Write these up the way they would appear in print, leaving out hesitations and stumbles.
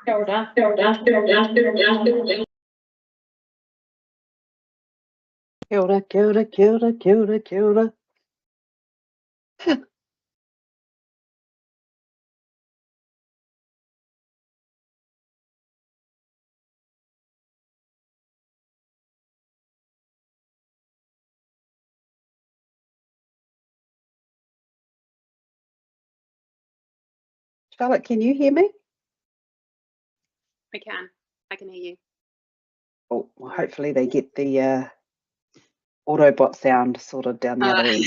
Kia ora. Kia ora, kia ora, kia ora, kia ora, kia ora. Charlotte, can you hear me? I can hear you. Oh, well, hopefully they get the Autobot sound sorted down the other end.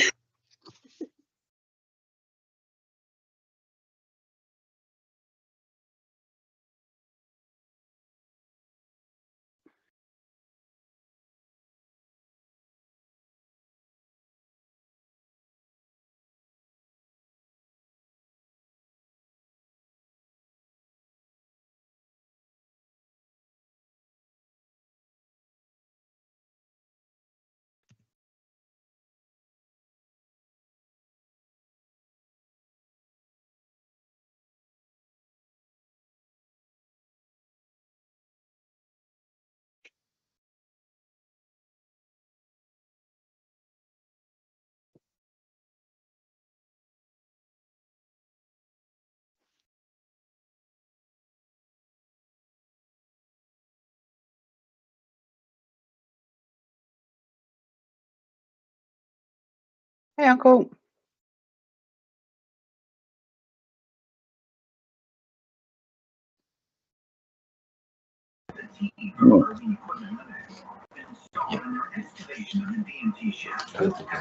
Hey, Uncle.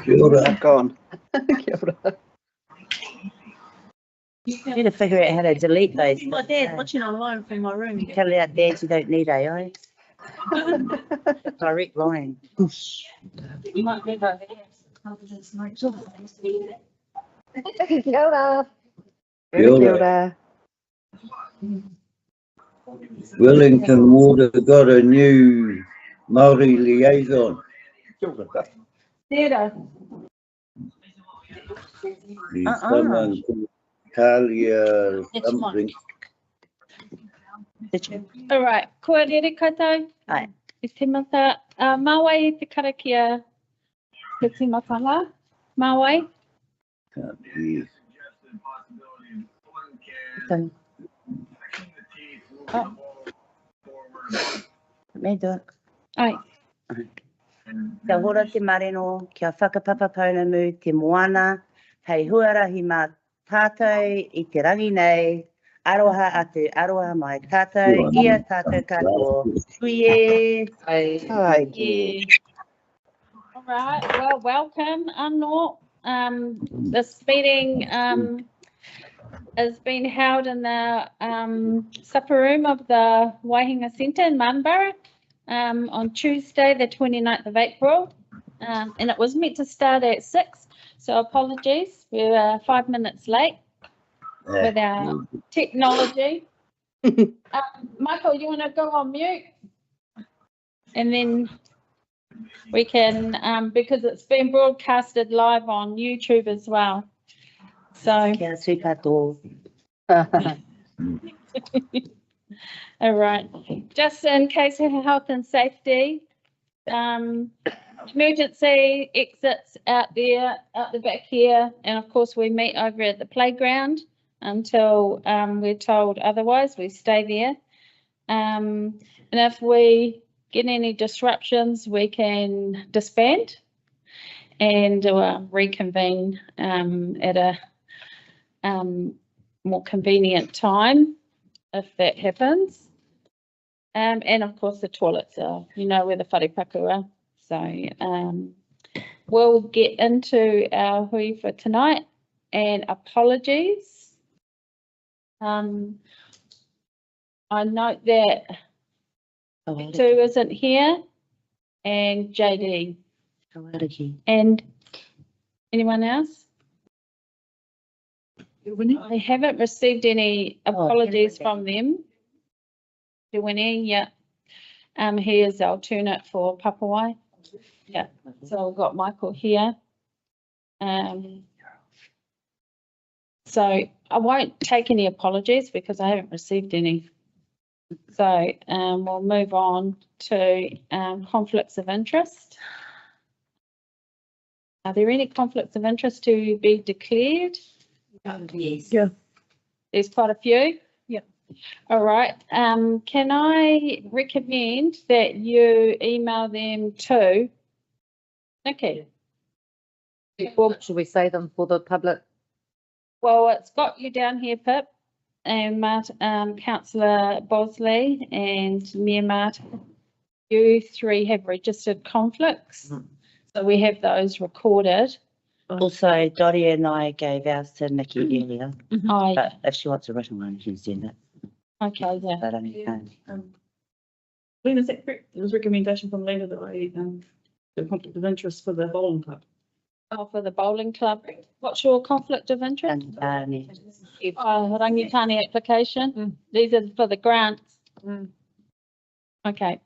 Kia ora. Gone. Kia ora. You need to figure out how to delete those. My dad's watching online from my room. Tell our dads you don't need AI. Direct line. You might live over here. Kia ora. Kia ora. Kia ora. Wellington Water got a new Māori liaison. Theatre. There's someone called Talia It's something. All right. Kua rere koutou. Ai. I te mata. Mawai i te karakia. Ke timatanga. Mawai. Can't hear. Okay. Oh, Me do it. ai. Kia hora te mareno, kia whakapapa paunamu, te moana, hei huarahi mā tātou i te rangi nei, aroha atu, aroha mai tātou, ia tātou katoa. Kuie. Hi. Yeah. All right. Well, welcome, Anno. This meeting has been held in the supper room of the Waihinga Centre in Marnborough on Tuesday, the 29th of April. And it was meant to start at 6. So apologies, we were 5 minutes late with our technology. Michael, you want to go on mute? And then we can, because it's been broadcasted live on YouTube as well. So, Kia sui katoa. all right. Just in case of health and safety, emergency exits out there, out the back here. And of course, we meet over at the playground until we're told otherwise. We stay there. And if we get any disruptions, we can disband and reconvene at a more convenient time if that happens. And of course the toilets are, you know, where the wharepaku are. So we'll get into our hui for tonight, and apologies. I note that Sue isn't here, and JD. And anyone else? I haven't received any apologies from them. Winnie, yeah. He is alternate for Papawai. Yeah. So we've got Michael here. So I won't take any apologies because I haven't received any. So we'll move on to conflicts of interest. Are there any conflicts of interest to be declared? Yes. Yeah. There's quite a few. Yeah. All right. Can I recommend that you email them to Nikki? Well, should we say them for the public? Well, it's got you down here, Pip, and Councillor Bosley and Mayor Martin. You three have registered conflicts. So we have those recorded. Also, Dottie and I gave ours to Nikki earlier, I, but if she wants a written one, she can send it. okay, yeah. But only can't. Lena, is that correct? There was recommendation from Lena that I, the conflict of interest for the bowling club. Oh, for the bowling club. What's your conflict of interest? And, Oh, rangitani application. These are for the grants. Okay.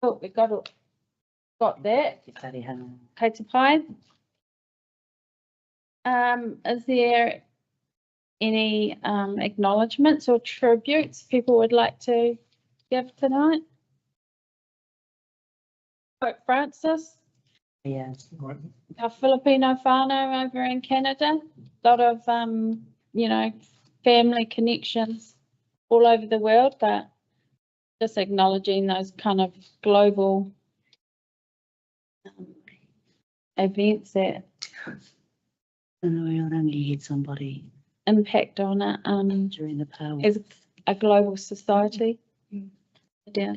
Oh, we got that. Kei te pai. Is there any acknowledgements or tributes people would like to give tonight? Pope Francis, yeah. our Filipino whānau over in Canada, a lot of you know, family connections all over the world, but just acknowledging those kind of global events that And we only had somebody impact on it during the power. as a global society. Yeah.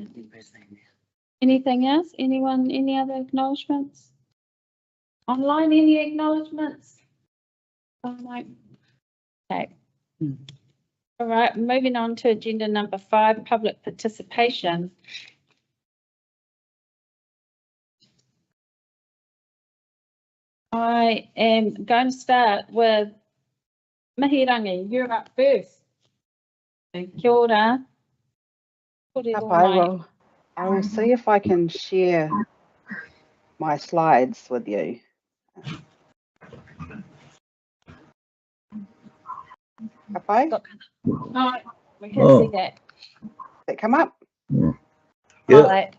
Anything else? Anyone, any other acknowledgements? Online, any acknowledgements? Oh, no. Okay. All right, moving on to agenda number 5, public participation. I am going to start with Mahirangi. You're up first. Kia ora. I will see if I can share my slides with you. Okay, Oh, we can Oh. see that. that come up? Yeah. Right.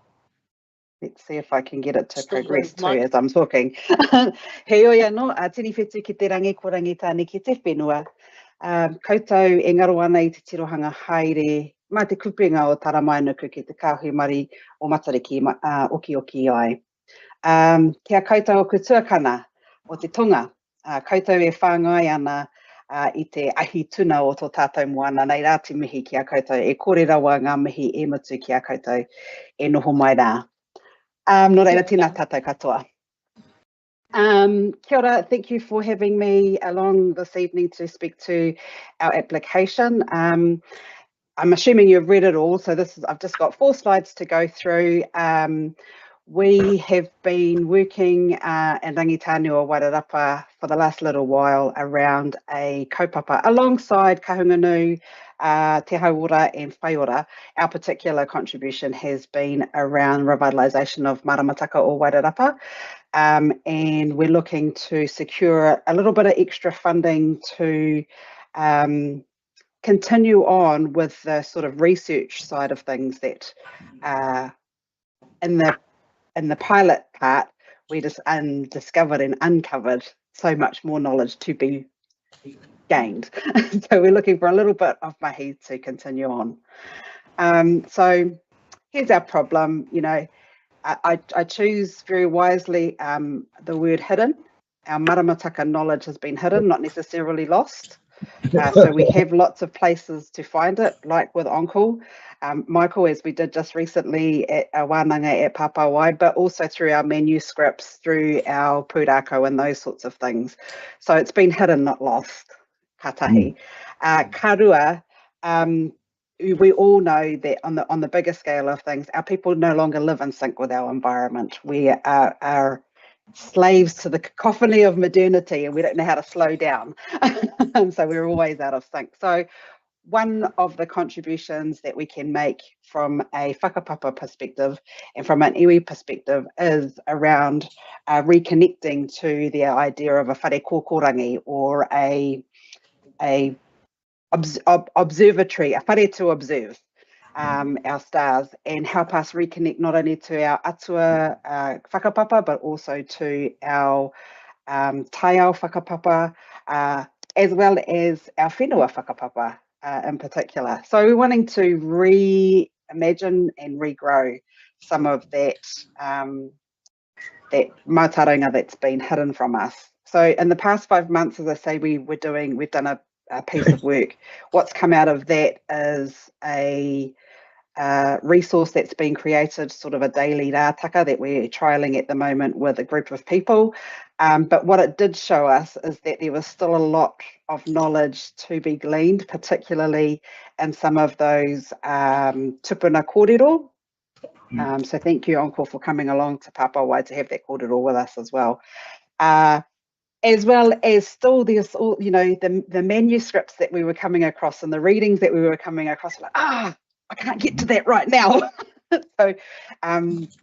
Let's see if I can get it to Still progress too Mike. as I'm talking. He oia no, a tiri whetū ki te rangi ko rangitāne ki te whenua. Koutou e ngaro ana I te tirohanga haere, mā te kupenga o Taramaenuku ki te kāhui mari o Matariki oki oki ai. Kia koutou o kutuakana o te tonga. Koutou e whāngai ana I te ahi tuna o tō tātou moana, nei rā te mihi ki a koutou, e kore rawa ngā mihi e mutu ki a koutou, e noho mai rā. No reira, tēnā tātou katoa. Kia ora, thank you for having me along this evening to speak to our application. I'm assuming you've read it all, so I've just got 4 slides to go through. We have been working in Rangitānui Wairarapa for the last little while around a kaupapa alongside Kahunganu, Te Hauora and Whaiora. Our particular contribution has been around revitalisation of Maramataka o Wairarapa, and we're looking to secure a little bit of extra funding to continue on with the sort of research side of things that in the pilot part, we just discovered and uncovered so much more knowledge to be gained. So we're looking for a little bit of mahi to continue on. So here's our problem. You know, I choose very wisely the word hidden. Our Maramataka knowledge has been hidden, not necessarily lost. So we have lots of places to find it, like with Onkel, Michael, as we did just recently at Wānanga at Papawai, but also through our manuscripts, through our pūrākau and those sorts of things. So it's been hidden, not lost. Katahi. Karua, we all know that on the bigger scale of things, our people no longer live in sync with our environment. We are slaves to the cacophony of modernity, and we don't know how to slow down. And so we're always out of sync. So one of the contributions that we can make from a whakapapa perspective and from an iwi perspective is around reconnecting to the idea of a whare kōkorangi, or a observatory, a whare to observe our stars and help us reconnect not only to our atua whakapapa, but also to our taiao whakapapa, as well as our whenua whakapapa in particular. So we're wanting to reimagine and regrow some of that that mātauranga that's been hidden from us. So in the past 5 months, as I say, we've done a piece of work. What's come out of that is a resource that's been created, sort of a daily rātaka that we're trialling at the moment with a group of people. But what it did show us is that there was still a lot of knowledge to be gleaned, particularly in some of those tupuna kōrero. So thank you, Encore, for coming along to Papawai to have that kōrero with us as well. As well as still there's all, you know, the manuscripts that we were coming across and the readings that we were coming across, like, I can't get to that right now. So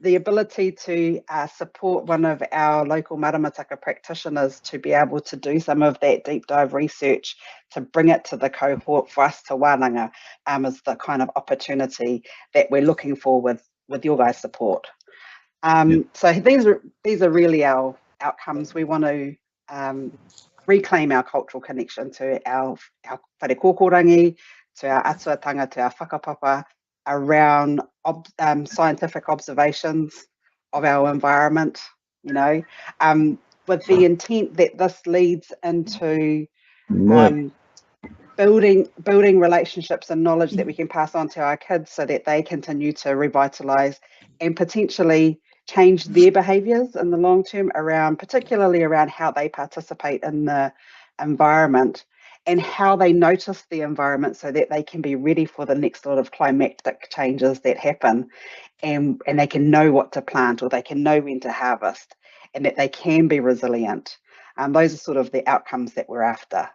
the ability to support one of our local maramataka practitioners to be able to do some of that deep dive research to bring it to the cohort for us to wānanga is the kind of opportunity that we're looking for with your guys' support. So these are really our outcomes. We want to reclaim our cultural connection to our whare kōkorangi, to our atuatanga, to our whakapapa, around scientific observations of our environment, you know, with the intent that this leads into building relationships and knowledge that we can pass on to our kids so that they continue to revitalise and potentially change their behaviours in the long term, particularly around how they participate in the environment and how they notice the environment so that they can be ready for the next sort of climactic changes that happen, and they can know what to plant or they can know when to harvest, and that they can be resilient. Those are sort of the outcomes that we're after.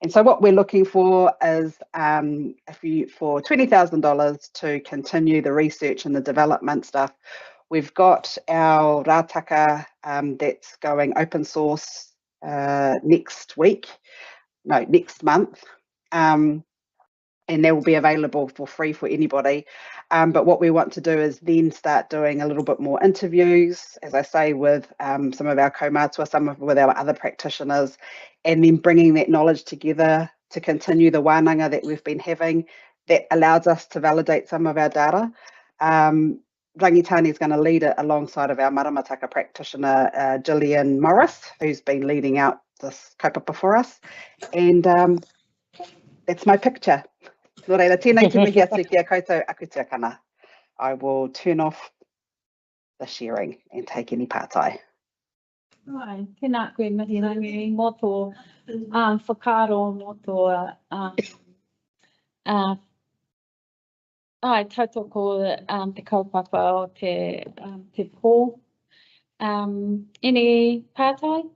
And so what we're looking for is for $20,000 to continue the research and the development stuff. We've got our rātaka that's going open source next month, and they will be available for free for anybody. But what we want to do is then start doing a little bit more interviews, as I say, with some of our kaumātua, with our other practitioners, and then bringing that knowledge together to continue the wānanga that we've been having that allows us to validate some of our data. Rangitani is going to lead it alongside of our maramataka practitioner, Gillian Morris, who's been leading out this kaupapa for us. And that's my picture. Nō reira, tēnei te mihi atu ki a koutou akutia kana. I will turn off the sharing and take any pātai. Ai, tēnā koe Mirirangi, mō tō whakaro, mō tō ai, tautoko te kaupapa o te pō. Any pātai?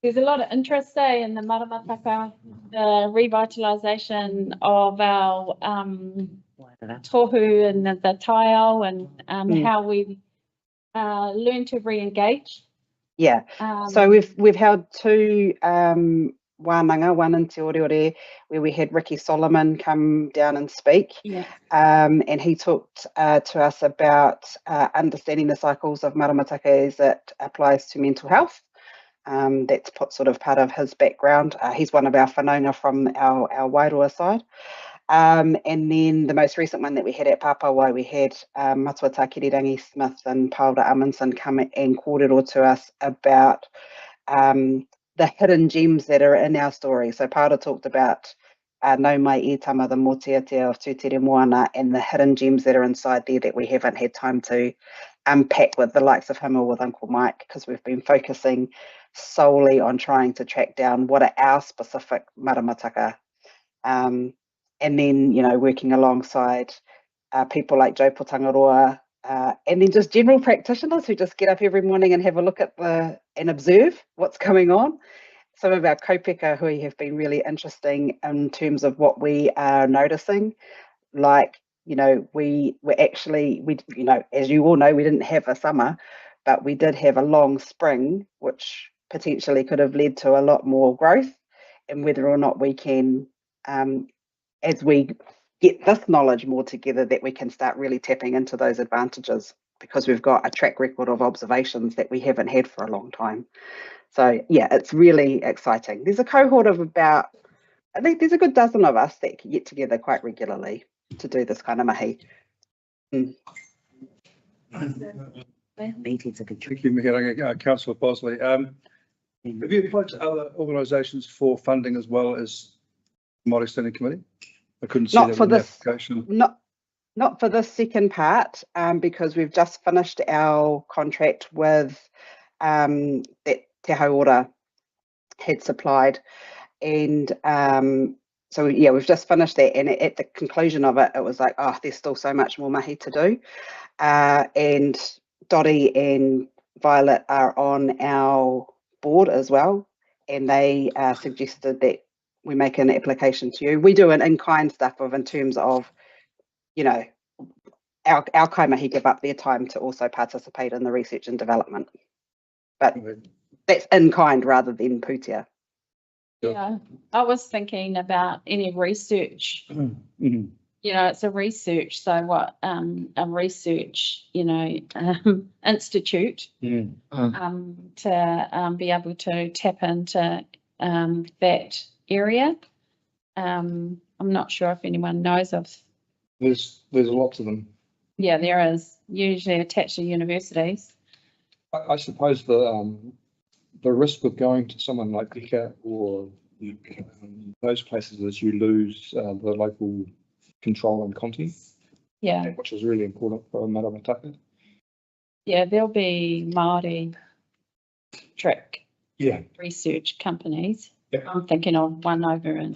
There's a lot of interest, in the maramataka, the revitalisation of our tohu and the taiao, and how we learn to re-engage. Yeah. So we've held two wānanga, one in Te Oreore, where we had Ricky Solomon come down and speak. Yeah. And he talked to us about understanding the cycles of maramataka as it applies to mental health. That's sort of part of his background. He's one of our whanaunga from our Wairua side. And then the most recent one that we had at Papawai, we had Matua Takirirangi Smith and Paula Amundsen come and kōrero to us about the hidden gems that are in our story. So Paula talked about no mai e tama, the motiatea of Tūtere Moana, and the hidden gems that are inside there that we haven't had time to unpack with the likes of him or with Uncle Mike, because we've been focusing solely on trying to track down what are our specific maramataka. And then, you know, working alongside people like Joe Potangaroa, and then just general practitioners who just get up every morning and have a look at and observe what's going on. Some of our kaupeka hui have been really interesting in terms of what we are noticing. Like, you know, we you know, as you all know, we didn't have a summer, but we did have a long spring, which potentially could have led to a lot more growth, and whether or not we can, as we get this knowledge more together, that we can start really tapping into those advantages, because we've got a track record of observations that we haven't had for a long time. So yeah, it's really exciting. There's a cohort of about, I think there's a good dozen of us that get together quite regularly to do this kind of mahi. Meetings are good. Thank you, Mihirangi. Councillor Bosley. Have you applied to other organisations for funding as well as Māori Standing Committee? I couldn't see Not that for in the this, application. not for this second part, because we've just finished our contract with that Te Hauora had supplied, and so yeah, we've just finished that, and at the conclusion of it, it was like, oh, there's still so much more mahi to do, and Dottie and Violet are on our board as well, and they suggested that we make an application to you. We do an in-kind stuff in terms of, you know, our kaimahi give up their time to also participate in the research and development, but that's in kind rather than putia. Yeah, I was thinking about any research, Mhm. you know, it's a research, so what, a research, you know, institute, Mm. to be able to tap into that area. I'm not sure if anyone knows of, There's lots of them. yeah, there is, usually attached to universities. I suppose the risk of going to someone like Ika or those places is you lose the local control and content, Yeah, which is really important for Maramataka. yeah, there'll be Māori trick Yeah. research companies. Yeah. I'm thinking of one over in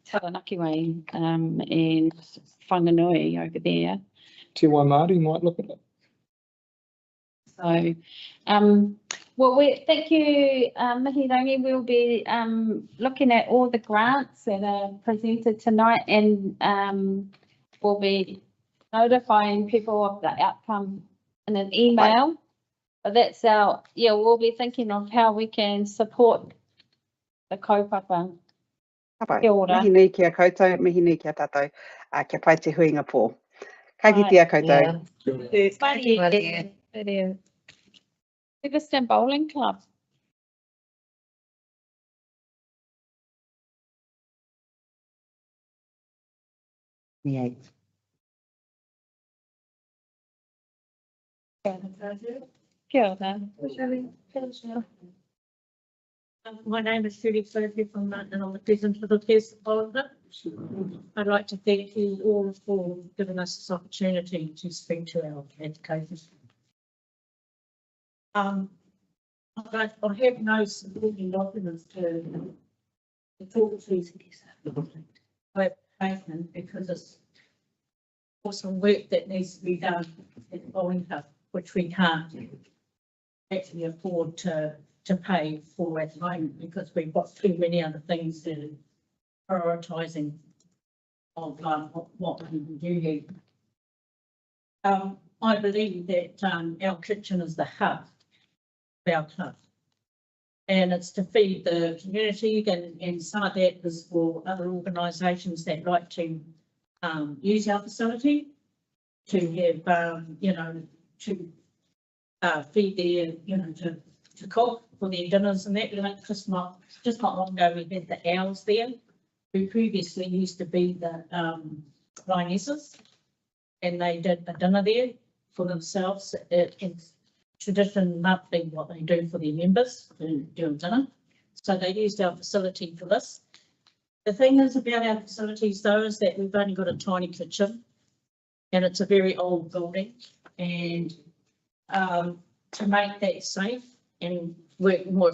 Taranaki and Whanganui over there. Te Wai Māori might look at it. So, well, thank you, Mihirangi. We'll be looking at all the grants that are presented tonight, and we'll be notifying people of the outcome in an email. But that's we'll be thinking of how we can support the kaupapa. Kia ora. Mihi nui kia koutou, mihi nui kia tātou, kia pai te huinga pō. Ka kitea koutou. Livingston Bowling Club. Yeah. Kia ora. My name is Judy Sophie from London, and I'm the president of the Pearson Boulder. I'd like to thank you all for giving us this opportunity to speak to our educators. I have no supporting documents to talk to application because it's for some work that needs to be done at Boeington, which we can't actually afford to pay for at the moment because we've got too many other things that are prioritising of what we do here. I believe that our kitchen is the hub of our club, and it's to feed the community, and some of that is for other organisations that like to use our facility to have to feed their to cook for their dinners and that. Just not long ago we had the owls there, who previously used to be the lionesses, and they did a dinner there for themselves. It's tradition monthly what they do for their members to do a dinner. So they used our facility for this. The thing is about our facilities though is that we've only got a tiny kitchen, and it's a very old building, and to make that safe and work more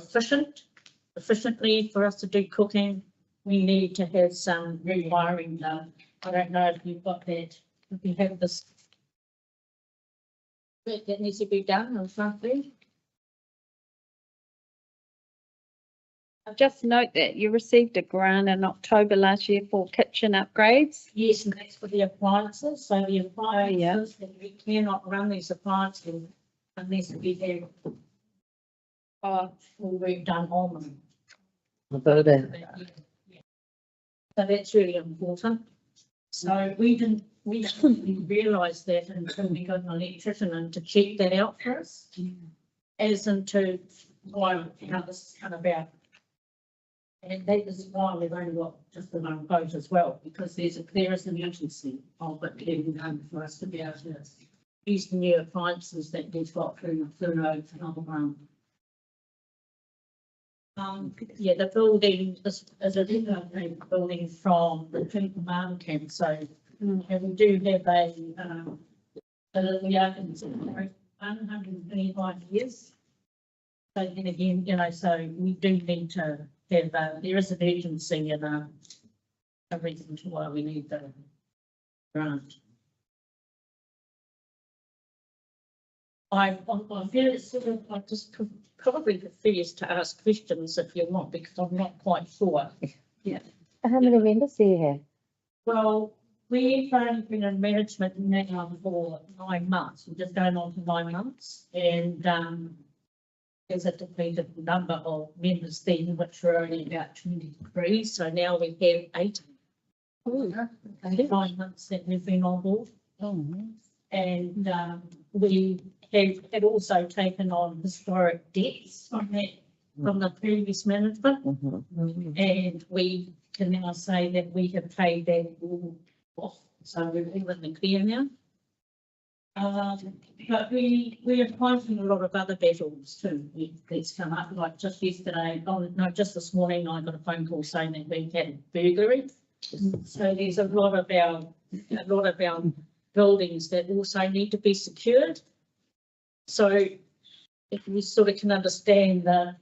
efficiently for us to do cooking, we need to have some rewiring done. I don't know if you've got that, if you have this work that needs to be done on front there. I'll just note that you received a grant in October last year for kitchen upgrades. Yes, and that's for the appliances. So the appliances, that we cannot run these appliances unless we have full work done on them. So that's really important. So we didn't realise that until we got an electrician in to check that out for us. As into why, how this has come about. And that is why we've only got just the one quote as well, because there is an urgency of it getting done for us to be able to use the new appliances that we've got through the road and all around. Yeah, the building is a different building from the command camp, so and we do have we open 125 years. So then again, you know, so we do need to have there is an urgency and a reason to why we need the grant. I feel sort of I just probably prefers to ask questions if you want, because I'm not quite sure. How many members do you have? Well, we've only been in management now for 9 months. We're just going on to 9 months, and there's a depleted number of members then, which were only about 23. So now we have 8. 9 months that we've been on board. And we had also taken on historic debts from the previous management, and we can now say that we have paid that all off, so we're all in the clear now. But we are fighting a lot of other battles too that's come up, like just yesterday, just this morning I got a phone call saying that we had a burglary. So there's a lot of our buildings that also need to be secured. So if you sort of can understand the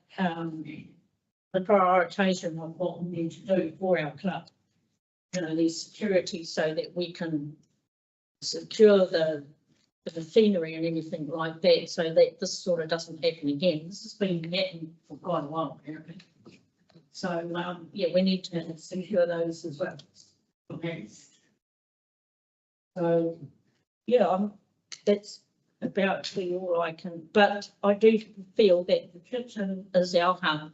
prioritisation of what we need to do for our club, you know, the security, so that we can secure the machinery and everything like that, so that this sort of doesn't happen again. This has been happening for quite a while apparently. So yeah, we need to secure those as well. So yeah, that's about all I can, but I do feel that the kitchen is our hub,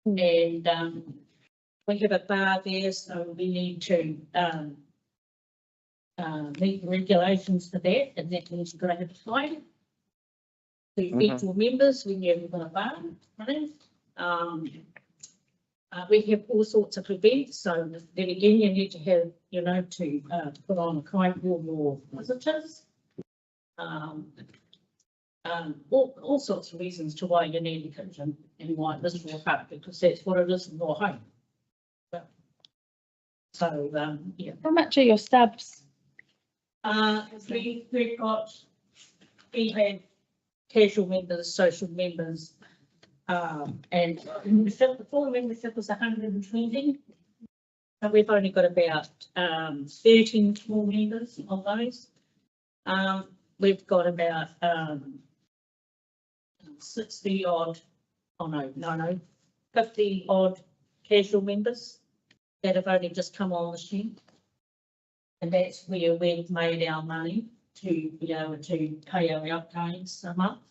and we have a bar there, so we need to meet the regulations for that, and that means you've got to have a flight to each your members when you've got a bar running. We have all sorts of events, so then again you need to have, you know, to put on a kind for your visitors. All sorts of reasons to why you need a kitchen and why this is your hub, because that's what it is in your home. So yeah. How much are your subs? We have casual members, social members, and the full membership is 120. So we've only got about 13 small members of those. We've got about 60 odd, 50 odd casual members that have only just come on the sheet. And that's where we've made our money to be able to pay our outgoings a month.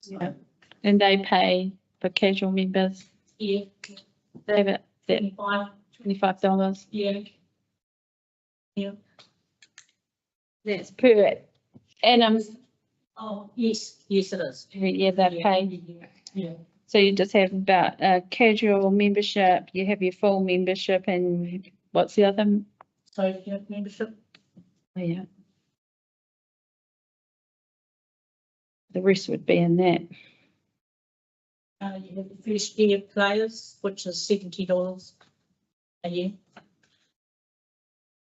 So, And they pay for casual members? yeah. They have it at $25. Yeah. Yeah. That's per annum. Oh, yes, it is. Every year they pay. Yeah. So you just have about a casual membership, you have your full membership, and what's the other? Social membership. Oh, yeah. The rest would be in that. You have the first year players, which is $70 a year.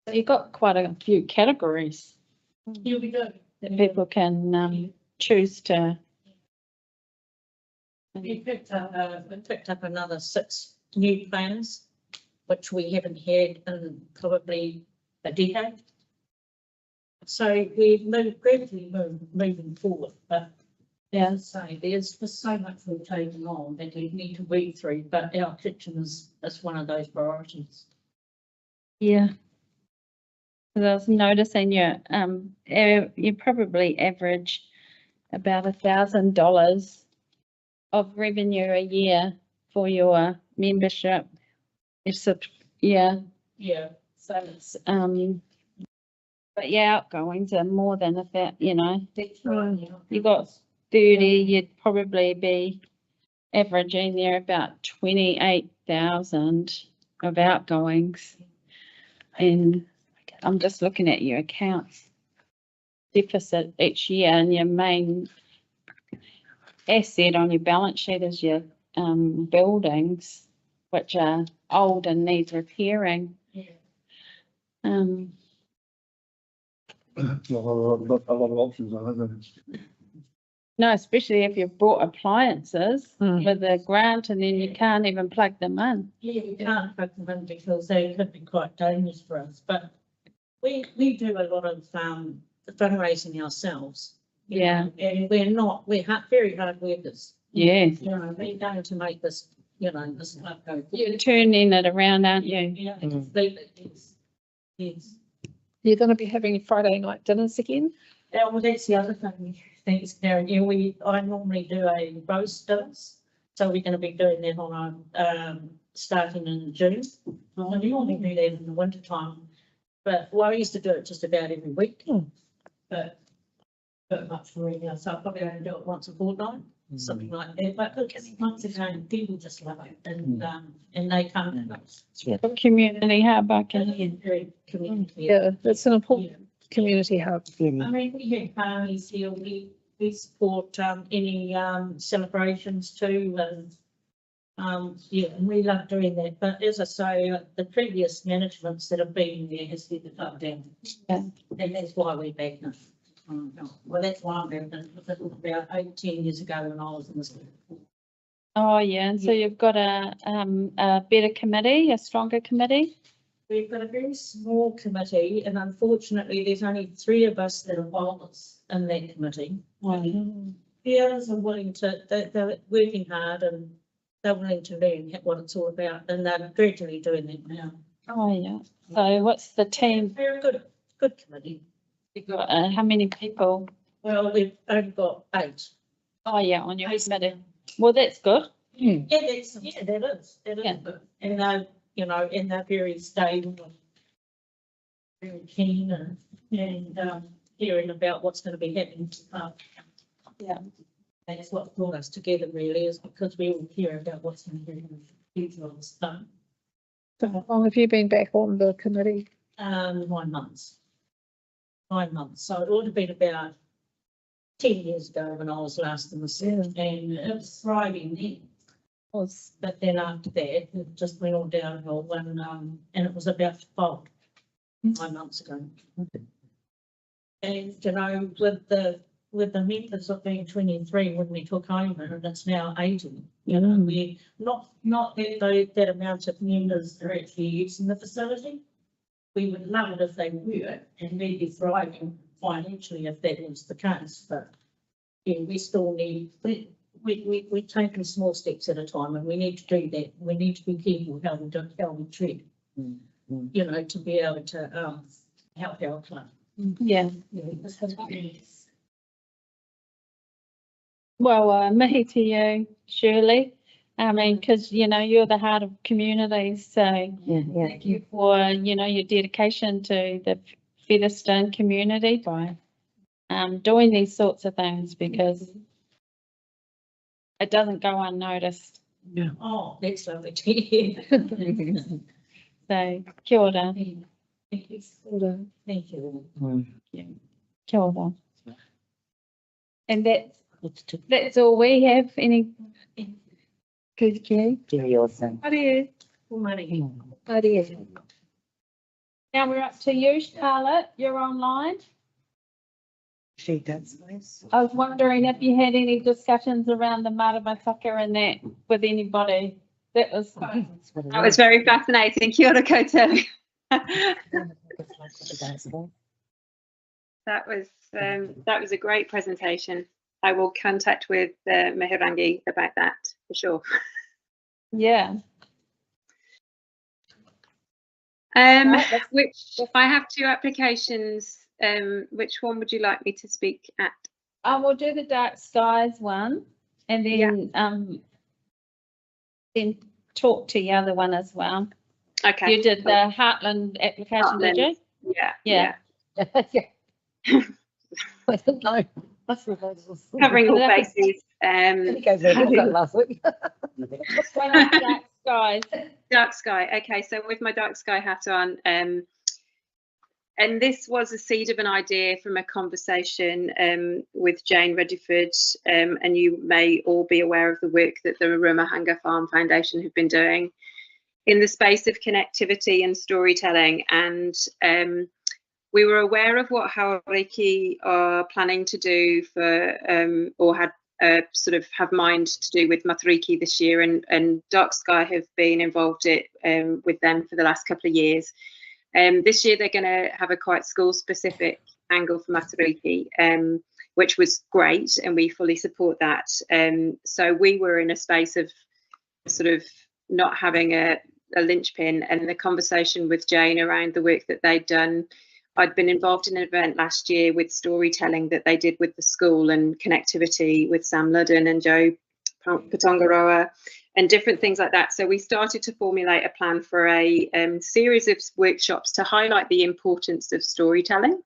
So you've got quite a few categories Here we go. that people can choose to. We picked up another 6 new players, which we haven't had in probably a decade. So we've gradually moving forward, but as I say, there's just so much we've taken on that we need to weed through, but our kitchen is one of those priorities. Yeah. I was noticing you probably average about $1,000 of revenue a year for your membership. It's a, yeah, Yeah. so it's, but yeah, outgoings are more than that, you know. That's right. Yeah. You got 30, you'd probably be averaging there about 28,000 of outgoings. And I'm just looking at your accounts deficit each year, and your main asset on your balance sheet is your buildings, which are old and need repairing. Yeah. Not a lot of options, I think. No, especially if you've bought appliances with a grant and then you can't even plug them in. Yeah, we can't plug them in because they could be quite dangerous for us, but we do a lot of fundraising ourselves. you Yeah. know, And we're very hard workers, Yes, you know, we're going to make this, this club go. you're turning it around, aren't you? Yeah, completely, yes, yes. You're going to be having Friday night dinners again? Yeah, well, that's the other thing, thanks, Darren. Yeah, I normally do a roast dinners, so we're going to be doing that on starting in June. And we normally do that in the winter time, but I used to do it just about every week. But much more now, so I'm probably going to do it once a fortnight, something like that. But it's, once again, people just love it, and they come to us. Community hub, I can hear. Very community. Yeah, it's an important community hub. I mean, we have parties here, we support any celebrations too, and yeah, and we love doing that. But as I say, the previous managements that have been there has let the club down. Yeah. And that's why we're back now. Well, that's why I'm back now, because it was about 10 years ago when I was in this. Oh, yeah, and so you've got a better committee, a stronger committee? We've got a very small committee, and unfortunately, there's only 3 of us that are volunteers in that committee. The others are willing to, they're working hard and they're willing to learn what it's all about, and they're gradually doing that now. Oh, yeah. So what's the team? Very good committee. You've got, how many people? Well, we've only got 8. Oh, yeah, on your committee. Well, that's good. Yeah, that is, that is Yeah. good. And they're, and they're very stable and very keen and hearing about what's going to be happening. Yeah. That's what brought us together really, is because we all care about what's going to happen in the future of the stuff. So how long have you been back on the committee? 9 months. 9 months. So it would have been about 10 years ago when I was last in the seat, and it was thriving then. But then after that, it just went all downhill and it was about to fold 9 months ago. And with the members of being 23 when we took over, and it's now 80, we're not that amount of members are actually using the facility. We would love it if they were, and we'd be thriving financially if that was the case, but yeah, we still need, we're taking small steps at a time, and we need to do that. We need to be careful how we tread, to be able to help our club. Yeah. Well, mihi to you, Shirley. I mean, because, you're the heart of communities, so thank you for, your dedication to the Featherston community by doing these sorts of things, because it doesn't go unnoticed. Oh, that's lovely to hear. So, kia ora. Thank you. Thank you. Kia ora. And that's all we have. Any? Good, Awesome. Money. Now we're up to you, Charlotte. You're online. She does this. I was wondering if you had any discussions around the maramataka and that with anybody. That was That was very fascinating. Kia ora koutou. That was a great presentation. I will contact with Mehirangi about that for sure. yeah. Which I have 2 applications. Which one would you like me to speak at I will do the dark skies one and then talk to the other one as well. Okay. You did cool. the Heartland application, did you? Yeah. Yeah. I don't know. That's the basis. Covering all bases. Last week. Dark skies. Dark sky. Okay, so with my dark sky hat on, and this was a seed of an idea from a conversation with Jane Rediford, and you may all be aware of the work that the Rumahanga Farm Foundation have been doing in the space of connectivity and storytelling. And we were aware of what Hauriki are planning to do for, or had sort of have mind to do with Matariki this year, and Dark Sky have been involved with them for the last couple of years. This year they're going to have a quite school-specific angle for Matariki, which was great, and we fully support that. So we were in a space of sort of not having a linchpin, and the conversation with Jane around the work that they'd done. I'd been involved in an event last year with storytelling that they did with the school and connectivity with Sam Ludden and Joe Patongaroa and different things like that. So we started to formulate a plan for a series of workshops to highlight the importance of storytelling.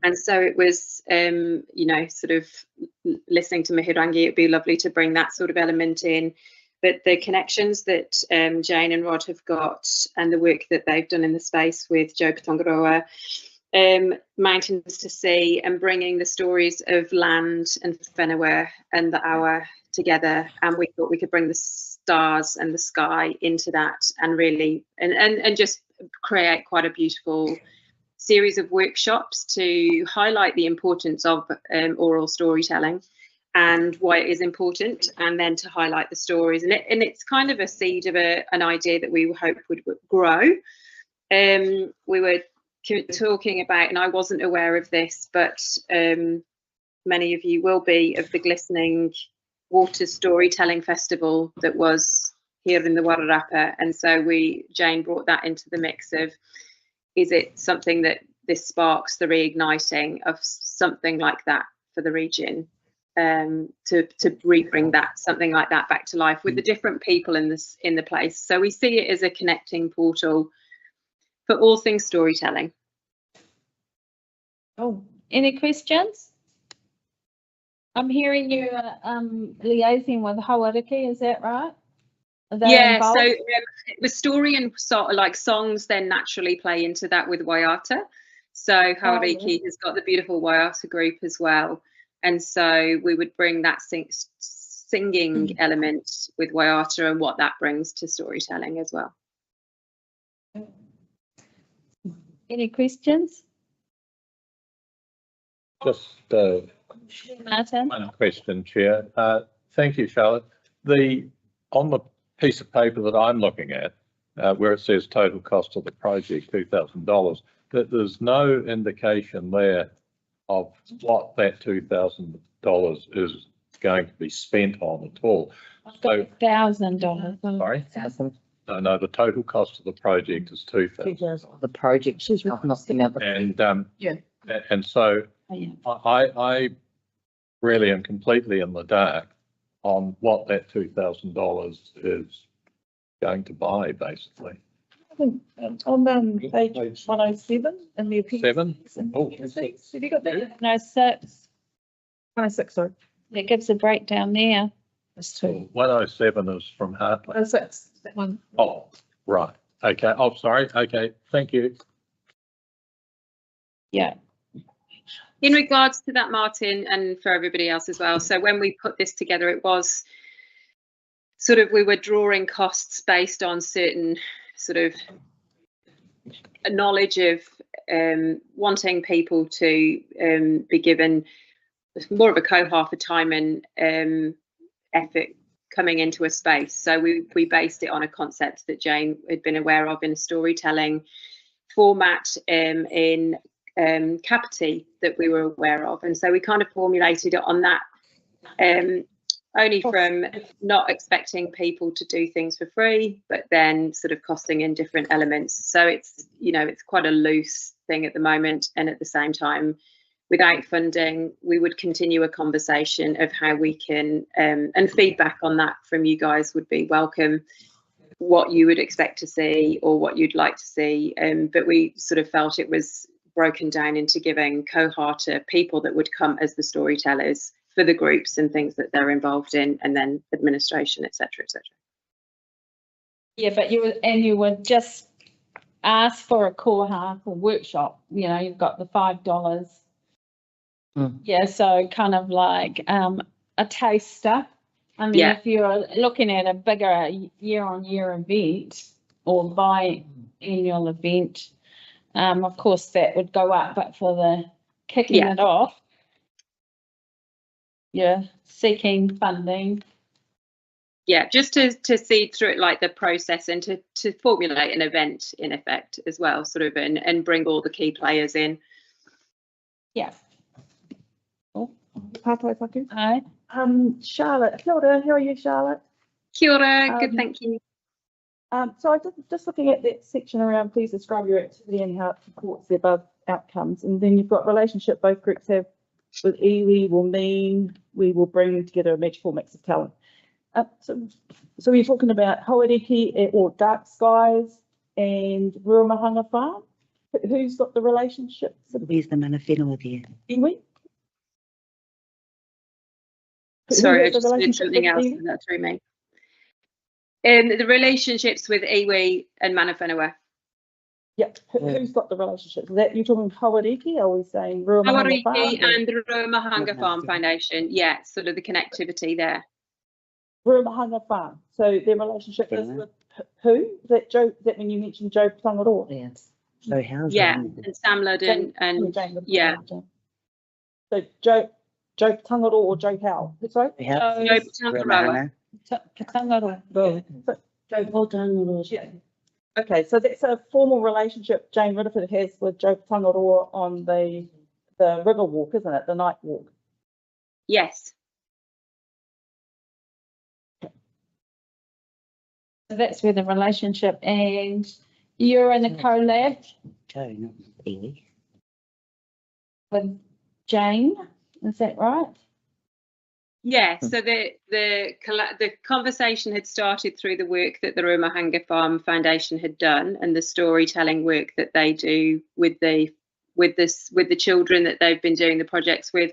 And so it was, you know, sort of listening to Mihirangi, it'd be lovely to bring that sort of element in. But the connections that Jane and Rod have got and the work that they've done in the space with Joe Patongaroa, Mountains to Sea, and bringing the stories of land and whenua and the awa together, and we thought we could bring the stars and the sky into that and really and just create quite a beautiful series of workshops to highlight the importance of oral storytelling and why it is important, and then to highlight the stories. And it's kind of a seed of an idea that we hope would grow. We were talking about, and I wasn't aware of this, but many of you will be, of the Glistening Water Storytelling Festival that was here in the Wairarapa. And so Jane brought that into the mix of, is it something that this sparks the reigniting of something like that for the region? To bring that, something like that, back to life with the different people in the place. So we see it as a connecting portal for all things storytelling. Oh, any questions? I'm hearing you liaising with Hauriki, is that right? Yeah, so the story and like songs then naturally play into that with Waiata. So Hauriki has got the beautiful Waiata group as well. And so we would bring that singing element with Waiata and what that brings to storytelling as well. Any questions? Just Martin? one question, Chair. Thank you, Charlotte. On the piece of paper that I'm looking at, where it says total cost of the project, $2,000, that there's no indication there of what that $2,000 is going to be spent on at all. So $1,000. sorry? No, the total cost of the project is $2,000. The project, she's not the other. And so I really am completely in the dark on what that $2,000 is going to buy, basically. On page 107 in the appendices. 7? Oh. Have you got that? No, 6. 106, sorry. It gives a breakdown there. That's 2. 107 is from Heartland. 106, that one. Oh, right. Okay. Oh, sorry. Okay. Thank you. Yeah. In regards to that, Martin, and for everybody else as well, so when we put this together, it was sort of, we were drawing costs based on certain sort of knowledge of wanting people to be given more of a cohort of time and effort coming into a space. So we based it on a concept that Jane had been aware of in a storytelling format in Kapiti that we were aware of. And so we kind of formulated it on that, only from not expecting people to do things for free, but then sort of costing in different elements. So it's, you know, it's quite a loose thing at the moment. And at the same time, without funding, we would continue a conversation of how we can, and feedback on that from you guys would be welcome, what you would expect to see or what you'd like to see. But we sort of felt it was broken down into giving cohorter people that would come as the storytellers for the groups and things that they're involved in, and then administration, etc., etc. Yeah, but you would just ask for a koha or workshop. You know, you've got the $5. Yeah, so kind of like a taster. I mean, Yeah. if you're looking at a bigger year-on-year event or biannual event, of course that would go up, but for the kicking Yeah. it off, yeah, seeking funding. Yeah, just to see through it, like the process, and to formulate an event in effect as well, sort of, and bring all the key players in. Yeah. Hi. Charlotte, kia ora, how are you, Charlotte? Kia ora, good, thank you. So I just looking at that section around please describe your activity and how it supports the above outcomes. And then you've got relationship both groups have with iwi will mean we will bring together a magical mix of talent. So you're talking about Hauriki or Dark Skies and Ruamahanga Farm. Who's got the relationship? Where's the mana whenua there? Iwi? Sorry, I has the just did relationship something with else iwi? and that threw me. The relationships with iwi and mana whenua. Yeah, who's got the relationship? Is that you're talking Hauriki, or are we saying Ruamahanga Farm? Hauriki and the Ruamahanga Farm Foundation, yeah, sort of the connectivity there. Ruamahanga Farm. So their relationship is with who? Is that Joe? Is that when you mentioned Joe Tangaroa? Yes. So how's Yeah, and Sam Ludden and yeah. So Joe Tangaroa or Joe Howell? Sorry? Joe Tangaroa. Yeah. Okay, so that's a formal relationship Jane Ridderford has with Joe Tangaroa on the river walk, isn't it? The night walk. Yes. So that's where the relationship, and you're in a collab Joe, not iwi. with Jane, is that right? Yeah, so the conversation had started through the work that the Ruamahanga Farm Foundation had done, and the storytelling work that they do with the children that they've been doing the projects with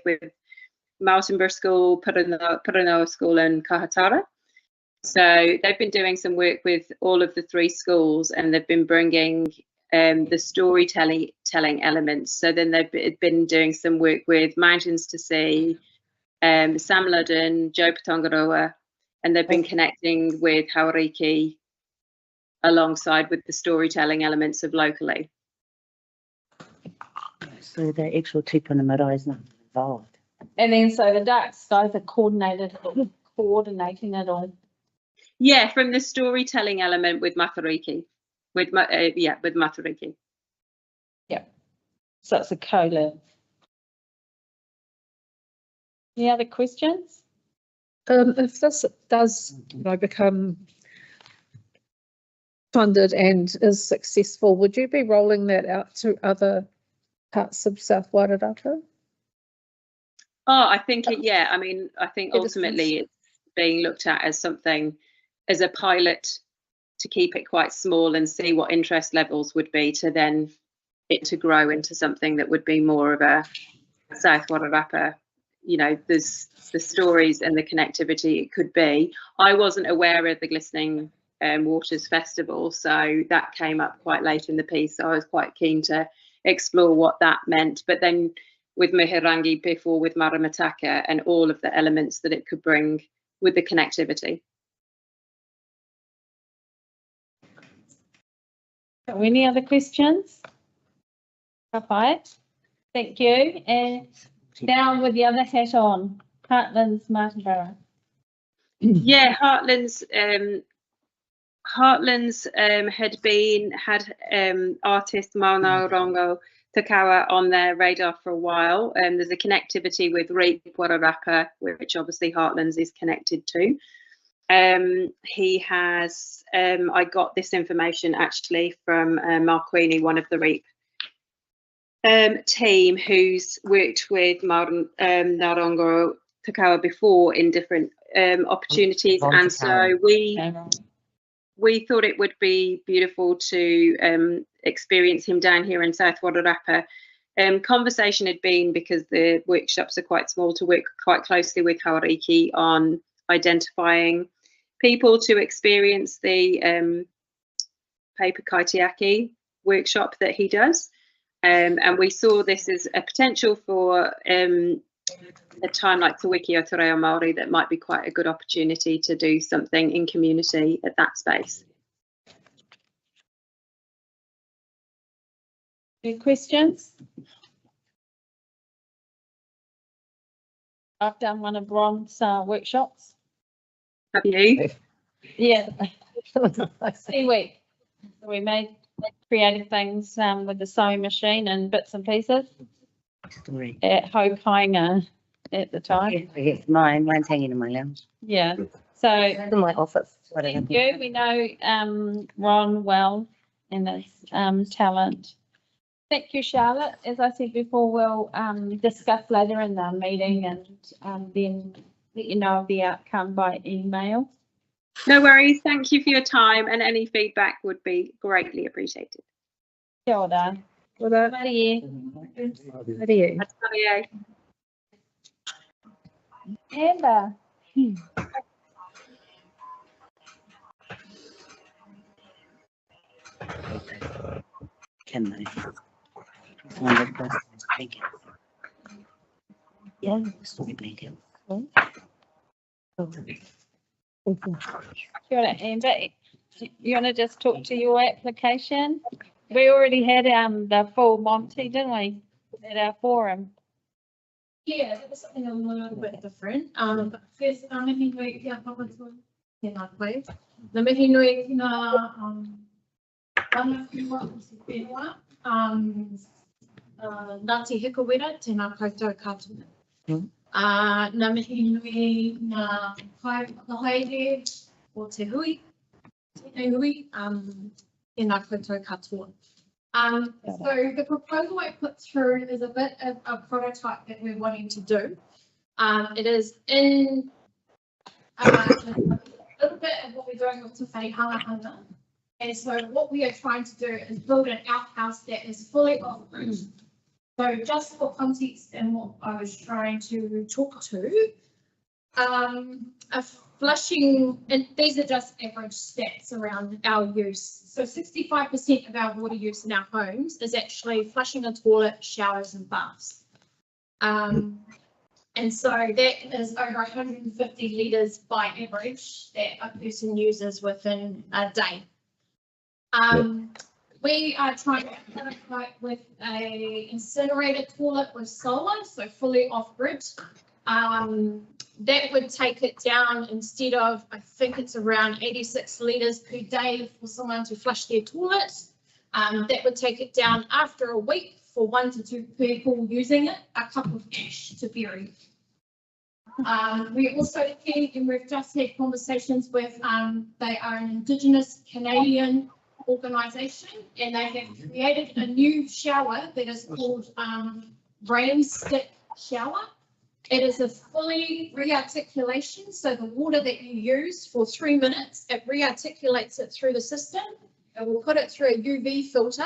Mountainburg School, Puranoa School, and Kahatara. So they've been doing some work with all of the 3 schools, and they've been bringing the storytelling elements. So then they've been doing some work with Mountains to See, Sam Ludden, Joe Tangaroa, and they've been connecting with Hauriki alongside with the storytelling elements of locally. So the actual tupuna marae is not involved. And then so the Dark Skies are coordinating it all. Yeah, from the storytelling element with Matariki, with Matariki. Yeah. So it's a collab. Any other questions? If this does, become funded and is successful, would you be rolling that out to other parts of South Wairarapa? Oh, I think yeah. I mean, I think ultimately it's being looked at as something, as a pilot, to keep it quite small and see what interest levels would be, to then it to grow into something that would be more of a South Wairarapa. You know, there's the stories and the connectivity it could be. I wasn't aware of the Glistening Waters Festival, so that came up quite late in the piece. So I was quite keen to explore what that meant. But then with Muhirangi before, with Maramataka, and all of the elements that it could bring with the connectivity. Any other questions? Right. Thank you. And now with the other hat on, Heartlands Martinborough. Yeah, Heartlands had artist Maunau Rongo Takawa on their radar for a while. There's a connectivity with Reap Wairarapa, which obviously Heartlands is connected to. He has, I got this information actually from Marquini, one of the Reap team who's worked with Ngarongo Takawa before in different opportunities, and so we thought it would be beautiful to experience him down here in South Wairarapa. Conversation had been, because the workshops are quite small, to work quite closely with Hauriki on identifying people to experience the paper kaitiaki workshop that he does. And we saw this as a potential for a time like Te Wiki o Te Reo Māori that might be quite a good opportunity to do something in community at that space. Any questions? I've done one of Ron's workshops. Have you? Yeah. Seaweed. We made creative things with the sewing machine and bits and pieces at Hokainga at the time. Yes, mine's hanging in my lounge. Yeah. So In my office. thank you. We know Ron well and his talent. Thank you, Charlotte. As I said before, we'll discuss later in the meeting and then let you know of the outcome by email. No worries. Thank you for your time, and any feedback would be greatly appreciated. Kia ora. Well, that, Marie. how do you? That's Marie. Amber. Can they? Find a person to take it. Yeah, story blanket. Kia ora, Amber. You want to just talk to your application? We already had the full Monty, didn't we, at our forum? Yeah, that was something a little bit different. But first, mihi nui kia whakatua tēnā koe. Na mihi nui ki ngā wana whiua o se whenua. Ngāti Hikawera, tēnā koutou katoa. Na mihi nui ngā haere o te hui, tēnei hui, tēnā koutou katoa. So the proposal I put through is a bit of a prototype that we're wanting to do. It is in a little bit of what we're doing with Te Whare Hangahanga. And so what we are trying to do is build an outhouse that is fully off-grid. So just for context and what I was trying to talk to, a flushing, and these are just average stats around our use. So 65% of our water use in our homes is actually flushing a toilet, showers and baths. And so that is over 150 litres by average that a person uses within a day. We are trying to prototype with a incinerator toilet with solar, so fully off-grid. That would take it down, instead of, I think it's around 86 litres per day for someone to flush their toilet. That would take it down after a week for 1 to 2 people using it, a cup of ash to bury. We also looking, and we've just had conversations with, they are an Indigenous Canadian organisation, and they have created a new shower that is called Rain Stick Shower. It is a fully rearticulation, so the water that you use for 3 minutes, it rearticulates it through the system. It will put it through a UV filter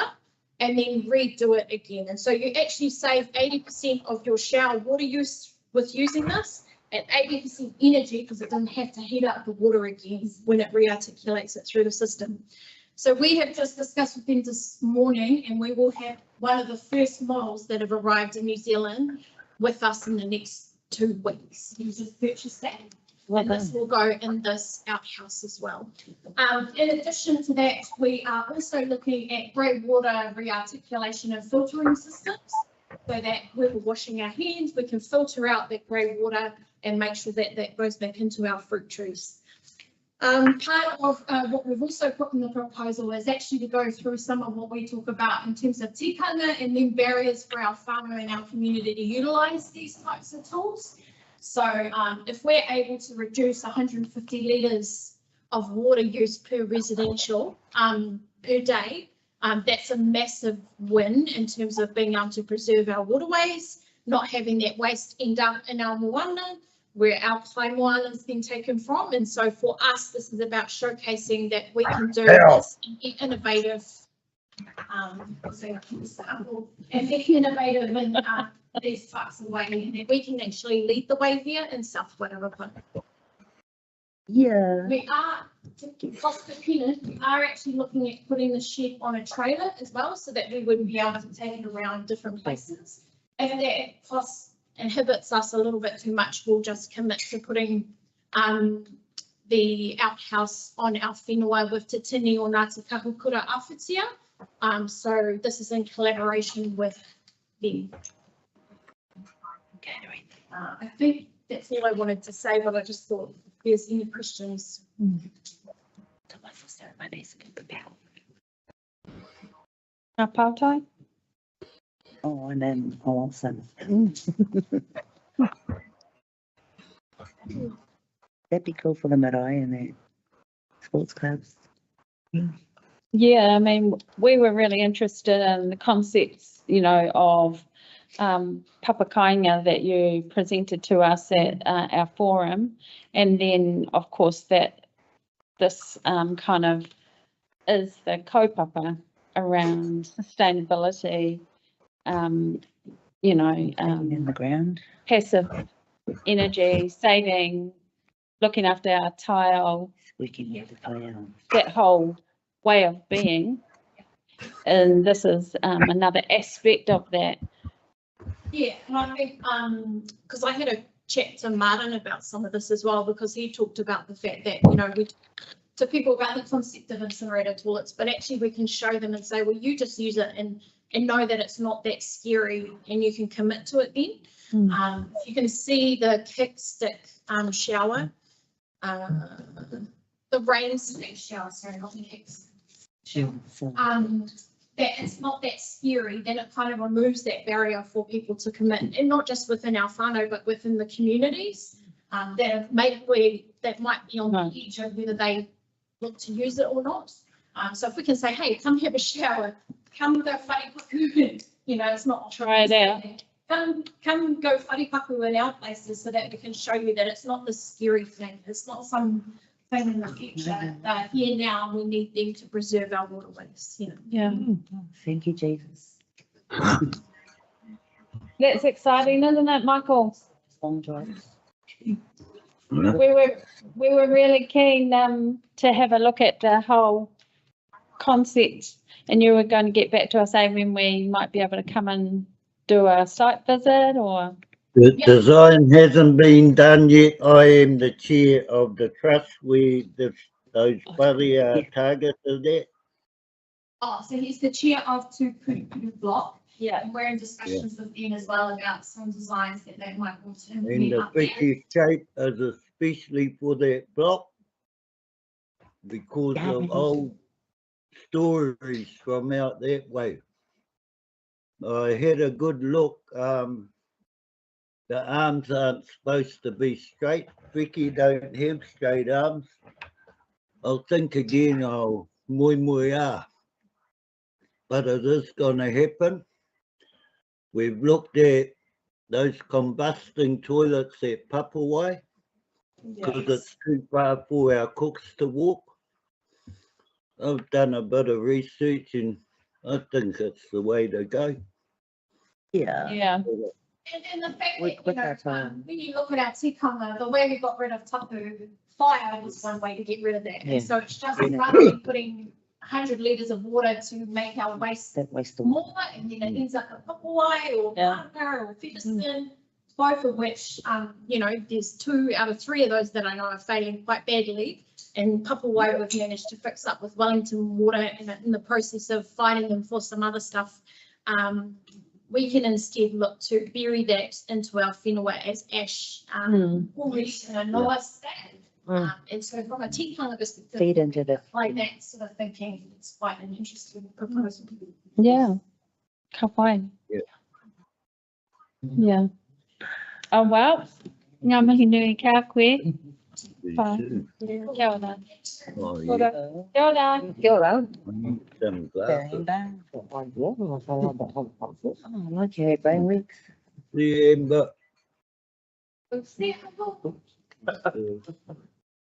and then redo it again. And so you actually save 80% of your shower water use with using this, and 80% energy, because it doesn't have to heat up the water again when it rearticulates it through the system. So we have just discussed with them this morning, and we will have one of the first models that have arrived in New Zealand with us in the next 2 weeks. We just purchased that. And this will go in this outhouse as well. In addition to that, we are also looking at grey water rearticulation and filtering systems, so that when we're washing our hands, we can filter out that grey water and make sure that that goes back into our fruit trees. Part of what we've also put in the proposal is actually to go through some of what we talk about in terms of tikanga and then barriers for our whānau and our community to utilise these types of tools. So if we're able to reduce 150 litres of water use per residential per day, That's a massive win in terms of being able to preserve our waterways, not having that waste end up in our moana, where our kai moana has been taken from. And so for us, this is about showcasing that we can do this and be innovative. And be innovative in these types of ways, and that we can actually lead the way here in South Wairarapa. Yeah. We are, cost dependent, we are actually looking at putting the shed on a trailer as well, so that we would be able to take it around different places. If that cost inhibits us a little bit too much, we'll just commit to putting the outhouse on our whenua with Te Tini o Ngāti Kahukura Awhitia. So this is in collaboration with them. I think that's all I wanted to say, but I just thought if there's any questions. Apautai? Oh, and then awesome. That'd be cool for the marae and the sports clubs. Yeah, I mean, we were really interested in the concepts, you know, of papakainga that you presented to us at our forum, and then of course that this kind of is the kaupapa around sustainability, you know, In the ground. passive energy saving, looking after our tile, We can get the fire on. that whole way of being. And this is another aspect of that. Yeah, and I think, because I had a chat to Martin about some of this as well, because he talked about the fact that, you know, we to people about the concept of incinerator toilets, but actually we can show them and say, well, you just use it and know that it's not that scary and you can commit to it then. You can see the kickstick shower, the rain stick shower, sorry, not the kicks. That it's not that scary, then it kind of removes that barrier for people to commit, and not just within our whānau, but within the communities that might be on the edge of whether they look to use it or not. So if we can say, hey, come have a shower, come go wharipaku, you know, it's not Try it out. Come go wharipaku in our places, so that we can show you that it's not the scary thing. It's not some thing in the future. They're here now, and we need them to preserve our waterways. You know. Yeah, Thank you, Jesus. that's exciting, isn't it, Michael? Long drives. We were really keen to have a look at the whole concept, and you were going to get back to us saying when we might be able to come and do a site visit, or The design hasn't been done yet. I am the chair of the trust where those whare targets are there. Oh, so he's the chair of Tuputu Block. yeah. And we're in discussions with them as well about some designs that they might want to And implement the up there. Vicky shape is especially for that block because of old stories from out that way. I had a good look. The arms aren't supposed to be straight. Vicky don't have straight arms. I'll think again, I'll moe. But it is going to happen. We've looked at those combusting toilets at Papawai because it's too far for our cooks to walk. I've done a bit of research and I think it's the way to go. Yeah. Yeah, And the fact With that, you our know, time. when you look at our tikanga, the way we got rid of tapu, fire was one way to get rid of that. Yeah. And so it's just rather than putting 100 litres of water to make our waste That waste of more, and then it ends up at Papawai or Parker or Featherston, both of which, you know, there's 2 out of 3 of those that I know are failing quite badly. And Papawai we've managed to fix up with Wellington Water, and in the process of fighting them for some other stuff. We can instead look to bury that into our whenua as ash already in a nice state. And so from a tikanga perspective, feed into the. like that sort of thinking, it's quite an interesting proposal. yeah. Ka whai. Yeah. Yeah. Oh, well, ngā mihi nui kia koe. too. Kia ora. Oh, Kia yeah. ora. Kia ora. Kia ora. I need some glasses. Oh, like you had brain weeks. See, but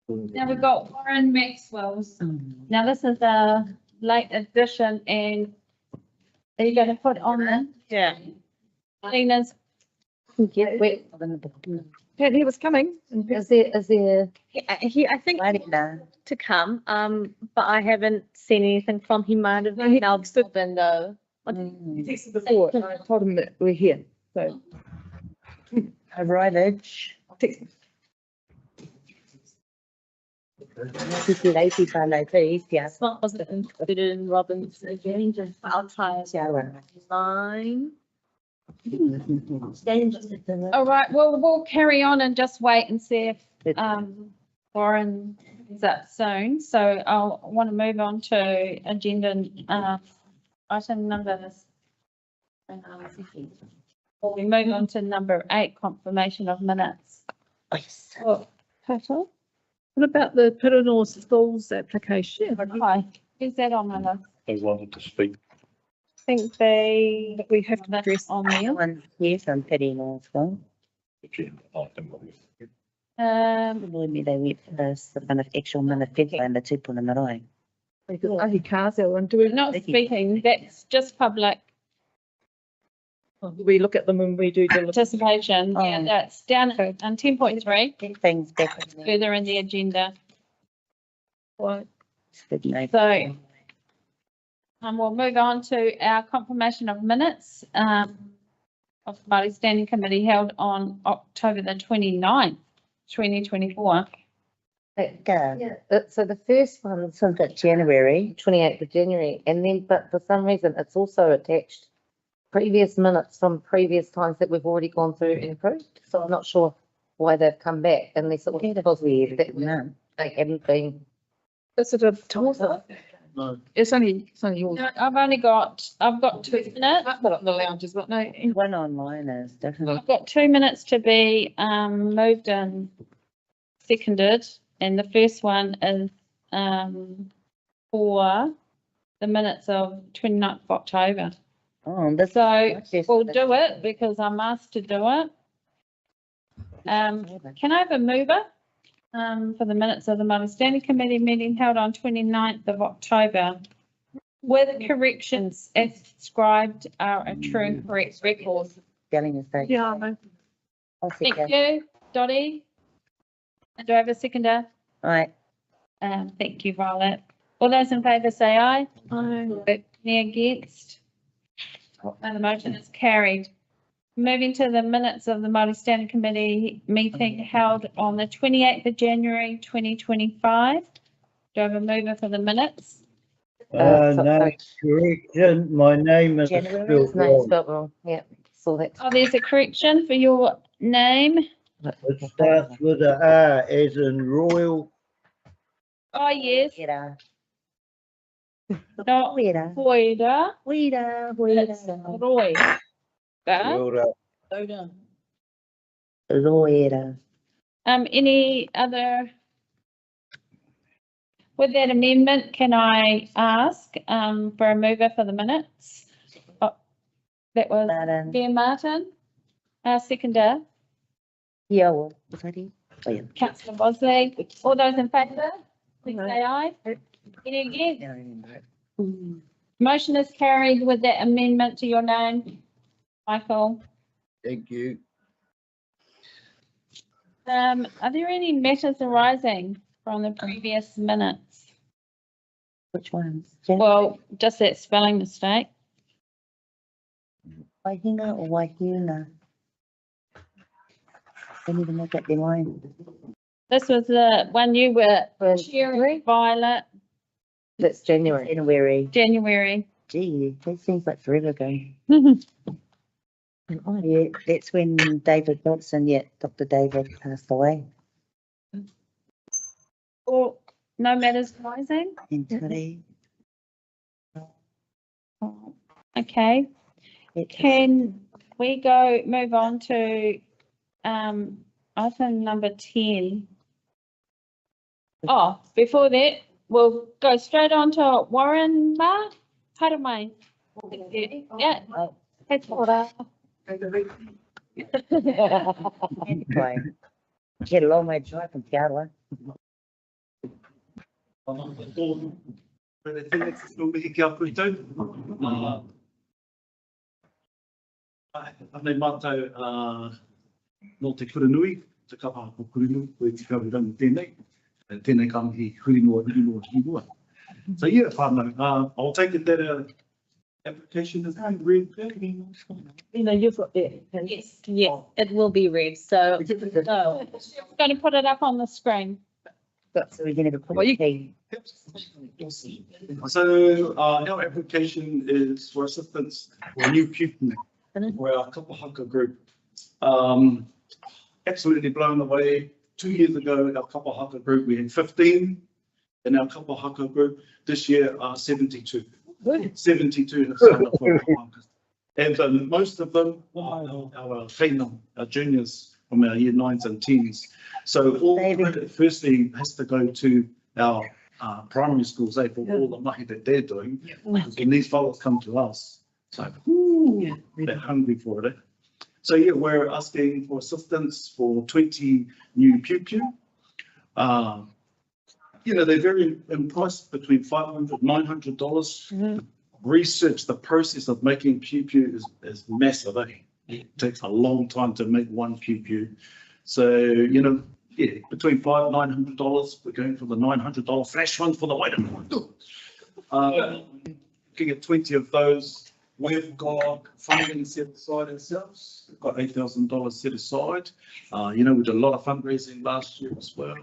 Now we've got Warren Maxwell's. Now this is a late addition and are you going to put on the? Yeah. Lena's, Wait, He was coming. is there, I think Marina. to come, but I haven't seen anything from him. Might have No, he emailed texted- Belinda. He texted before, and I told him that we're here, so. Arrivage. Text. Kiki lazy whānau tū, yeah. Smart wasn't included in Robin's agenda. I'll try Kia ora. line. all right, we'll carry on and just wait and see if Warren is up soon. So I'll want to move on to agenda item number. Well, we move on to number 8, confirmation of minutes. Yes. oh, Tata? What about the Piranor Schools application? Hi, is that on my list? They wanted to speak. I think they. That we have to address. On there. One here from Pirino as well. Agenda item. Probably me they went for this, the kind of actual manifesto and the tupuna marae. Ahi kāzeo, and do we, Not speaking, that's just public we look at them when we do the. participation. Yeah, Oh. that's down on 10.3, Get things back in there. further in the agenda. It's good, no. So we'll move on to our confirmation of minutes of the Māori Standing Committee held on October the 29th, 2024. Yeah. So the first one's Since it's January. 28th of January, and then, but for some reason, it's also attached previous minutes from previous times that we've already gone through and approved. So I'm not sure why they've come back unless it was because that they haven't been. Is it a toss-up? No. It's only yours. No, I've got 2 minutes. I've got it in the lounges, but no. One online is different. I've got 2 minutes to be moved and seconded, and the first one is for the minutes of 29th of October. Oh, that's. So we'll do it because I'm asked to do it. Can I have a mover for the minutes of the Māori Standing Committee meeting held on 29th of October? Where the corrections as described are a true and correct record. Spelling mistake. Yeah, I know. I'll Thank second. you, Dottie. Do I have a seconder? Right. Thank you, Violet. All those in favour say aye. Aye. Any against? And the motion is carried. Moving to the minutes of the Māori Standing Committee meeting held on the 28th of January 2025. Do I have a mover for the minutes? No correction, my name is January, spelled His name's wrong. spelled wrong, yeah, saw that. Oh, there's a correction for your name. It starts with a R as in royal. Oh, yes, Wera. not Wera. Hoida, Wera. it's Wera. Roy. Loera. Any other? With that amendment, can I ask for a mover for the minutes? Oh, that was Martin. Bear Martin. Seconder, Yeah, well, was that it? Oh, yeah. Councillor Bosley. All those in favour, please say aye. Any against? Yeah, I remember it. Motion is carried with that amendment to your name, Michael. Thank you. Are there any matters arising from the previous minutes? Which ones? Well, just that spelling mistake. Waihinga or Waihuna? I need to make up their mind. This was the one you were For chairing, Violet, That's January. January. January. Gee, that seems like forever ago. Oh, yeah, that's when David Johnson, Dr. David passed away. Or no matters arising? In today. Okay, can we move on to item number 10? Oh, before that, we'll go straight on to Warren Ma. Haramai. Yeah. Hey, Tora. Anyway, ke lo mai joy from Kiara. Anei mātou no te kuranui, te kaha o kuranui, koe te kauranga tēnei, tēnei kamihi hurinua. So yeah, whānau, I'll take it that application is read. You know, you've got that. Yes, yes, it will be read, so. Going to put it up on the screen. So we're going to put it. So our application is for assistance for new pupil. We're our kapa haka group. Absolutely blown away. 2 years ago, our kapa haka group, we had 15. In our kapa haka group, this year, 72. 72 have signed up for kapa haka. And most of them are our whenua, our juniors from our year 9s and 10s. So all credit firstly has to go to our primary schools, for all the mahi that they're doing. And these fellows come to us. So they're hungry for it. So yeah, we're asking for assistance for 20 new pupu. You know, they vary in price between $500, $900. Research the process of making pupu is massive. It takes a long time to make one pupu. So, you know, yeah, between $500 and $900. We're going for the $900 flash one for the white one. Looking at 20 of those. We've got funding set aside ourselves. We've got $8,000 set aside. You know, we did a lot of fundraising last year as well.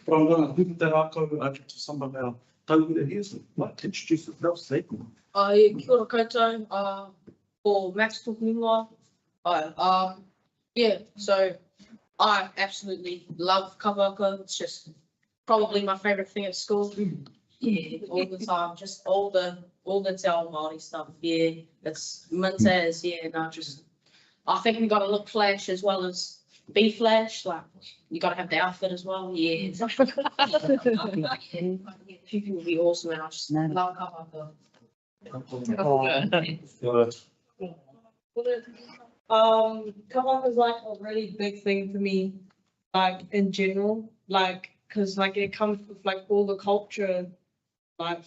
But I'm going to put that over to some of our tauira here. So I'd like to introduce yourself, Steve. Kia ora koutou, for Max Tukunga. Yeah, so I absolutely love kapa haka. It's just probably my favourite thing at school. Yeah, all the time, just all the te ao Māori stuff. Yeah, it's mint as, yeah, no, just, I think we got to look flash as well as be flash. Like, you got to have the outfit as well. Yeah. People will be awesome, and I just love kapa haka. Kapa haka is like a really big thing for me, like in general, like, cause like it comes with like all the culture, like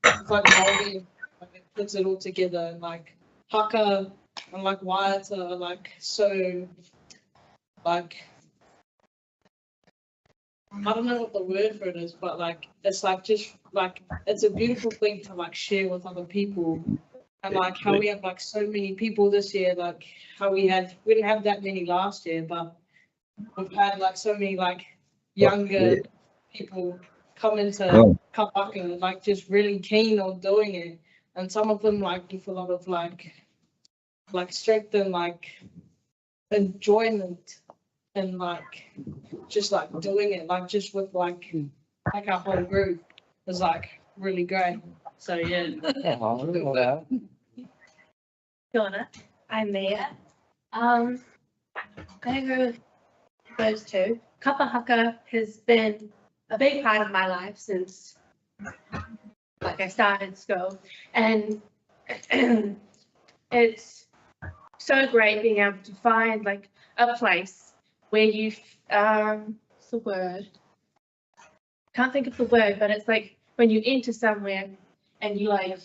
it's like Māori, like it puts it all together, and like haka and like waiata are like so, like, I don't know what the word for it is, but like it's like just like it's a beautiful thing to like share with other people. And like how we have like so many people this year, like how we didn't have that many last year, but we've had like so many like younger people come into kapa haka, like just really keen on doing it. And some of them like give a lot of like strength and like enjoyment and like just like doing it, like just with like our whole group is like really great. So yeah. Kia ora, I'm Mia. I agree with those two. Kapa haka has been a big part of my life since like I started school, and it's so great being able to find like a place where you what's the word? Can't think of the word, but it's like when you enter somewhere and you like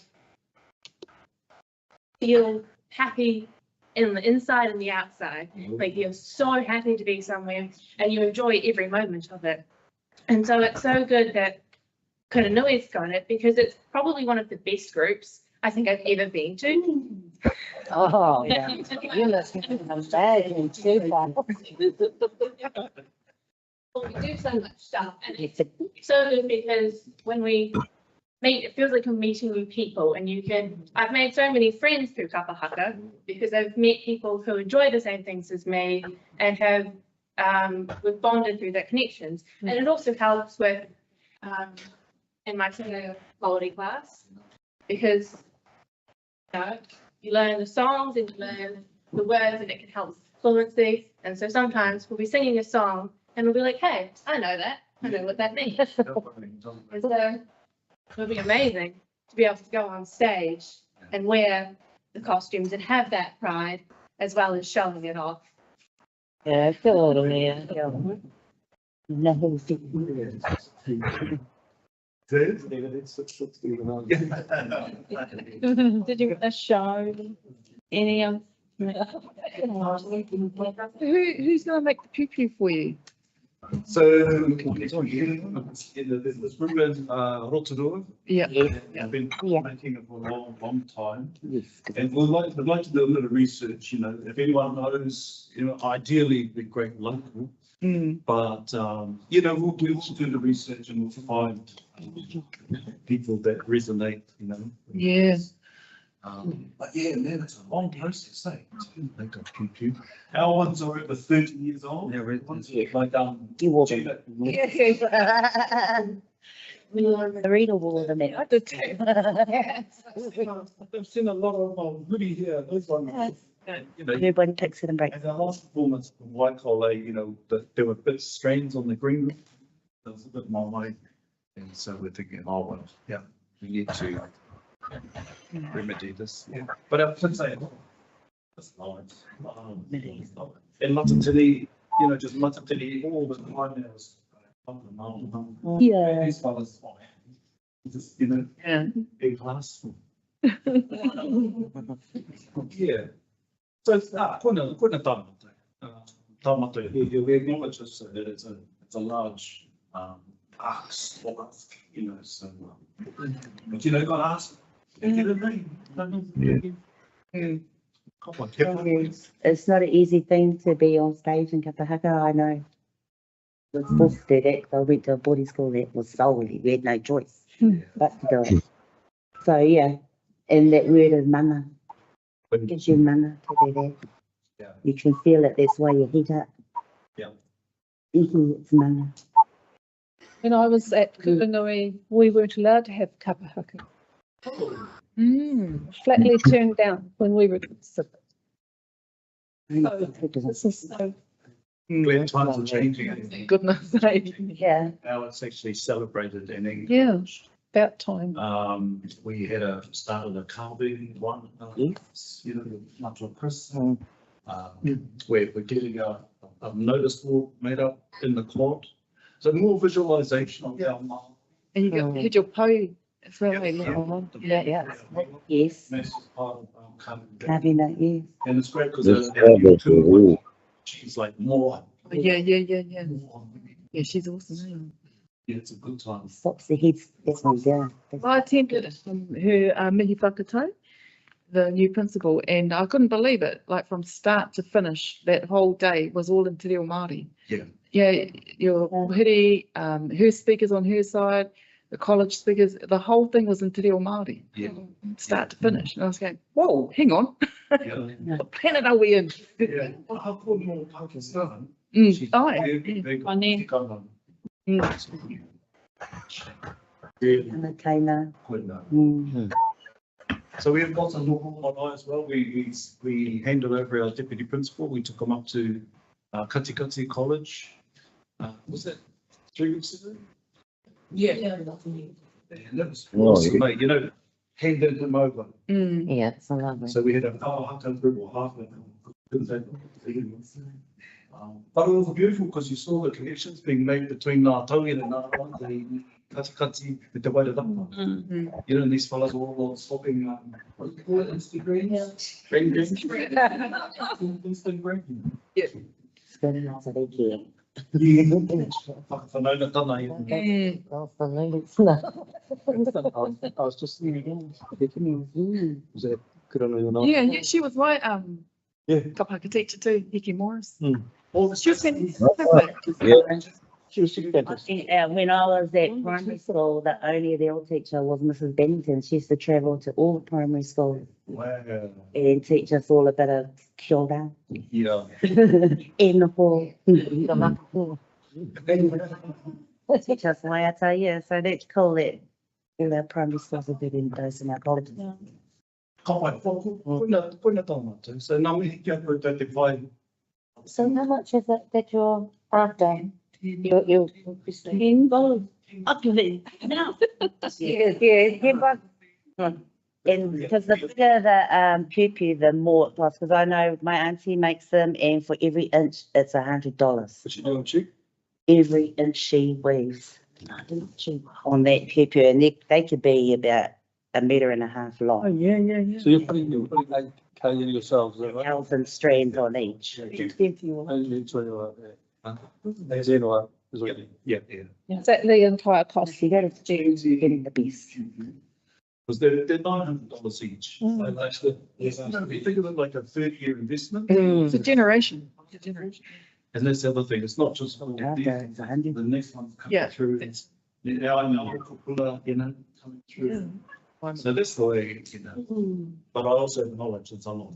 feel happy in the inside and the outside. Like you're so happy to be somewhere and you enjoy every moment of it. And so it's so good that Kuranui's got it, because it's probably one of the best groups I think I've ever been to. Oh, yeah. You're listening to them bad too. Well, we do so much stuff, and it's so good because when we meet, it feels like we're meeting new people, and I've made so many friends through kapa haka because I've met people who enjoy the same things as me and have we've bonded through that connections. And it also helps with in my quality class, because you learn the songs and you learn the words, and it can help fluency. And so sometimes we'll be singing a song and we'll be like, hey, I know that. I know what that means. So it'll be amazing to be able to go on stage and wear the costumes and have that pride as well as showing it off. Yeah, kia ora mea. Kia ora. Nā hei te. Did you show any of? Who's gonna make the pew for you? So, there's room in Rotorua. Yeah. I've been Yeah. making it for a long time. Yes. And we'd like to do a little research, you know, if anyone knows, you know, ideally it'd be great local. But, you know, we'll do the research and we'll find people that resonate, you know. Yeah. But yeah, man, it's a long process, eh? They got pew. Our ones are over 30 years old. Yeah, ones like, You walk. Gina. The reader will the net. I did too. I've seen a lot of really here, those ones. You know, Everybody takes it and breaks. and the last performance from Waikole, you know, there were bit strains on the green room. There was a bit more light. And so we're thinking, oh, well, yeah, we need to remedy this. Yeah. But I should say, that's large. And Matatini, you know, just Matatini all the time now is. Yeah. These fellas, just, you know, Yeah. big class. Yeah. So it's kuna tamata. We acknowledge this, that it's a large ask for us, you know, so. But you know, got asked. Get a name. Yeah. Come on, Kevin. It's not an easy thing to be on stage in Kapahaka, I know. I was forced to do that, I went to a boarding school that was solely, we had no choice but to do it. So, yeah, and that word is mana, gives you mana to do that. Yeah. You can feel it, that's why you heat up. Yeah. It's mana. When I was at Kupanui, we weren't allowed to have kapahaka. Flatly turned down when we were considered. This is so When times are changing, I think. goodness sake. Yeah. Now it's actually celebrated in English. Yeah. About time. We had started a carving one, Yes. you know, much of Chris. We're getting a notice board made up in the court. So more visualization of our mind. And you got had your po as well. Yeah. Yes. Massive part of our carving. Having that, yes. And it's great because Yes. she's like more. Yeah. Yeah, she's awesome. Yeah, it's a good time. Stops the heads, that's one down. I attended her mihi whakatau, the new principal, and I couldn't believe it. Like from start to finish, that whole day was all in Te Reo Māori. Yeah. Yeah, your hiri, her speakers on her side, the college speakers, the whole thing was in Te Reo Māori. Yeah. Start to finish. And I was going, whoa, hang on. Yeah. What planet are we in? Yeah. Well, how cool more Pakistan? And the taina. So we have got some local online as well. We handed over our deputy principal. We took him up to Katikati College. Was that 3 weeks ago? Yeah. And that was Oh, awesome, yeah. mate. You know, handed him over. Yeah, it's a lovely. So we had a Kawahaka group or half of them. But it was beautiful because you saw the connections being made between Ngā Taui and Ngā Taui, the Katikati, the Te Wairarapa. You know, and these fellas were all swapping, what do you call it, Instagram? Brain games? Instant brain. Yeah. It's good enough to be here. Whakawhanaunga tāna i. I was just thinking, was that good on you or not? Yeah, she was my Yeah. kapahaka teacher too, Hiki Morris. All the She was fantastic. She was fantastic. When I was at primary school, the only real teacher was Mrs. Bennington. She used to travel to all the primary schools Wow. and teach us all a bit of kia ora. Yeah. In the fall. Teach us waiata, yeah. So that's cool that all our primary schools are doing those in our colleges. Kawai, puna tāna tū. So nā mihi kia koe te whai. So how much is it that you're after You. $10. Ugly. No. Yeah, and because the bigger the pupu, the more it costs, because I know my auntie makes them, and for every inch, it's $100. What you doing, Chief? Every inch she weaves on that pupu, and they could be about 1.5 meters long. Yeah. So you're putting 8K in yourselves, is that right? 1,000 strands on each. Yeah. Is that the entire cost? You got to do getting the best. Because they're $900 each. And that's the, you think of it like a 30-year investment. It's a generation. And that's the other thing, it's not just the next one's coming through. Yeah, I know, you know, coming through. So that's the way, you know, but I also acknowledge it's a lot.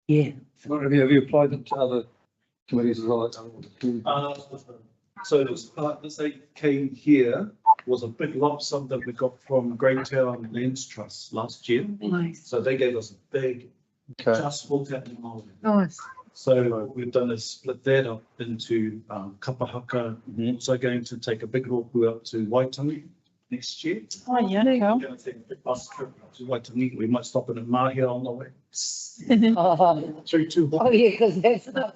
Yeah. Have you applied them to other committees as well? So this 8K here was a big lump sum that we got from Greytown Lands Trust last year. Nice. So they gave us a big, just for that Māori. Nice. So what we've done is split that up into kapahaka. Also going to take a big roku out to Waitangi next year. Oh, yeah. We're going to take the bus trip to Waitangi. We might stop in Mahia on the way. Through two. Oh, yeah, because that's not.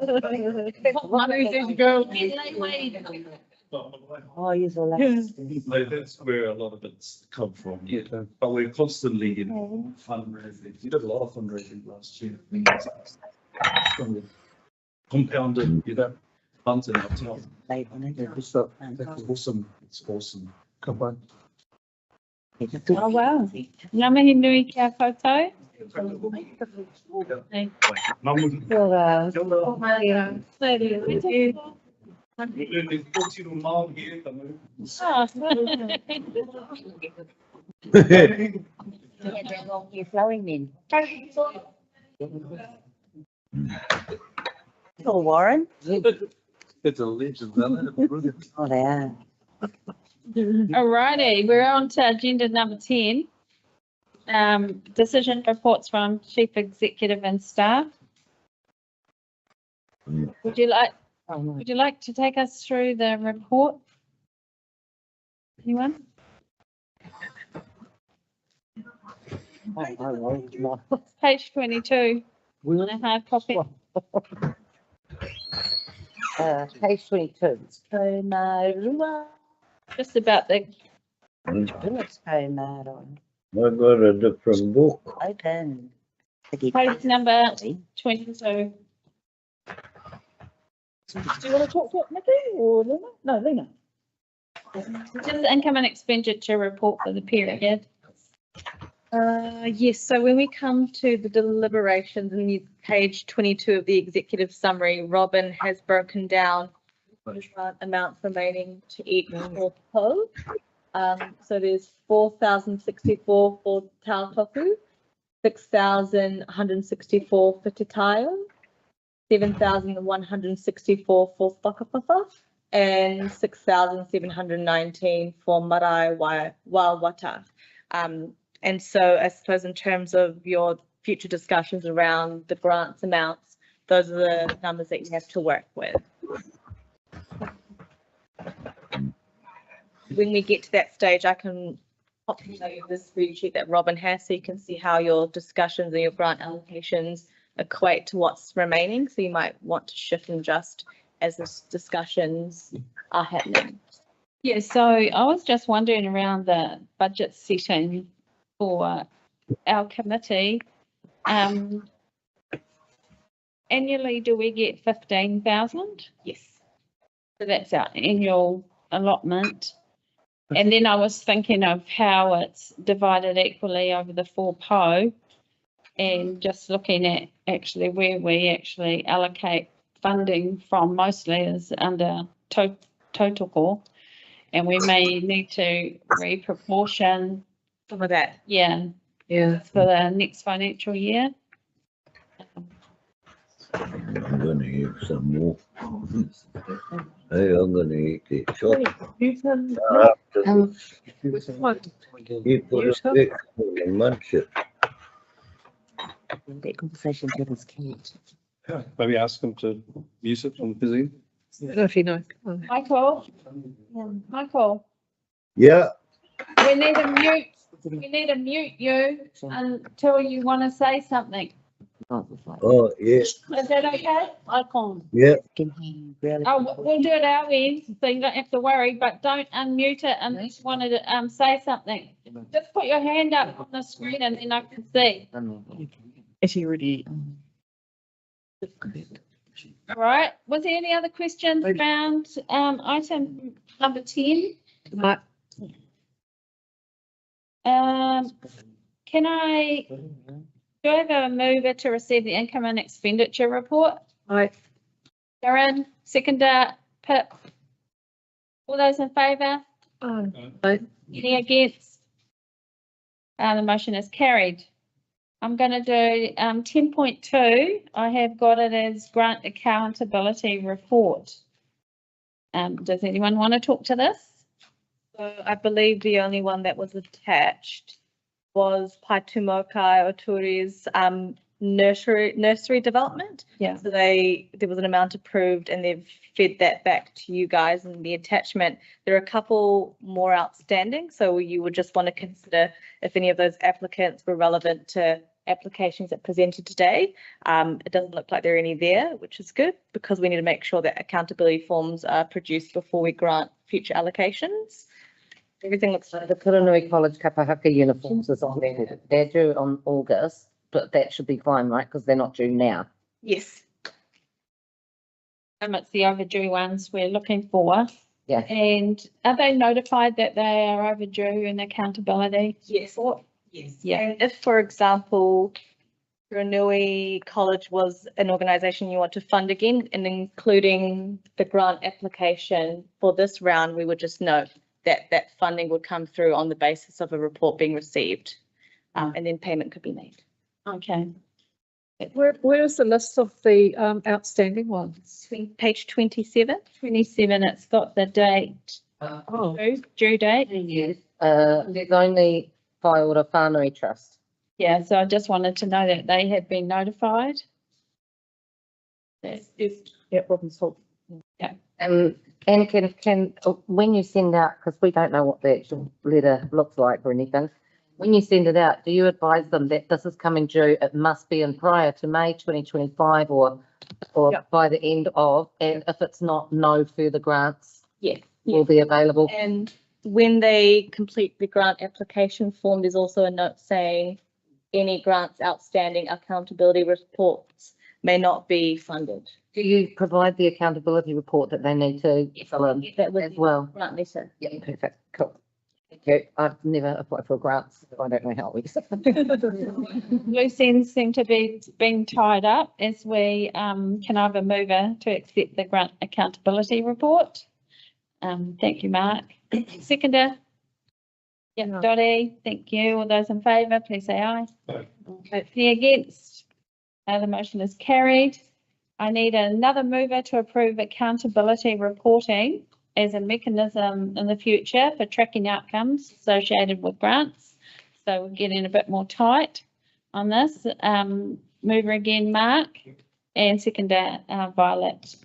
Oh, you're so lucky. That's where a lot of it's come from. Yeah. But we're constantly, you know, fundraising. We did a lot of fundraising last year. Compounded, you know, funds in our town. It's awesome. It's awesome. Come on. Oh, wow. Ngā mihi nui kia koutou. You're flowing in. Oh, Warren. It's a legend, isn't it? Oh, they are. Alrighty, we're on to agenda number 10. Decision reports from Chief Executive and staff. Would you like to take us through the report? Anyone? Page 22. On a hard copy. Page 22. Just about the It's Komaron. I got a different book. Open. page number 22. Do you want to talk to it, Nikki, or Lena? No, Lena. Just the income and expenditure report for the period. Yes, so when we come to the deliberations in page 22 of the executive summary, Robin has broken down the amounts remaining to each for po. So there's 4,064 for tautoku, 6,164 for tataio, 7,164 for whakapapa, and 6,719 for marae wawata. And so I suppose in terms of your future discussions around the grants amounts, those are the numbers that you have to work with. When we get to that stage, I can pop you this spreadsheet that Robin has so you can see how your discussions and your grant allocations equate to what's remaining. So you might want to shift and adjust as the discussions are happening. Yeah, so I was just wondering around the budget setting for our committee. Annually, do we get 15,000? Yes. So that's our annual allotment. And then I was thinking of how it's divided equally over the 4 po and just looking at actually where we actually allocate funding from, mostly is under tautoko, and we may need to reproportion Some of that. Yeah, for the next financial year. I'm gonna eat some more. Hey, I'm gonna eat it short. You put a big and munch it. That conversation with us, Kate. Maybe ask them to use it on busy. I don't know if you know. Oh. Michael? Michael, Yeah, we need to mute you until you want to say something. oh, yeah, Is that okay? I can't. yeah. Oh, we'll do it our end, so you don't have to worry, but don't unmute it unless you wanted to, say something. Just put your hand up on the screen and then I can see. Is he already? All right, was there any other questions around, item number 10? Right. Can I, do I have a mover to receive the income and expenditure report? Aye. Darren, seconder, Pip. All those in favour? Aye. Any against? The motion is carried. I'm going to do 10.2. I have got it as grant accountability report. Does anyone want to talk to this? So I believe the only one that was attached was Paitumokai Oturi's nursery development. Yeah. So there was an amount approved and they've fed that back to you guys in the attachment. There are a couple more outstanding, so you would just want to consider if any of those applicants were relevant to applications that presented today. It doesn't look like there are any there, which is good because we need to make sure that accountability forms are produced before we grant future allocations. Everything looks like The Kuranui College Kapahaka uniforms is on there. They're due on August, but that should be fine, right? Because they're not due now. yes. It's the overdue ones we're looking for. Yeah. And are they notified that they are overdue in accountability? Yes. report? Yes. Yeah. And if, for example, Kuranui College was an organisation you want to fund again, and including the grant application for this round, we would just note that that funding would come through on the basis of a report being received, and then payment could be made. Okay. Where is the list of the outstanding ones? Page 27. 27, it's got the date, Oh, due date. Yes. There's only Whaiora Whānui Trust. Yeah, so I just wanted to know that they had been notified. yeah, Robin's Hall. And can when you send out, because we don't know what the actual letter looks like or anything, when you send it out, do you advise them that this is coming due? It must be in prior to May 2025 or Yep. by the end of, and if it's not, no further grants Yes. will be available. And when they complete the grant application form, there's also a note saying any grants outstanding accountability reports may not be funded. Do you provide the accountability report that they need to fill in That was as well? grant letter. Yeah, perfect, cool. Thank you. I've never applied for grants, so I don't know how it works. Loose ends seem to be being tied up as we can I have a mover to accept the grant accountability report. Thank you, Mark. Seconder. Yeah, Dottie, thank you. All those in favour, please say aye. Aye. Any against? The motion is carried. I need another mover to approve accountability reporting as a mechanism in the future for tracking outcomes associated with grants. So we're getting a bit more tight on this. Mover again, Mark, and seconder, Violet.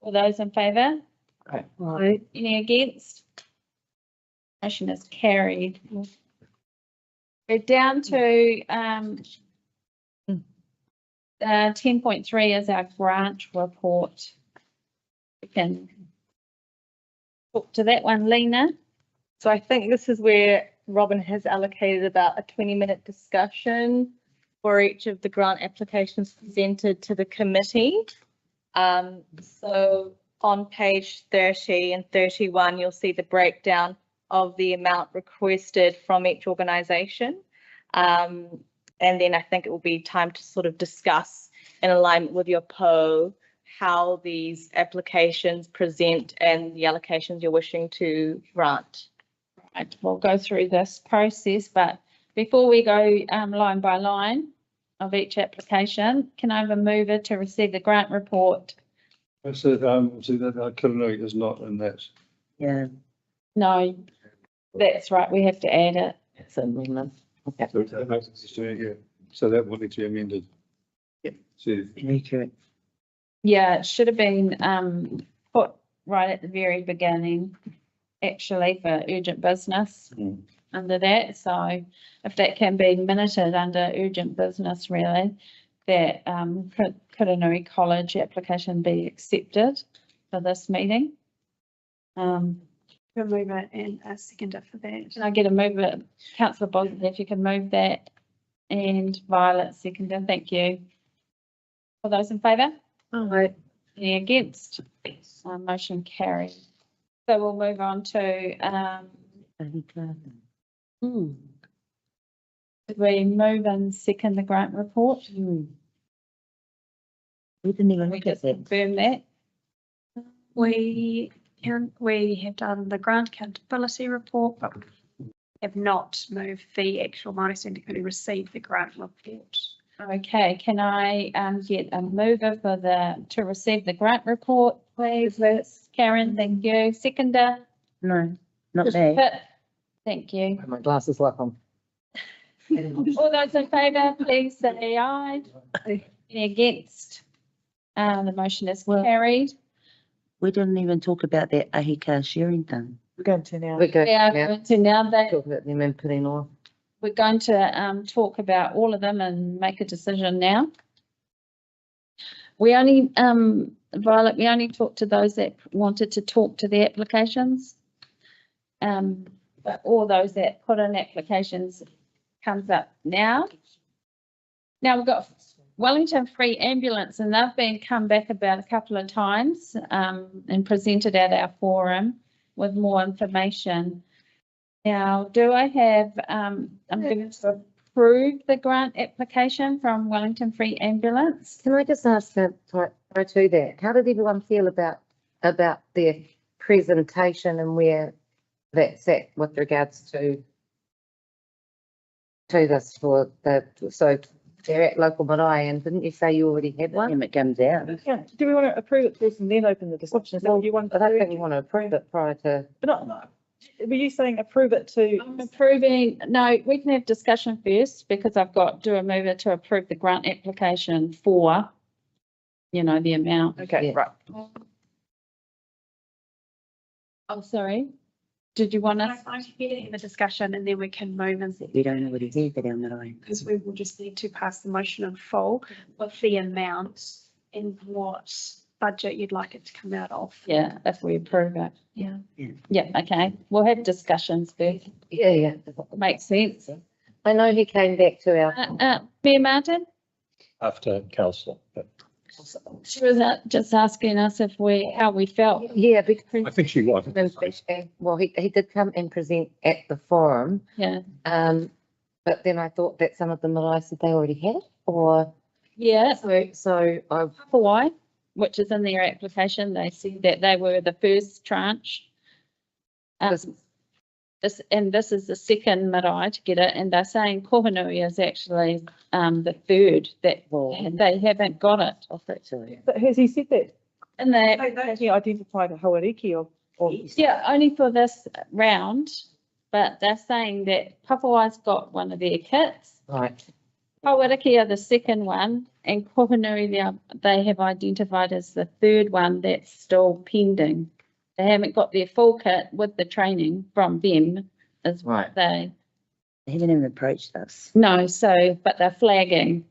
All those in favour? Aye. Any against? Motion is carried. We're down to 10.3 is our grant report. We can talk to that one, Lena. So I think this is where Robin has allocated about a 20-minute discussion for each of the grant applications presented to the committee. So on page 30 and 31, you'll see the breakdown of the amount requested from each organisation. And then I think it will be time to sort of discuss in alignment with your PO how these applications present and the allocations you're wishing to grant. Right, we'll go through this process, but before we go line by line of each application, can I have a mover to receive the grant report? So, see that Kuranui is not in that. Yeah. No, that's right, we have to add it. It's an amendment. Okay. So that makes it, yeah, so that will need to be amended. Yep. So, Yeah, it should have been put right at the very beginning, actually, for urgent business under that. So if that can be minuted under urgent business, really, that Kuranui College application be accepted for this meeting. We'll move it and a seconder for that. Can I get a move it? Councillor Boston, if you can move that, and Violet seconder, thank you. All those in favour? Aye. Any against? Motion carried. So we'll move on to, did we move and second the grant report? We didn't even We look at just that. confirm that. We have done the grant accountability report, but we have not moved the actual Māori Standing Committee receive the grant report. Okay, can I get a mover for to receive the grant report, please? Karen, thank you. Seconder? No, not Just me. Pitt. Thank you. My glasses like on. All those in favour, please say aye. Any against? The motion is carried. We didn't even talk about that ahika sharing thing. We're going to now. We go We are now. going to now that Talk about them and putting off. we're going to talk about all of them and make a decision now. We only, Violet, we only talked to those that wanted to talk to the applications. But all those that put in applications comes up now. Now we've got Wellington Free Ambulance, and they've been come back about a couple of times and presented at our forum with more information. Now, do I have, I'm going to approve the grant application from Wellington Free Ambulance. Can I just ask to that? How did everyone feel about their presentation and where that's at with regards to this for so they're at local marae, and didn't you say you already had one? When it comes out. Yeah, do we want to approve it first and then open the discussion? Is that what you want? I don't think you want to approve it prior to. But not, were you saying approve it to? I'm approving, no, we can have discussion first because I've got to a mover to approve the grant application for, you know, the amount. Okay, Yeah. right. Oh, sorry. Did you want us? I'm here to have a discussion and then we can move and We don't know what it is down the line. because we will just need to pass the motion in full with the amount and what budget you'd like it to come out of. Yeah, if we approve it. Yeah. Yeah, okay. We'll have discussions first. Yeah. Makes sense. I know he came back to our. Mayor Martin? After council, but She was just asking us if how we felt. Yeah, because. I think she wanted to say something. Well, he did come and present at the forum. Yeah. But then I thought that some of the marae said they already had it, or. Yeah, So I. Hawaii, which is in their application, they said that they were the first tranche. This is the second marae to get it, and they're saying Kohanui is actually the third that they haven't got it. But has he said that? And they, He identified a hauriki or. yeah, only for this round, but they're saying that Papawai's got one of their kits. Right. Hauriki are the second one, and Kohanui they have identified as the third one that's still pending. They haven't got their full kit with the training from them, is what they. They haven't even approached us. No, so, but they're flagging.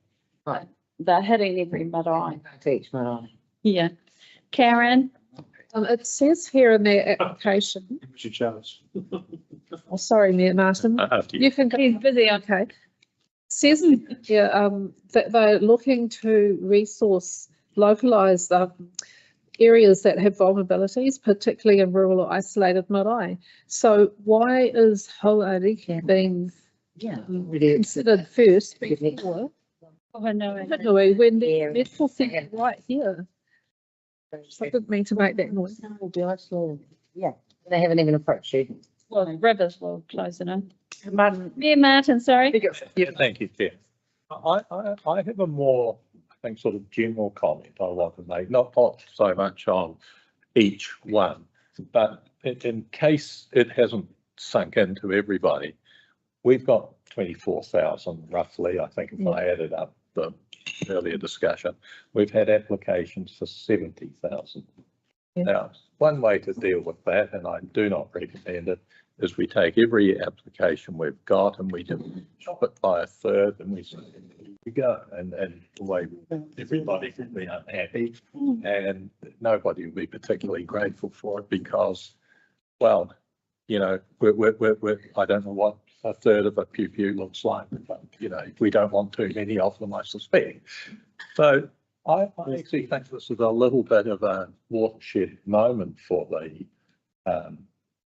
Right. They're hitting every marae. To each marae. Yeah. Karen? It says here in their application, Mr. Charles. oh, sorry, Mayor Martin, After you. you can go. He's busy, Okay. It says here, that they're looking to resource localised areas that have vulnerabilities, particularly in rural or isolated marae. So why is Hauriki being considered first before Kohanui when they're medical centre right here? So I didn't mean to make that noise. Yeah. They haven't even approached you. Well, Rivers will close it in. Mayor Martin, sorry. Yeah, thank you, Chair. I have a more, I think, sort of general comment I want to make, not so much on each one, but in case it hasn't sunk into everybody, we've got 24,000 roughly, I think, if I added up the earlier discussion. We've had applications for 70,000. Now, one way to deal with that, and I do not recommend it, is we take every application we've got and we just chop it by a third and we say, here we go. And the way everybody will be unhappy and nobody will be particularly grateful for it because, well, you know, we're I don't know what a third of a pew looks like, but, you know, we don't want too many of them, I suspect. So I actually think this is a little bit of a watershed moment for the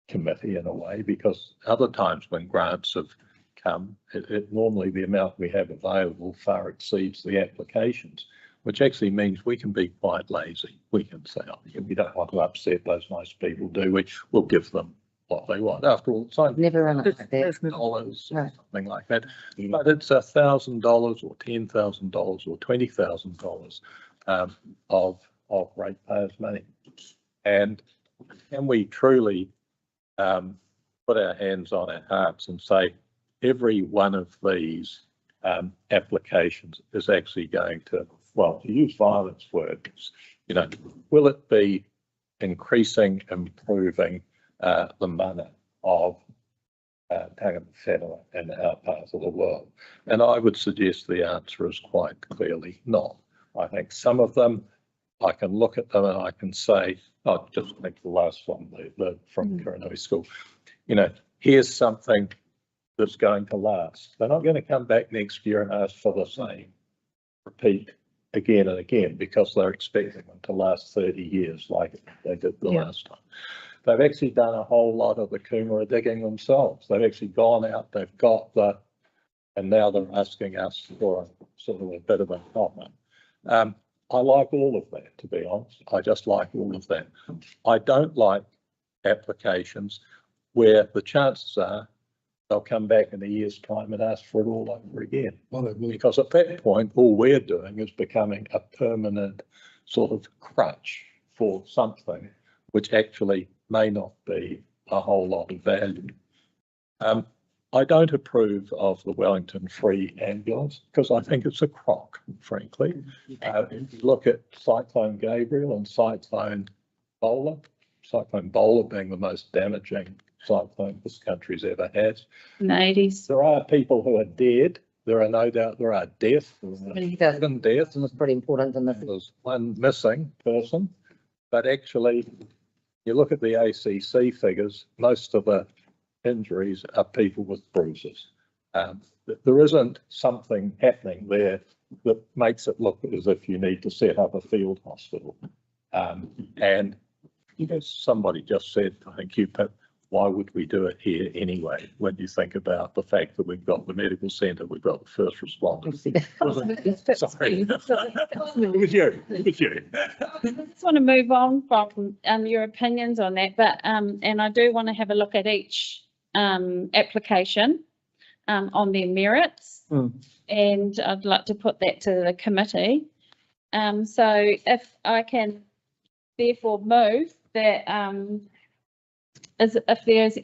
committee in a way, because other times when grants have come, it normally the amount we have available far exceeds the applications, which actually means we can be quite lazy. We can say, oh, we don't want to upset those nice people, do we? We'll give them what they want. After all, it's only Never run it like that. dollars or No. something like that. But it's $1,000 or $10,000 or $20,000 of ratepayers' money. And can we truly put our hands on our hearts and say every one of these applications is actually going to, well, to use Violet's words, you know, will it be increasing, improving the mana of tangata whenua in our part of the world? And I would suggest the answer is quite clearly not. I think some of them, I can look at them and I can say, oh, just like the last one, the from Karanui School, you know, here's something that's going to last. They're not going to come back next year and ask for the same repeat again and again because they're expecting them to last 30 years like they did the last time. They've actually done a whole lot of the kumara digging themselves. They've actually gone out, they've got the, and now they're asking us for a sort of a bit of a comment. I like all of that, to be honest. I just like all of that. I don't like applications where the chances are they'll come back in a year's time and ask for it all over again. Because at that point, all we're doing is becoming a permanent sort of crutch for something which actually may not be a whole lot of value. I don't approve of the Wellington free ambulance because I think it's a crock, frankly. If you look at Cyclone Gabriel and Cyclone Bowler being the most damaging cyclone this country's ever had. In the 80s. There are people who are dead. There are no doubt there are deaths. Seven deaths. And it's pretty important in this. There's one missing person, but actually, you look at the ACC figures, most of the injuries are people with bruises. There isn't something happening there that makes it look as if you need to set up a field hospital. And as somebody just said, I think you, Pip, why would we do it here anyway? When you think about the fact that we've got the medical centre, we've got the first responders. Sorry, it was you. I just want to move on from your opinions on that, but and I do want to have a look at each application on their merits, and I'd like to put that to the committee. So if I can therefore move that if there's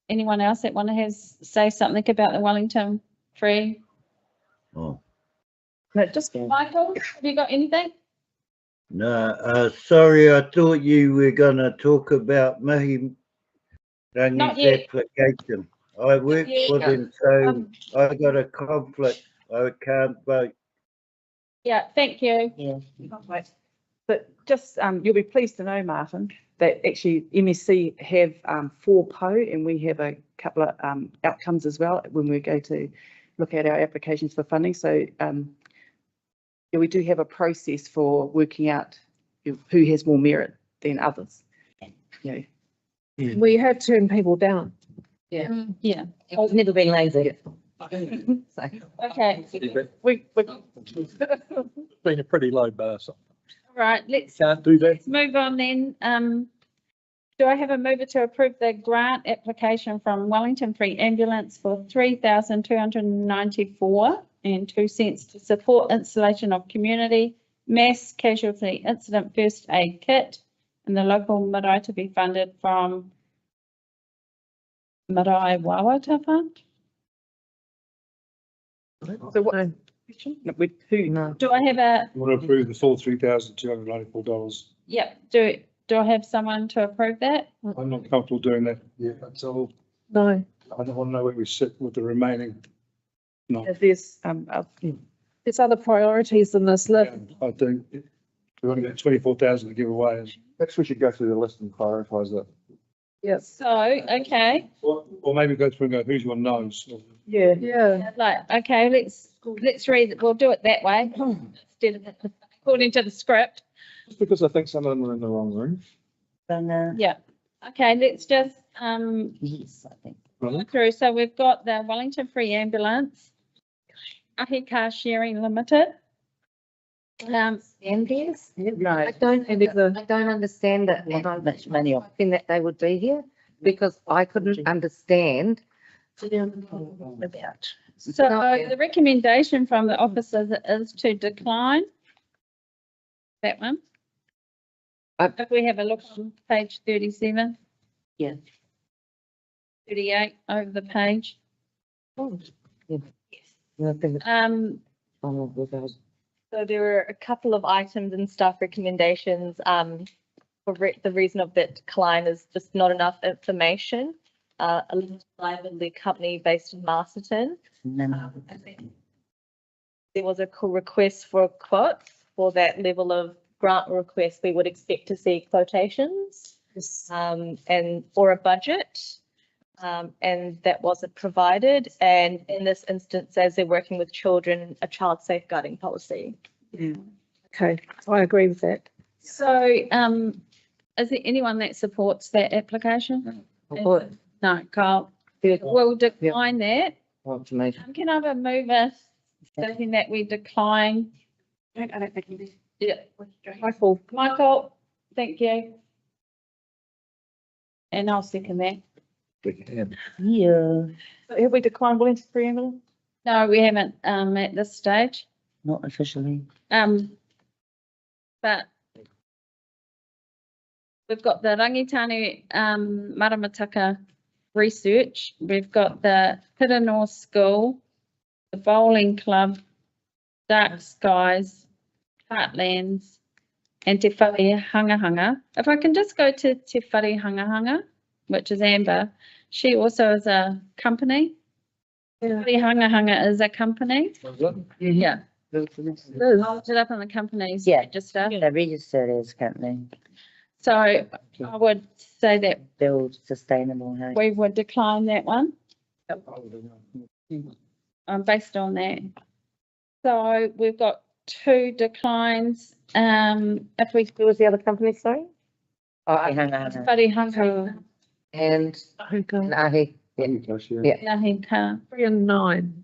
anyone else that want to say something about the Wellington free. Oh. No, just Michael, have you got anything? No, sorry, I thought you were going to talk about Mahi Rangi's application. I work for them, so I got a conflict. I can't vote. Yeah, thank you. Yeah. But just you'll be pleased to know, Martin, that actually MSC have 4 PO and we have a couple of outcomes as well when we go to look at our applications for funding. So yeah, we do have a process for working out who has more merit than others. Yeah. We have turned people down. Yeah. Yeah. I've never been lazy. So. Okay. It's been a pretty low bar. So. Right, let's move on then. Do I have a mover to approve the grant application from Wellington Free Ambulance for $3,294.02 to support installation of community mass casualty incident first aid kit in the local marae to be funded from Marae Wawata Fund? So what? Who? No. Do I have a? You want to approve the full $3,294? Yep. Do do I have someone to approve that? I'm not comfortable doing that yet until No, I don't want to know where we sit with the remaining. No, If there's, there's other priorities in this list. I do. We want to get 24,000 to give away, and perhaps we should go through the list and prioritise that. Yes. So, okay, Or maybe go through and go, who's your no's? yeah, Yeah. like, okay, let's read, we'll do it that way instead of according to the script. Just because I think some of them are in the wrong room. Yeah. Okay, let's just, Yes, I think. go through. So we've got the Wellington Free Ambulance, Ahi Car Sharing Limited. And yes, No, I don't understand it. And I'm much money off. hoping that they would be here because I couldn't understand. About. So No. the recommendation from the officers is to decline that one. If we have a look on page 37. Yeah. 38 over the page. Um, So there were a couple of items in staff recommendations. The reason of that decline is just not enough information. A limited liability company based in Masterton. There was a request for a quote for that level of grant request. We would expect to see quotations. And or a budget. And that wasn't provided. And in this instance, as they're working with children, a child safeguarding policy. Okay, I agree with that. So, is there anyone that supports that application? No, Carl. We'll decline that. Can I have a mover stating that we decline? I don't think you do. Yeah. Michael, Thank you. And I'll second that. Yeah, have we declined Wellington Free Ambulance? No, we haven't, at this stage. not officially. But we've got the Rangitane, Maramataka research. We've got the Piranor School, the bowling club, Dark Skies, Heartlands, and Te Whare Hangahanga. If I can just go to Te Whare Hangahanga, which is Amber, she also is a company. Te Whare Hangahanga is a company. Yeah. I'll look it up on the company's Yeah. register. They're registered as company, So I would say that build sustainable housing. we would decline that one. Based on that. So we've got 2 declines. If we, Who was the other company, sorry? Okay, hang on. Buddy Hunter, And Ahi. Yeah. Nahinka. 3 and 9.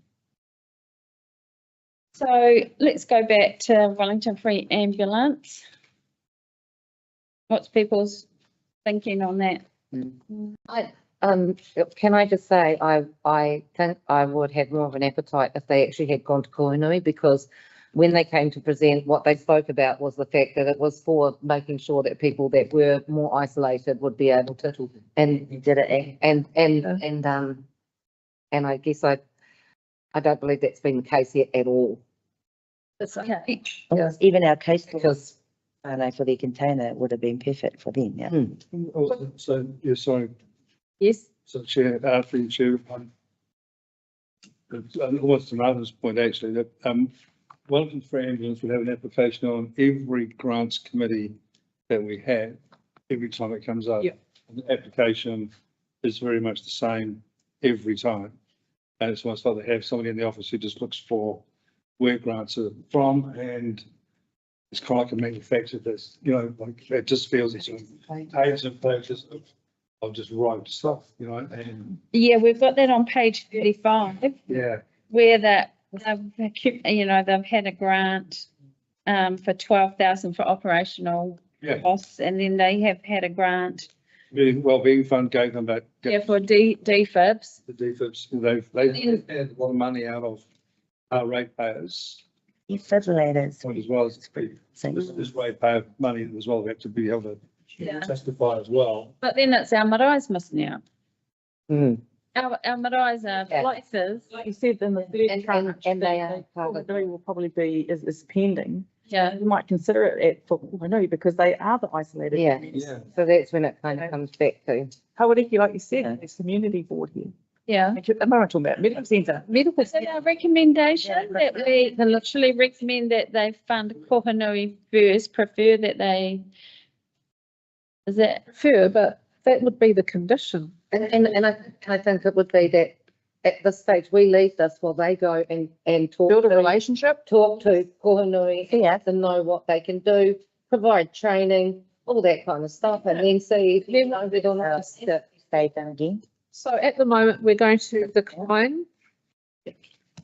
So let's go back to Wellington Free Ambulance. What's people's thinking on that? Can I just say, I think I would have more of an appetite if they actually had gone to Koinui, because when they came to present, what they spoke about was the fact that it was for making sure that people that were more isolated would be able to, and Did it, and I guess I don't believe that's been the case yet at all. Okay. even our coastal, because, for their container, it would have been perfect for them, yeah. So, yeah, sorry. Yes. So Chair, through you, Chair, almost to Martha's point actually, that Wellington Free Ambulance would have an application on every grants committee that we have every time it comes up. Yeah. And the application is very much the same every time. And it's almost like they have somebody in the office who just looks for where grants are from, and it's kind of like a manufactured this, like it just feels it's pages and pages of just wrote stuff, and Yeah, we've got that on page 35. yeah. Where they've had a grant for 12,000 for operational Yeah, costs, and then they have had a grant the Wellbeing Fund gave them that. for DFIBs. The defibs, they've had a lot of money out of our ratepayers, Defibrillators. as well as this ratepayer money as well. We have to be able to testify as well. But then it's our marae's missing out. Mm. Our marae's are Yeah. places. Like you said, in the third tranche, and they are will probably be, is pending. Yeah. You might consider it at Whanui because they are the isolated. Yeah. communities. So that's when it kind of comes back to. Hauriki, like you said, there's community board here. Yeah. I'm not talking about medical centre. Medical. So our recommendation that we can literally recommend that they fund Kohanui first, prefer that they, is it? Prefer, but that would be the condition. And I think it would be that at this stage, we leave this while they go and talk. Build a to- relationship. Talk to Kohanui, and know what they can do, provide training, all that kind of stuff, and then see if you know whether or not it's the- Say them again. So at the moment, we're going to decline.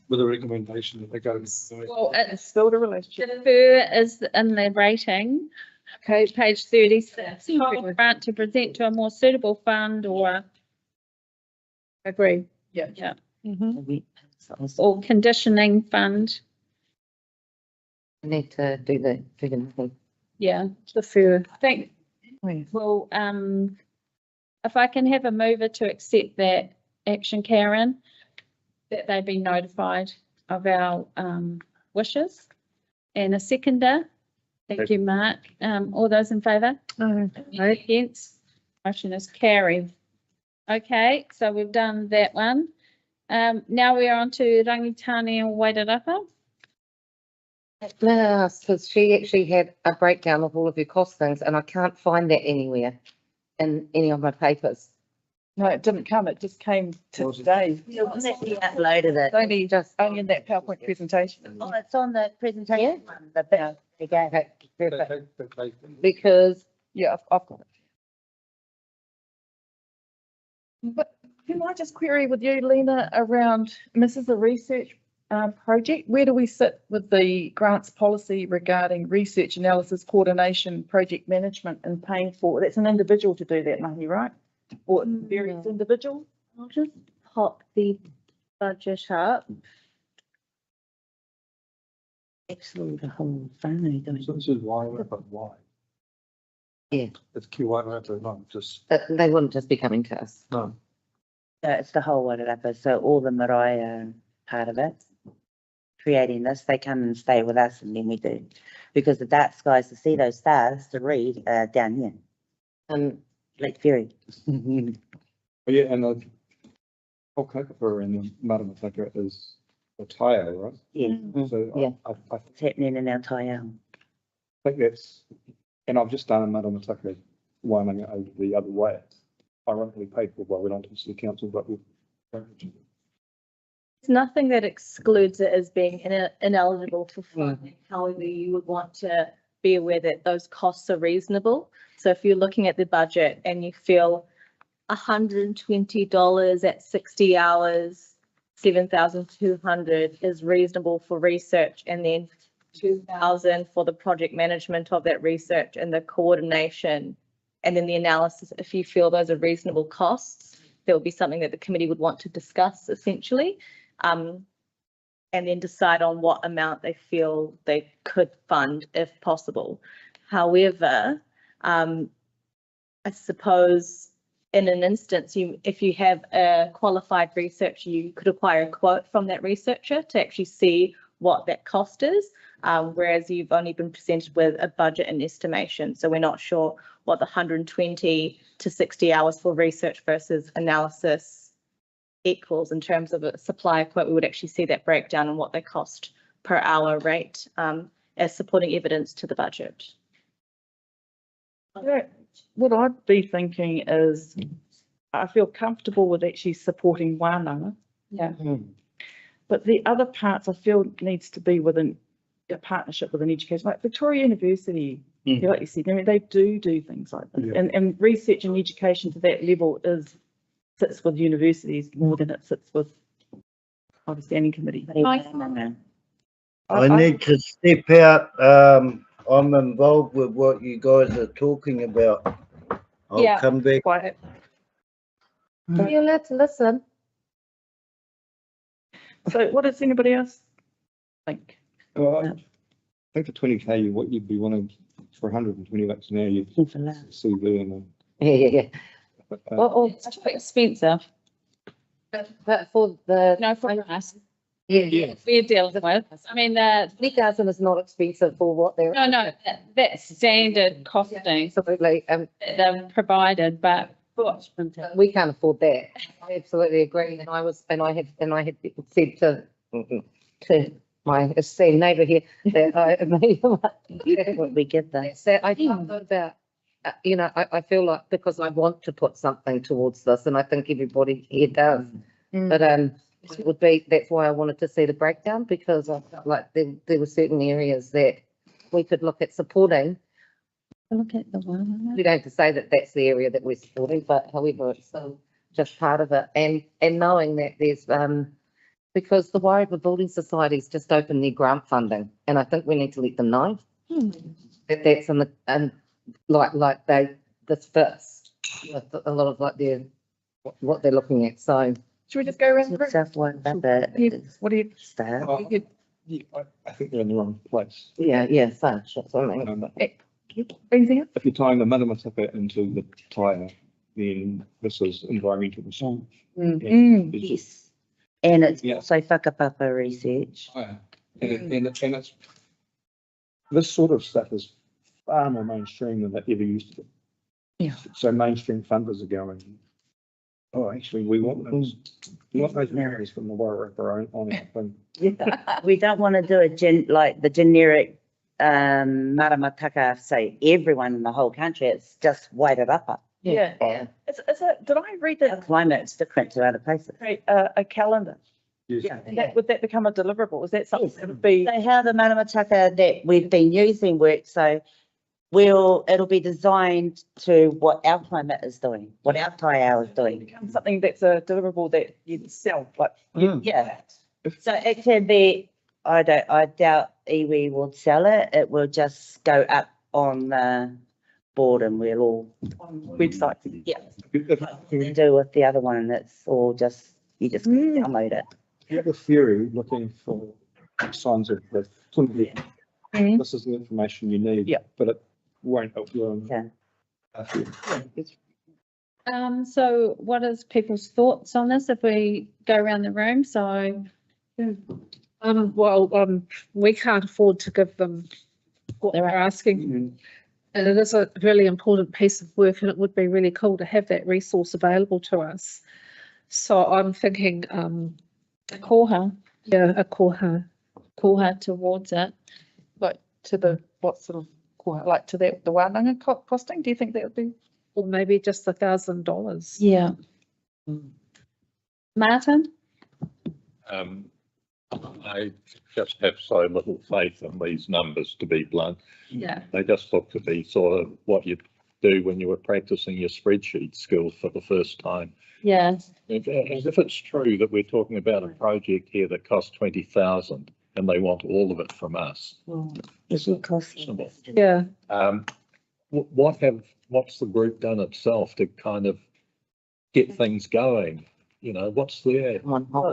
With a recommendation that they go. Well, it's Build a relationship. prefer is in the rating. Okay, page 36. Grant to present to a more suitable fund or. Agree. Yeah. Mhm. Or conditioning fund. Need to do the. Yeah. Prefer. I think, well, if I can have a mover to accept that action, Karen, that they be notified of our wishes, and a seconder. Thank you, Mark. All those in favour? No. Against? Motion is carried. Okay, so we've done that one. Now we are on to Rangitani and Wairarapa. Yes, because she actually had a breakdown of all of her costings, and I can't find that anywhere in any of my papers. No, it didn't come. It just came today. We uploaded it. It's only in that PowerPoint presentation. Oh, it's on the presentation. The bit they gave. Okay, perfect. Because Yeah, I've got it. But can I just query with you, Lena, around, this is a research project. Where do we sit with the grants policy regarding research analysis, coordination, project management and paying for? That's an individual to do that, Mahi, right? Or various individuals? I'll just pop the budget up. Actually, the whole family doing. So this is why, but why? Yeah. It's Kiwairapa, not just, they wouldn't just be coming to us. no. No, it's the whole Wairarapa, so all the marae are part of it. Creating this, they come and stay with us and then we do. Because the dark skies to see those stars to read down here. Lake Ferry. Yeah, and the Pokakapa and the Maramataka is a taiao, right? Yeah. So Yeah. I It's happening in our taiao. think that's, and I've just done a Maramataka one over the other way. Ironically paid for by Wellington City Council, but we've. There's nothing that excludes it as being ineligible for funding. However, you would want to be aware that those costs are reasonable. So if you're looking at the budget and you feel $120 at 60 hours, 7,200 is reasonable for research, and then 2,000 for the project management of that research and the coordination, and then the analysis, if you feel those are reasonable costs, there will be something that the committee would want to discuss essentially. And then decide on what amount they feel they could fund if possible. However, I suppose in an instance, if you have a qualified researcher, you could acquire a quote from that researcher to actually see what that cost is, whereas you've only been presented with a budget and estimation. So we're not sure what the 120 to 60 hours for research versus analysis equals in terms of a supplier quote. We would actually see that breakdown and what they cost per hour rate as supporting evidence to the budget. What I'd be thinking is, I feel comfortable with actually supporting wānanga. Yeah. But the other parts I feel needs to be within a partnership with an education, like Victoria University, like you said, I mean, they do things like this. Yeah. And research and education to that level sits with universities more than it sits with Māori Standing Committee. I need to step out. I'm involved with what you guys are talking about. I'll come back. Quiet. You're allowed to listen. So what does anybody else think? Well, I think for 20K, what you'd be wanting for $120 an hour, you'd see there and Yeah. Well, it's too expensive. But for the. No, for us. Yeah. we're dealing with. I mean, the, 20,000 is not expensive for what they're. no, that's standard costing Absolutely, that they've provided, but we can't afford that. I absolutely agree, and I had said to my esteemed neighbour here that What we give them. that I don't know about, you know, I feel like because I want to put something towards this, and I think everybody here does, but it would be, that's why I wanted to see the breakdown, because I felt like there were certain areas that we could look at supporting. look at the one. We don't have to say that that's the area that we're supporting, but however, it's still just part of it. And knowing that there's, because the Wairua Building Society's just opened their grant funding, and I think we need to let them know that that's in the, and like this fits with a lot of like what they're looking at, so. Should we just go around the room? Self one, but What do you? start. I think they're in the wrong place. Yeah, so, that's what I mean. Anything else? If you're tying the Manamataka into the tyre, then this is environmental design. Yes. And it's Yeah. also whakapapa research. And it's, this sort of stuff is far more mainstream than it ever used to be. Yeah. So mainstream funders are going, oh, actually, we want those, marries from the Wairarapa on our thing. We don't want to do the generic maramataka, say everyone in the whole country. It's just Wairarapa. Yeah. Is it, did I read The that, climate's different to other places. create a calendar? Yes. Would that become a deliverable? Is that something that would be? So how the maramataka that we've been using works, so it'll be designed to what our climate is doing, what our tai hour is doing. Become something that's a deliverable that you'd sell, like. Yeah. So it can be, I doubt iwi will sell it. It will just go up on the board and we'll all, On websites. yeah. And do with the other one, it's all just, you just download it. You have a theory looking for signs of the this is the information you need. Yeah. But it won't help you. Yeah. So what is people's thoughts on this if we go around the room? So, We can't afford to give them what they're asking. And it is a really important piece of work, and it would be really cool to have that resource available to us. So I'm thinking, a koha a koha towards it. Like to the, what sort of, like to the wānanga costing? Do you think that would be? or maybe just $1,000. Yeah. Martin? I just have so little faith in these numbers, to be blunt. Yeah. They just look to be sort of what you do when you were practicing your spreadsheet skills for the first time. Yeah. If it's true that we're talking about a project here that costs 20,000 and they want all of it from us, Is it cost? reasonable. Yeah. What's the group done itself to kind of get things going? You know, what's there?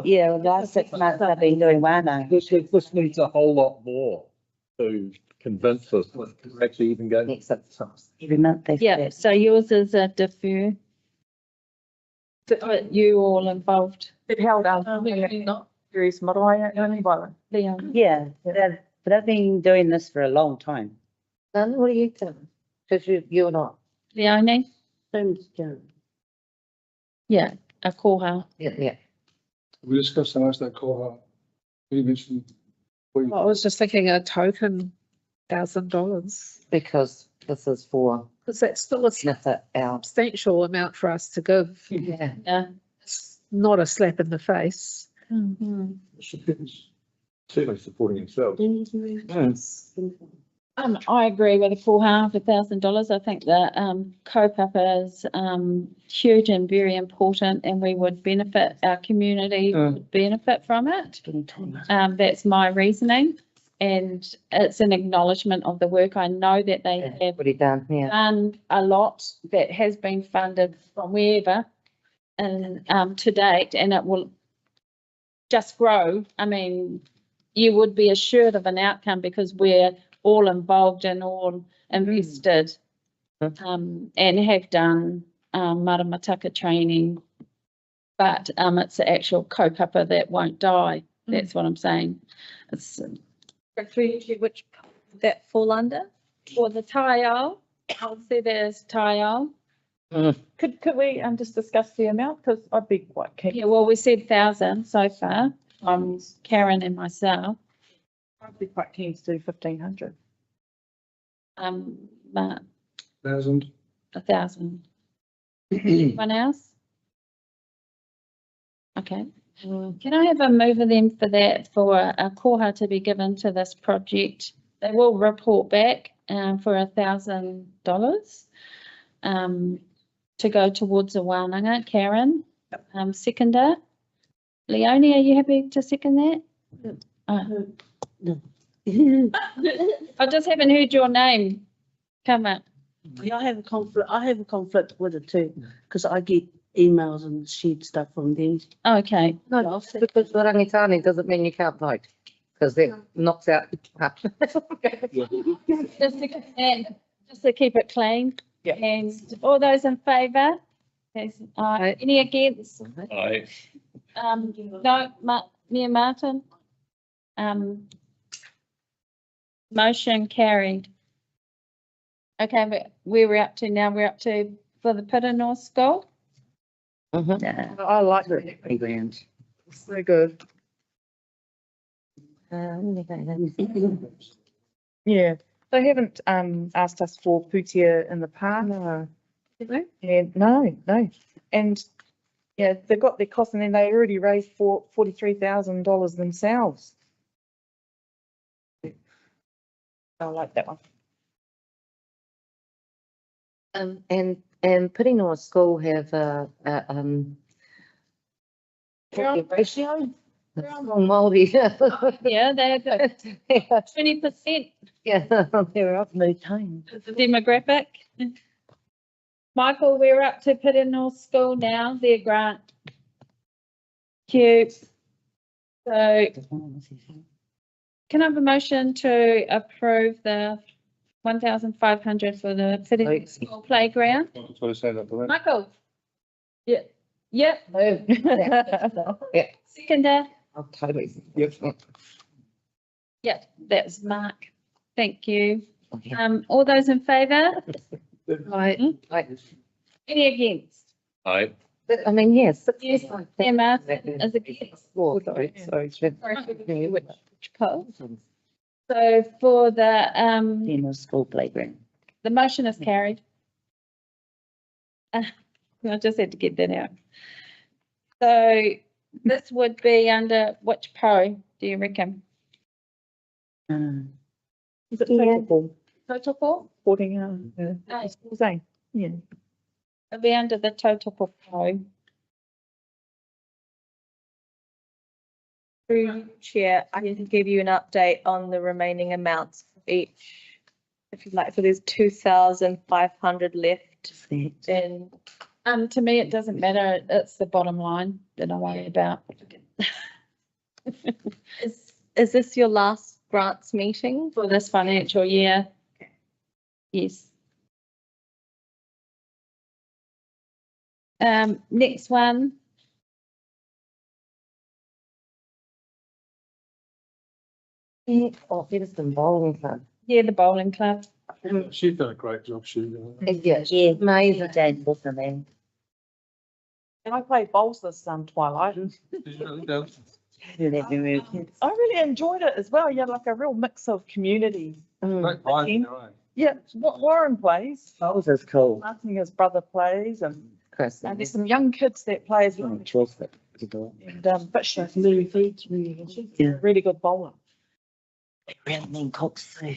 Yeah, the last 6 months I've been doing wānanga. This needs a whole lot more to convince us to actually even go. Every month they. Yeah, so yours is a defer. But you all involved? It held not various marae only by Leon? Yeah, but I've been doing this for a long time. Then what are you doing? Because you're not. Leonie? Yeah, a koha. Yeah. We discussed the last that koha. You mentioned. I was just thinking a token $1,000. Because this is for Because that's still a substantial amount for us to give. Yeah. Yeah. It's not a slap in the face. Certainly supporting themselves. I agree with the koha for $1,000. I think that kaupapa is huge and very important, and we would benefit, our community would benefit from it. That's my reasoning, and it's an acknowledgement of the work. I know that they have already done, done a lot that has been funded from wherever and to date, and it will just grow. I mean, you would be assured of an outcome because we're all involved and all invested and have done maramataka training, but it's the actual kaupapa that won't die. That's what I'm saying. It's Which would that fall under? for the tile. I'll see there's tile. Could we just discuss the amount? Because I'd be quite keen. Yeah, well, we said 1,000 so far. Karen and myself. I'd be quite keen to do 1,500. But 1,000. 1,000. Anyone else? Okay. Can I have a mover then for that, for a koha to be given to this project? They will report back for $1,000 to go towards a wānanga. Karen, seconder. Leonie, are you happy to second that? I just haven't heard your name come up. Yeah, I have a conflict with it too, because I get emails and shared stuff from them. Okay. No, because the rangitani doesn't mean you can't vote, because that knocks out. Just to keep it clean. Yeah. And all those in favour? Any against? Aye. No, Mayor Martin? Motion carried. Okay, but where we're up to now, we're up to for the Piranor School. I like it. Playground. So good. Yeah, they haven't asked us for putia in the past. No. And no. And yeah, they've got their costs and then they already raised $43,000 themselves. I like that one. And Piranor School have a ratio. Strong Māori. Yeah, they have 20%. Yeah, they're up no time. The demographic. Michael, we're up to Piranor School now, their grant. Cute. So can I have a motion to approve the 1,500 for the Piranor School playground? That's what I said up for that. Michael? Yeah. Yep. Yeah, Seconder? I'll totally. Yeah, that's Mark. Thank you. All those in favour? Right. Any against? Aye. I mean, yes. Yes, Emma is against. Sorry. Which poll? So for the School playground. the motion is carried. I just had to get that out. So this would be under which pro, do you reckon? Is it total? Total poll? Sporting, school zone, yeah. It'll be under the total poll pro. Through Chair, I can give you an update on the remaining amounts for each, if you'd like. So there's 2,500 left. And to me, it doesn't matter. It's the bottom line that I worry about. Is this your last grants meeting? For this financial year? Yes. Next one. Oh, Featherston Bowling Club. Yeah, the bowling club. She's done a great job shooting. Yeah, amazing. Dan Bushman. And I played bowls this Twilight. I really enjoyed it as well. Yeah, like a real mix of community. Yeah, what Warren plays. Bowls is cool. Martin, his brother plays, and Chris. there's some young kids that play as well. And but she's she's a really good bowler. Rounding cocks too.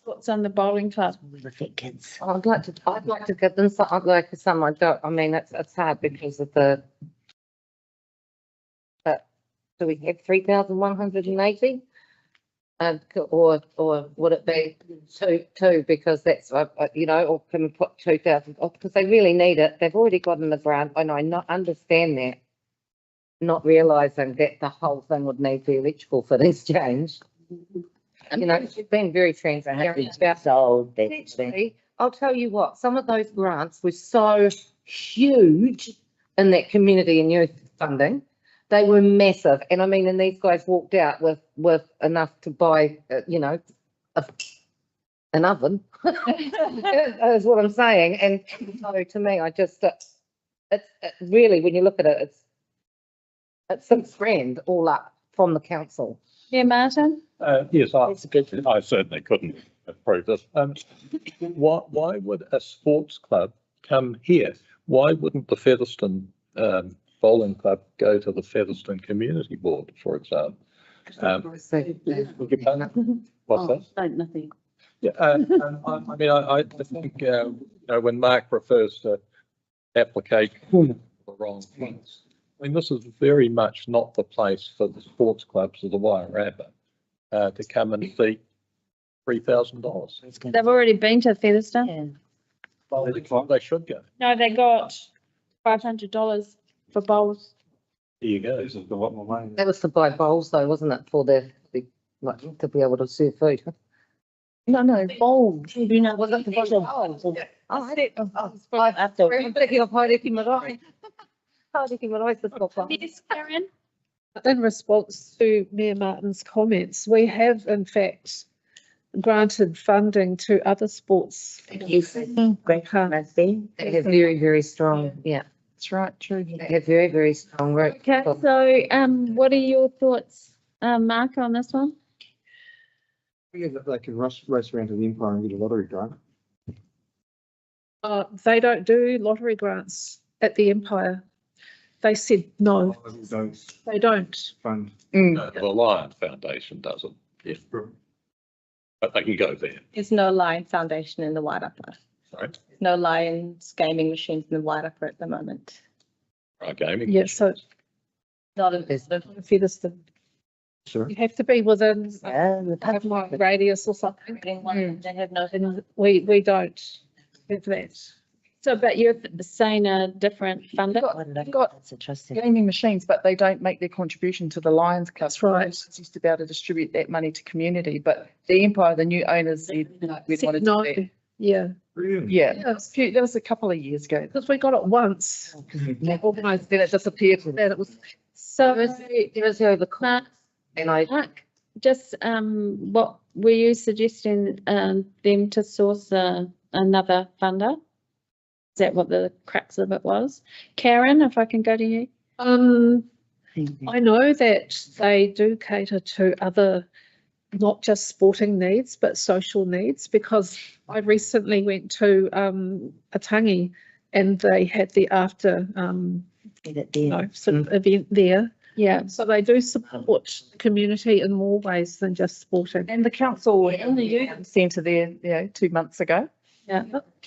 What's on the bowling club? With the kids. I'd like to give them some, I mean, it's hard because of the, but do we have 3,180? Or would it be two, because that's, you know, or can we put 2,000, because they really need it. They've already gotten the grant, and I not understand that, not realising that the whole thing would need the electrical fittings changed. You know, she's been very transparent about. Actually, I'll tell you what, some of those grants were so huge in that community and youth funding They were massive, and I mean, and these guys walked out with enough to buy, you know, an oven. Is what I'm saying, and so to me, I just, it's really, when you look at it, it's $6,000 all up from the council. Yeah, Martin? Yes, I certainly couldn't approve this. Why would a sports club come here? Why wouldn't the Featherston Bowling Club go to the Featherston Community Board, for example? What's that? No, nothing. Yeah, I mean, I think, you know, when Mark refers to application for the wrong place, I mean, this is very much not the place for the sports clubs of the Wairarapa to come and see $3,000. They've already been to Featherston. Well, they should go. No, they got $500 for bowls. There you go. That was to buy bowls though, wasn't it, for the like, to be able to serve food? No, bowls. You know, was it to buy bowls? Oh, I did. I'm thinking of Haureki Marae. Haureki Marae's the top one. Yes, Karen? In response to Mayor Martin's comments, we have in fact granted funding to other sports. Yes, great rugby. They have very, very strong, yeah. That's right, true. They have very, very strong rope. Okay, so what are your thoughts, Mark, on this one? Yeah, they can race around to the Empire and get a lottery grant. They don't do lottery grants at the Empire. They said no, they don't. Fund. No, the Lion Foundation doesn't. Yes. But they can go there. There's no Lion Foundation in the Wairarapa. Sorry. No Lions gaming machines in the Wairarapa at the moment. Right, gaming. Yeah, so Not in Featherston. Sure. You have to be within the 5 mile radius or something. They have no. And we don't have that. So, but you're saying a different funder? Got gaming machines, but they don't make their contribution to the Lions Club. That's right. It's used to be able to distribute that money to community, but the Empire, the new owners said, no, we want to do No, that. yeah. Yeah, that was a couple of years ago. Because we got it once. They organised, then it disappeared. Then it was. So, There is over Mark, and I, just what were you suggesting them to source another funder? Is that what the crux of it was? Karen, if I can go to you. I know that they do cater to other, not just sporting needs, but social needs, because I recently went to a tangi and they had the after sort of event there. Yeah. So they do support the community in more ways than just sporting. And the council in the youth centre there, 2 months ago. Yeah.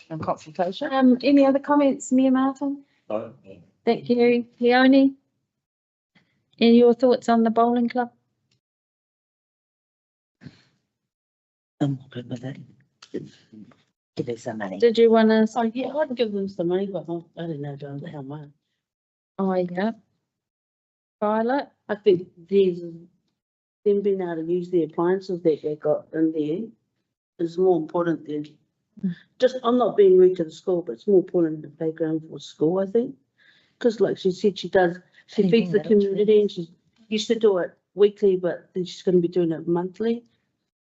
In consultation. Any other comments, Mayor Martin? No. Thank you, Leonie. And your thoughts on the bowling club? I'm good with it. Give them some money. Did you want to? Oh, yeah, I'd give them some money, but I don't know how much. Oh, yeah. Violet? I think them being able to use the appliances that they got in there is more important than just, I'm not being rude to the school, but it's more important than the playground for school, I think. Because like she said, she feeds the community and she used to do it weekly, but then she's going to be doing it monthly.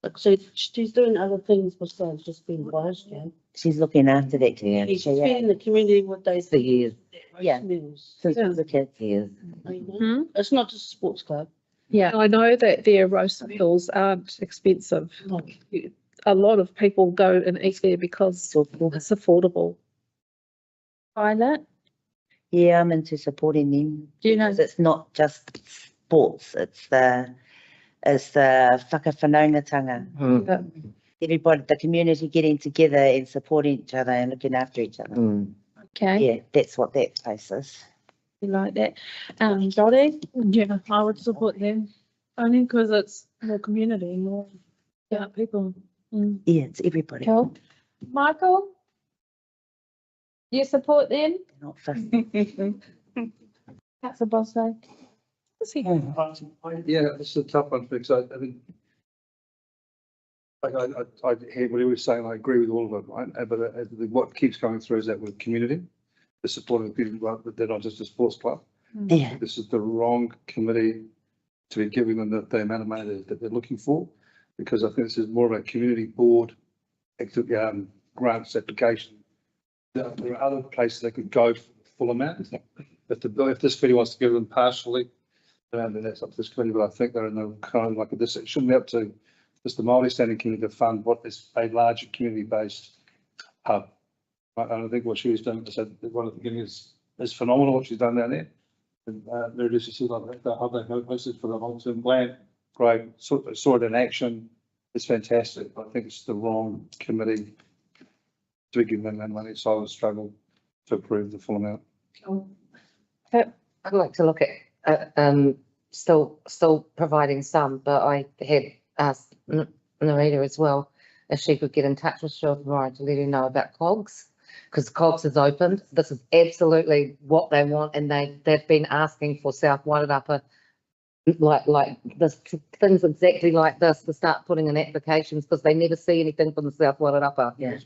Like, so she's doing other things besides just being biased, yeah. She's looking after that community. She's feeding the community with those for years. Yeah. meals. Since the kids years. It's not just a sports club. Yeah, I know that their roast meals aren't expensive. A lot of people go and eat there because it's affordable. Violet? Yeah, I'm into supporting them. Do you know? Because it's not just sports, it's the whakawhanaungatanga. Everybody, the community getting together and supporting each other and looking after each other. Okay. Yeah, that's what that place is. You like that? Dottie? Yeah, I would support them only because it's more community, more people. Yeah, it's everybody. Cool. Michael? You support them? Not fussy. That's a boss though. Yeah, this is a tough one because I think I hear what he was saying. I agree with all of it, right? But what keeps going through is that with community, the support of the people, they're not just a sports club. Yeah. This is the wrong committee to be giving them the amount of money that they're looking for, because I think this is more of a community board grants application. There are other places they could go for the full amount. If this committee wants to give them partially, then that's up to this committee, but I think they're in the kind of like this, it shouldn't be up to just the Māori Standing Committee to fund what is a larger community-based hub. I think what she was doing, I said, one of the beginning is phenomenal what she's done down there. And there it is, you see like the hub they hosted for the long-term plan, great, saw it in action, it's fantastic. I think it's the wrong committee to be giving them that money, so I would struggle to approve the full amount. I'd like to look at still providing some, but I had asked Narita as well if she could get in touch with Cheryl tomorrow to let her know about COGS, because COGS is opened. This is absolutely what they want, and they've been asking for South Wairarapa like this, things exactly like this to start putting in applications, because they never see anything from the South Wairarapa. Yeah.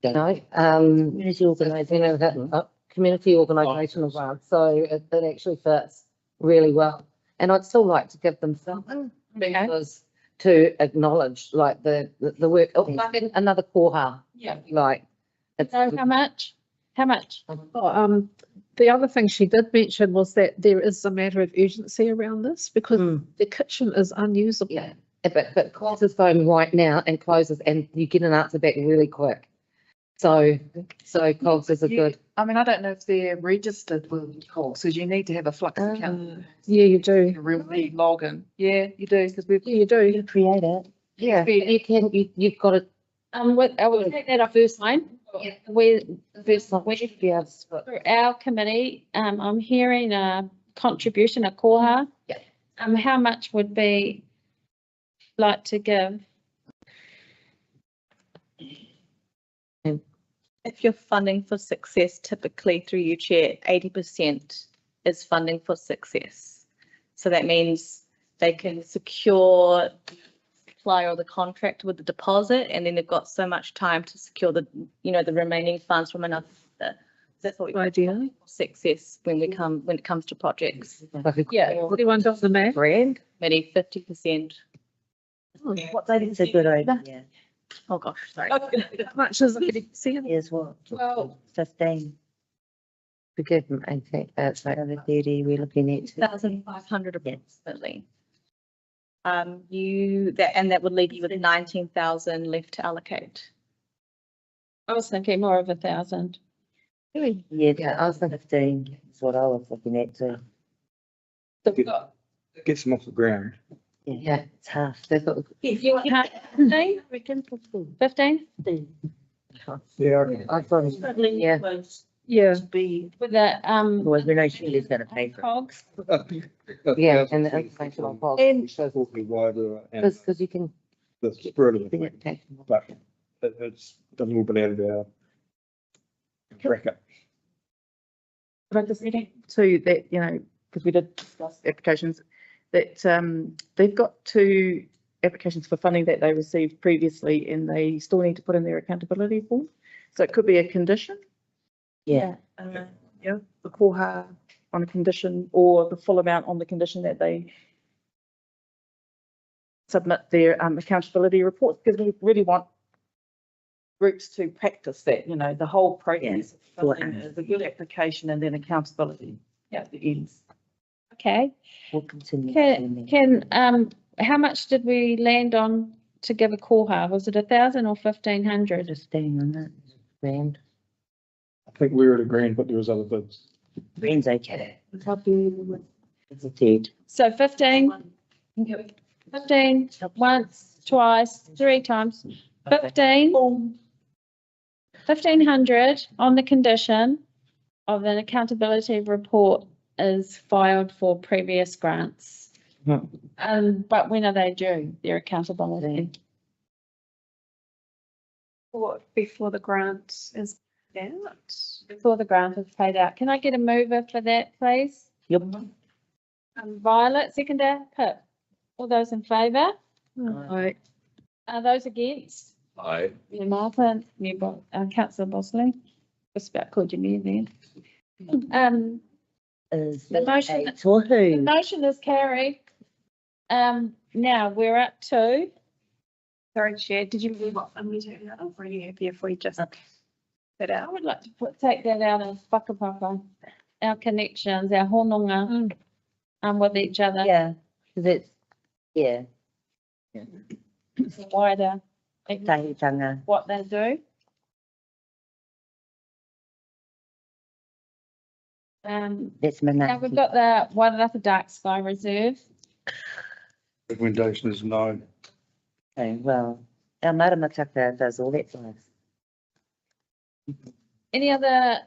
You know, Community organisation. Community organisational grant, so it actually fits really well. And I'd still like to give them something because to acknowledge like the work, like another koha. Yeah. Like, it's So how much? How much? The other thing she did mention was that there is a matter of urgency around this because the kitchen is unusable. Yeah, but COGS is going right now and closes, and you get an answer back really quick. So COGS is a good. I mean, I don't know if they're registered with COGS, because you need to have a Flux account. Yeah, you do. A real need login. Yeah, you do, because we've. Yeah, you do. You create it. Yeah, you can. You've got it. I will take that off first line. Where First line, we should be able to. for our committee, I'm hearing a contribution, a koha. Yeah. How much would be like to give? If you're funding for success, typically through your chair, 80% is funding for success. So that means they can secure the supply or the contract with the deposit, and then they've got so much time to secure the remaining funds from another. That's what we idea. Success when it comes to projects. Yeah, everyone does the math. Brand, maybe 50%. What that's a good idea. Oh gosh, sorry. How much is it? Is what? Well, 15. To give them 18, So the 30 we're looking at. 2,500 approximately. That would leave you with 19,000 left to allocate. I was thinking more of 1,000. Yeah, I was thinking 15 is what I was looking at too. So we've got, Gets them off the ground. Yeah, it's half. they've got. if you want 15? 15? Yeah. I've got. Yeah. Yeah. Be With the, Otherwise, we know Shirley's going to pay for it. COGS? Yeah, and the information on COGS. It shows all the wider and Because you can. the spread of it, but it's a little bit out of our bracket. But I just to that, because we did discuss applications, that they've got 2 applications for funding that they received previously, and they still need to put in their accountability form. So it could be a condition. Yeah. The koha on a condition, or the full amount on the condition that they submit their accountability reports, because we really want groups to practice that, the whole process of funding is a good application and then accountability at the ends. Okay. We'll continue. How much did we land on to give a koha? Was it 1,000 or 1,500? 15 on that. Grand. I think we were at a grand, but there was other bids. Grand's okay. It's a third. So 15, 15, once, twice, 3 times, 15, 1,500 on the condition of an accountability report is filed for previous grants. But when are they due, their accountability? Or before the grant is out. Before the grant is paid out. Can I get a mover for that, please? Yep. Violet, seconder, Pip. All those in favour? Right. Are those against? Aye. Yeah, Martha, Councillor Bosley. Just about called you me then. Is The motion- a tohu. The motion is carried. Now we're up to, Sorry, Chair, did you move what fund we took out of? Or are you happy if we just put I out? would like to take that out of whakapapa, our connections, our hononga, with each other. Yeah, because it's, yeah, It's wider, tahitanga. what they do. That's Now we've manaki. got the Wairarapa Dark Sky Reserve. Recommendation is no. Okay, well, our maramataka does all that for us. Any other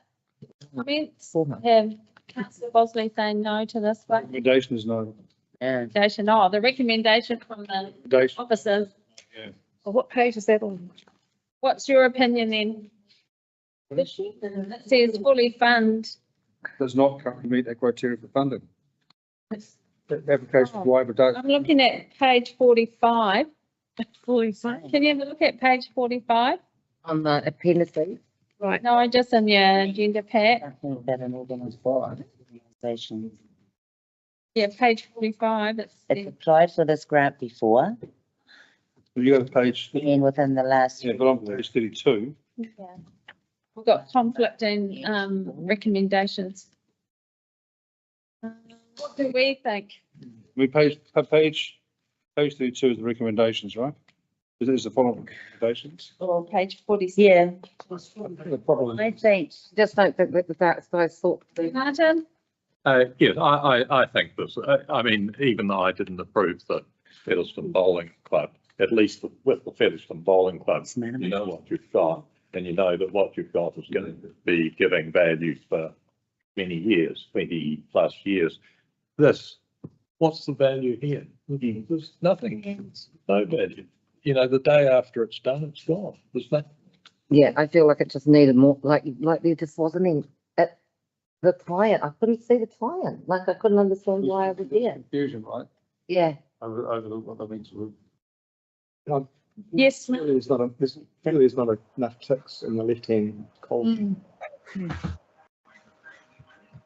comments? Have councillor Bosley saying no to this one? Recommendation is no. Recommendation, oh, the recommendation from the Recommendation. officers. Yeah. Well, what page is that on? What's your opinion then? It says fully fund. Does not currently meet that criteria for funding. The application for waiver does. I'm looking at page 45. Fully fund. Can you have a look at page 45? On the appendices. Right. No, just in your agenda pack. I think that an organisation. Yeah, page 45. It's the- applied for this grant before You got a page, and within the last. yeah, but on page 32, Yeah. We've got conflicting recommendations. What do we think? page 32 is the recommendations, right? Is it the following recommendations? Or page 46? Yeah, The problem I think. Just don't think that the dark skies thought. Martin? Yes, I think this, I mean, even though I didn't approve the Featherston Bowling Club, at least with the Featherston Bowling Club, you know what you've got, and you know that what you've got is going to be giving value for many years, 20 plus years. This, what's the value here? There's nothing, no value. You know, the day after it's done, it's gone. There's nothing. Yeah, I feel like it just needed more, like there just wasn't any, the client, I couldn't see the client, like I couldn't understand why I was there. Confusion, right? Yeah. Over what I mean to. Yes. Really, there's not enough ticks in the left-hand column.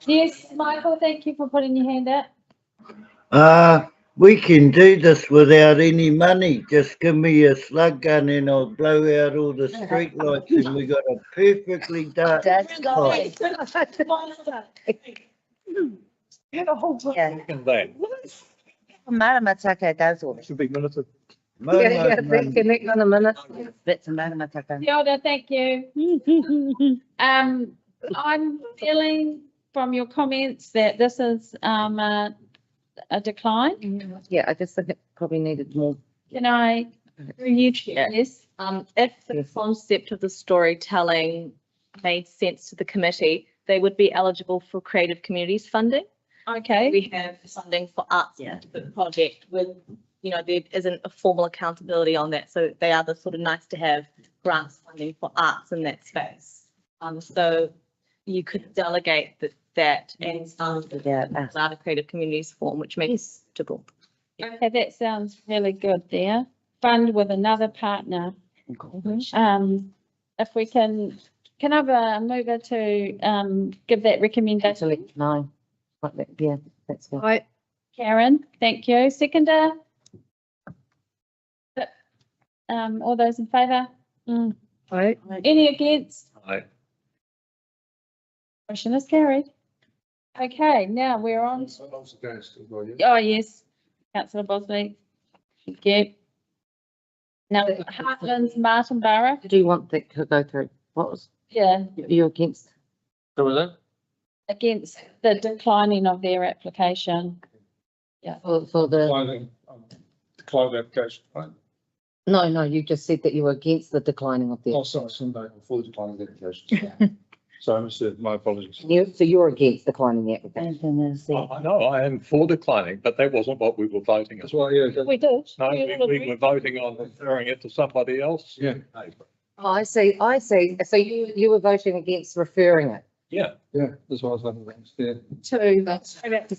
Yes, Michael, thank you for putting your hand up. We can do this without any money. Just give me a slug gun and I'll blow out all the street lights and we got a perfectly dark That's sky. Yeah. And that. Maramataka does all that. It's a big minute. Yeah, connect in a minute. That's a maramataka. Kia ora, thank you. I'm feeling from your comments that this is a decline. Yeah, I just think it probably needed more. Can I, through you, Chair? Yes. If the concept of the storytelling made sense to the committee, they would be eligible for Creative Communities funding. Okay. We have funding for arts project with, you know, there isn't a formal accountability on that. So they are the sort of nice to have grants funding for arts in that space. So you could delegate that and start a Creative Communities form, which makes it suitable. Okay, that sounds really good there. Fund with another partner. If we can I have a mover to give that recommendation? No. Yeah, that's good. Right. Karen, thank you. Seconder? All those in favour? Right. Any against? Aye. Motion is carried. Okay, now we're on. Oh, yes, councillor Bosley. Thank you. Now, Heartlands, Martin Borough. Do you want that to go through? What was? Yeah. You're against? So was that? Against the declining of their application. Yeah. For the. Decline the application, right? No, you just said that you were against the declining of the. Oh, sorry, Sunday, for the decline of the application. So I missed my apologies. So you're against declining the application? I know, I am for declining, but that wasn't what we were voting on. That's why, yeah. We did. No, we were voting on referring it to somebody else. Yeah. Oh, I see. So you were voting against referring it? Yeah. Yeah, that's what I was voting against, yeah.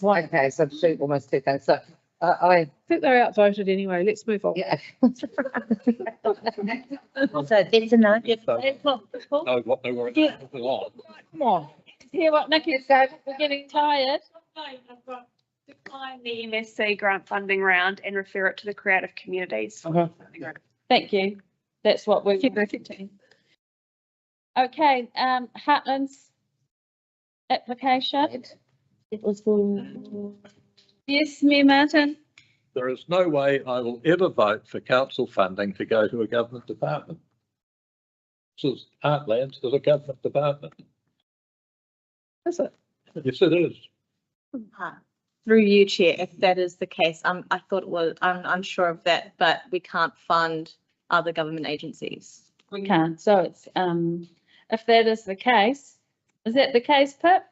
Okay, so almost two things. So I think they're outvoted anyway. Let's move on. Yeah. So that's a no. Know what they were on. Come on. Hear what Nikki said, we're getting tired. Decline the MSC grant funding round and refer it to the creative communities. Thank you. That's what we're. Okay, Heartland's application. It was for. Yes, Mayor Martin. There is no way I will ever vote for council funding to go to a government department. This is Heartlands is a government department. Is it? Yes, it is. Through you, Chair, if that is the case, I thought it was, I'm unsure of that, but we can't fund other government agencies. We can't, so it's, if that is the case, is that the case, Pip?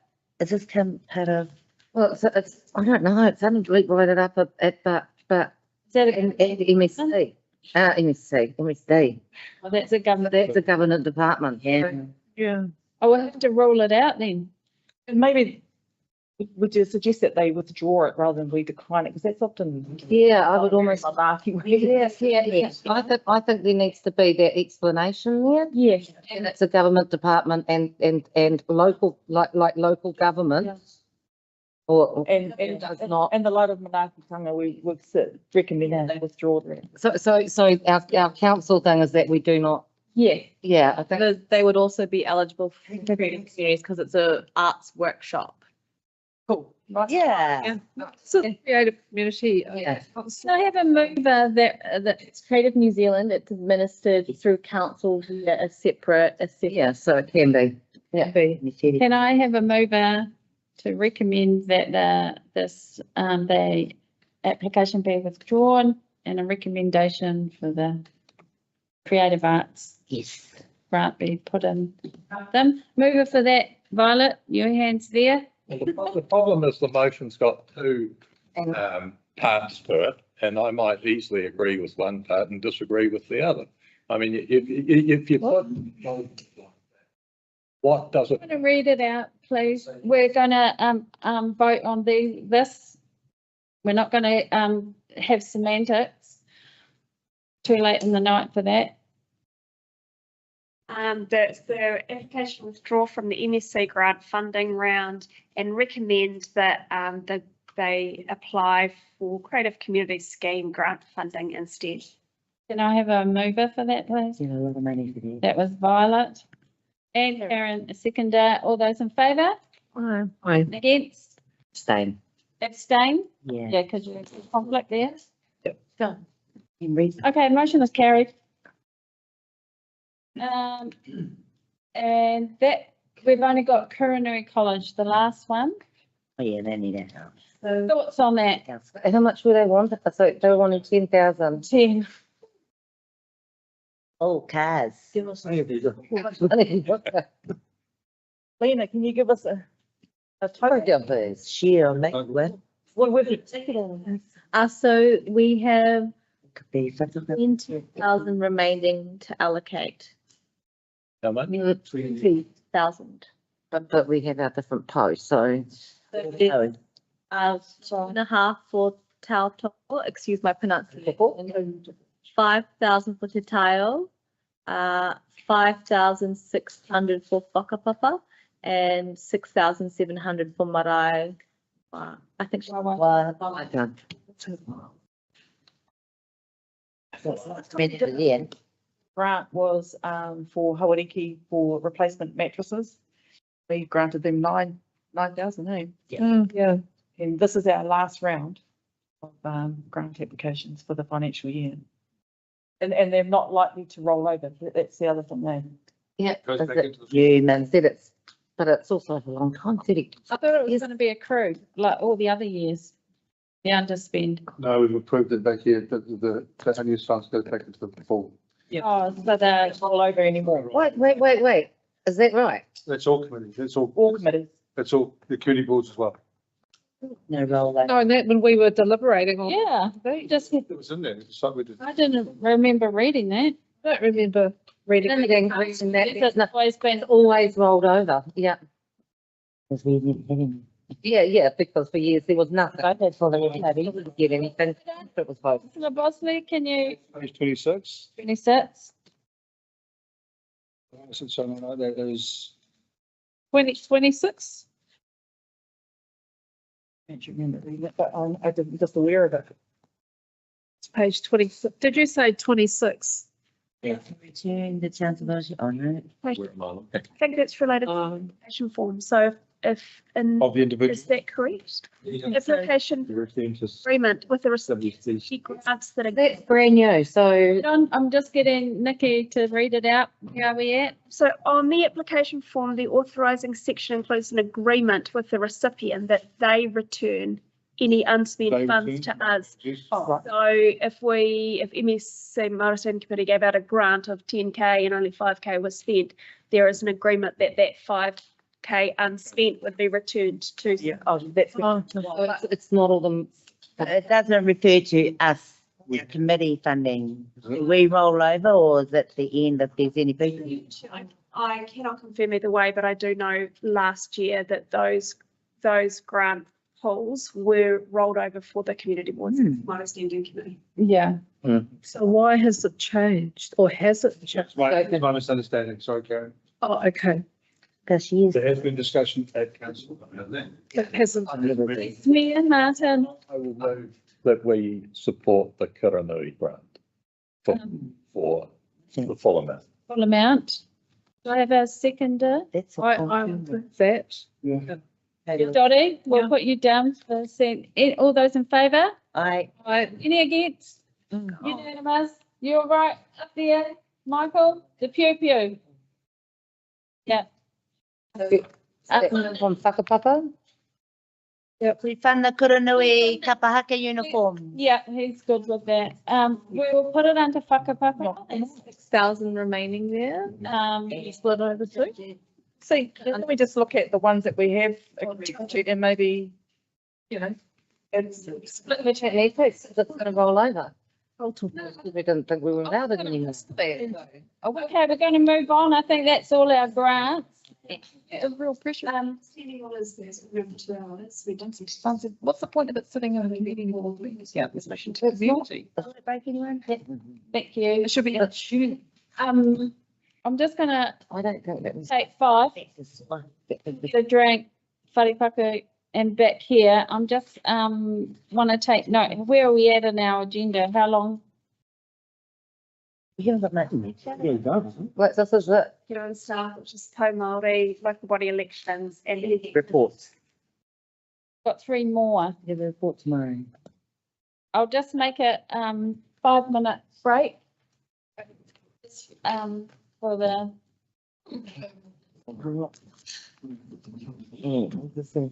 Is this part of? Well, it's, I don't know, it's only right it up at, but, Is that and MSC, MSD. Well, that's a government. That's a government department. Yeah. I will have to rule it out then. And maybe, would you suggest that they withdraw it rather than we decline it? Because that's often. Yeah, I would almost. Yes, Yeah. I think there needs to be that explanation there. Yes. And it's a government department and local, like local government. Or And does not. the light of Manaakitanga, we would recommend that they withdraw that. So our council thing is that we do not. Yeah. Yeah, I think. They would also be eligible for creative communities because it's a arts workshop. Cool. Nice. Yeah. So creative community. Yeah. So I have a mover that, It's Creative New Zealand. It's administered through council via a separate. Yeah, so it can be. Yeah. can I have a mover to recommend that the application be withdrawn and a recommendation for the creative arts Yes. grant be put in them. Mover for that, Violet, your hand's there. The problem is the motion's got two parts to it, and I might easily agree with one part and disagree with the other. I mean, if you put, what does it? I'm going to read it out, please. We're going to vote on this. We're not going to have semantics. Too late in the night for that. That the application withdraw from the MSC grant funding round and recommend that that they apply for Creative Community Scheme grant funding instead. Can I have a mover for that, please? You know, a lot of money for that. That was Violet. And Karen, a seconder. All those in favour? Aye. Against? Abstain. Abstain? Yeah. Yeah, because you're in conflict there. Go. Okay, motion is carried. And that, we've only got Coronary College, the last one. Oh, yeah, they need that. So thoughts on that? How much would they want? So they were wanting 10,000. 10. Oh, cars. Give us What Lena, can you give us a total? Share on that one. What was it? So we have Could be something. 20,000 remaining to allocate. How much? 20,000. But we have our different posts, so. Oh, 2.5 for Tautoko, excuse my pronunciation. 5,000 for Te Taio, 5,600 for Whakapapa, and 6,700 for Marae. I think she Grant was for Hawariki for replacement mattresses. We granted them 9,000, eh? Yeah. And this is our last round of grant applications for the financial year. And they're not likely to roll over. That's the other thing, eh? Yeah. Goes is back it- into the. You man said it's, but it's also a long time, 30. I thought it was going to be accrued, like all the other years. The underspend. No, we've approved it back here, the unused funds goes back into the full. Oh, so the Roll over anymore. Wait. Is that right? That's all committees, that's all, All committees. that's all the community boards as well. no roll over. No, and that when we were deliberating on. yeah, just It was in there, it's like we did. I didn't remember reading that. I don't remember reading. It's always been It's always rolled over. Yeah. Because we didn't have any. Yeah, because for years there was nothing. I didn't get anything. It was voted. Councillor Bosley, can you? Page 26. 26. Since I know that is 2026? Can't remember reading it, but I didn't just aware of it. It's page 26. Did you say 26? Return the accountability on it. Where am I looking? I think that's related to the application form. So if, in, Of the individual. is that correct? Application agreement with the recipient grants that are. That's brand new, so I'm just getting Nikki to read it out. Where are we at? So on the application form, the authorising section includes an agreement with the recipient that they return any unspent They funds return? to us. Yes. So if MEC Māori Standing Committee gave out a grant of 10K and only 5K was spent, there is an agreement that that 5K unspent would be returned to. Yeah, that's. it's not all them. It doesn't refer to us, the committee funding. Do we roll over or is it the end if there's anything? I cannot confirm either way, but I do know last year that those grant pools were rolled over for the community boards, Māori Standing Committee. Yeah. Mm. So why has it changed, or has it changed? It's my misunderstanding, sorry Karen. Oh, okay. Because she is. There has been discussion at council. It hasn't. Me and Martin. I will move that we support the Karanui grant for the full amount. Full amount. Do I have a seconder? That's I with that. Yeah. Dottie, we'll put you down for all those in favour? Any against? Unanimous? You all right up there, Michael? The pew. Yeah. From whakapapa? We fund the Kuranui kapahaka uniform. Yeah, he's good with that. We'll put it under whakapapa. 6,000 remaining there. Split over two. See, let me just look at the ones that we have agreed to and maybe, you know, it's Split between these two, so it's gonna roll over. We didn't think we were allowed it anymore. Okay, we're going to move on. I think that's all our grants. Real pressure. Standing orders, there's around 2 hours. We've done some. What's the point of it sitting in a meeting hall? Yeah, there's no community. Break anyone? Thank you. It should be a shooting. I'm just going to I don't think that was. take 5. The drink, wharepaku, and back here. I'm just want to take note. Where are we at in our agenda? How long? We haven't got much. What, this is it? You know, staff, which is Māori, local body elections and. Reports. Got 3 more. Yeah, the report tomorrow. I'll just make it 5-minute break. For the. This thing,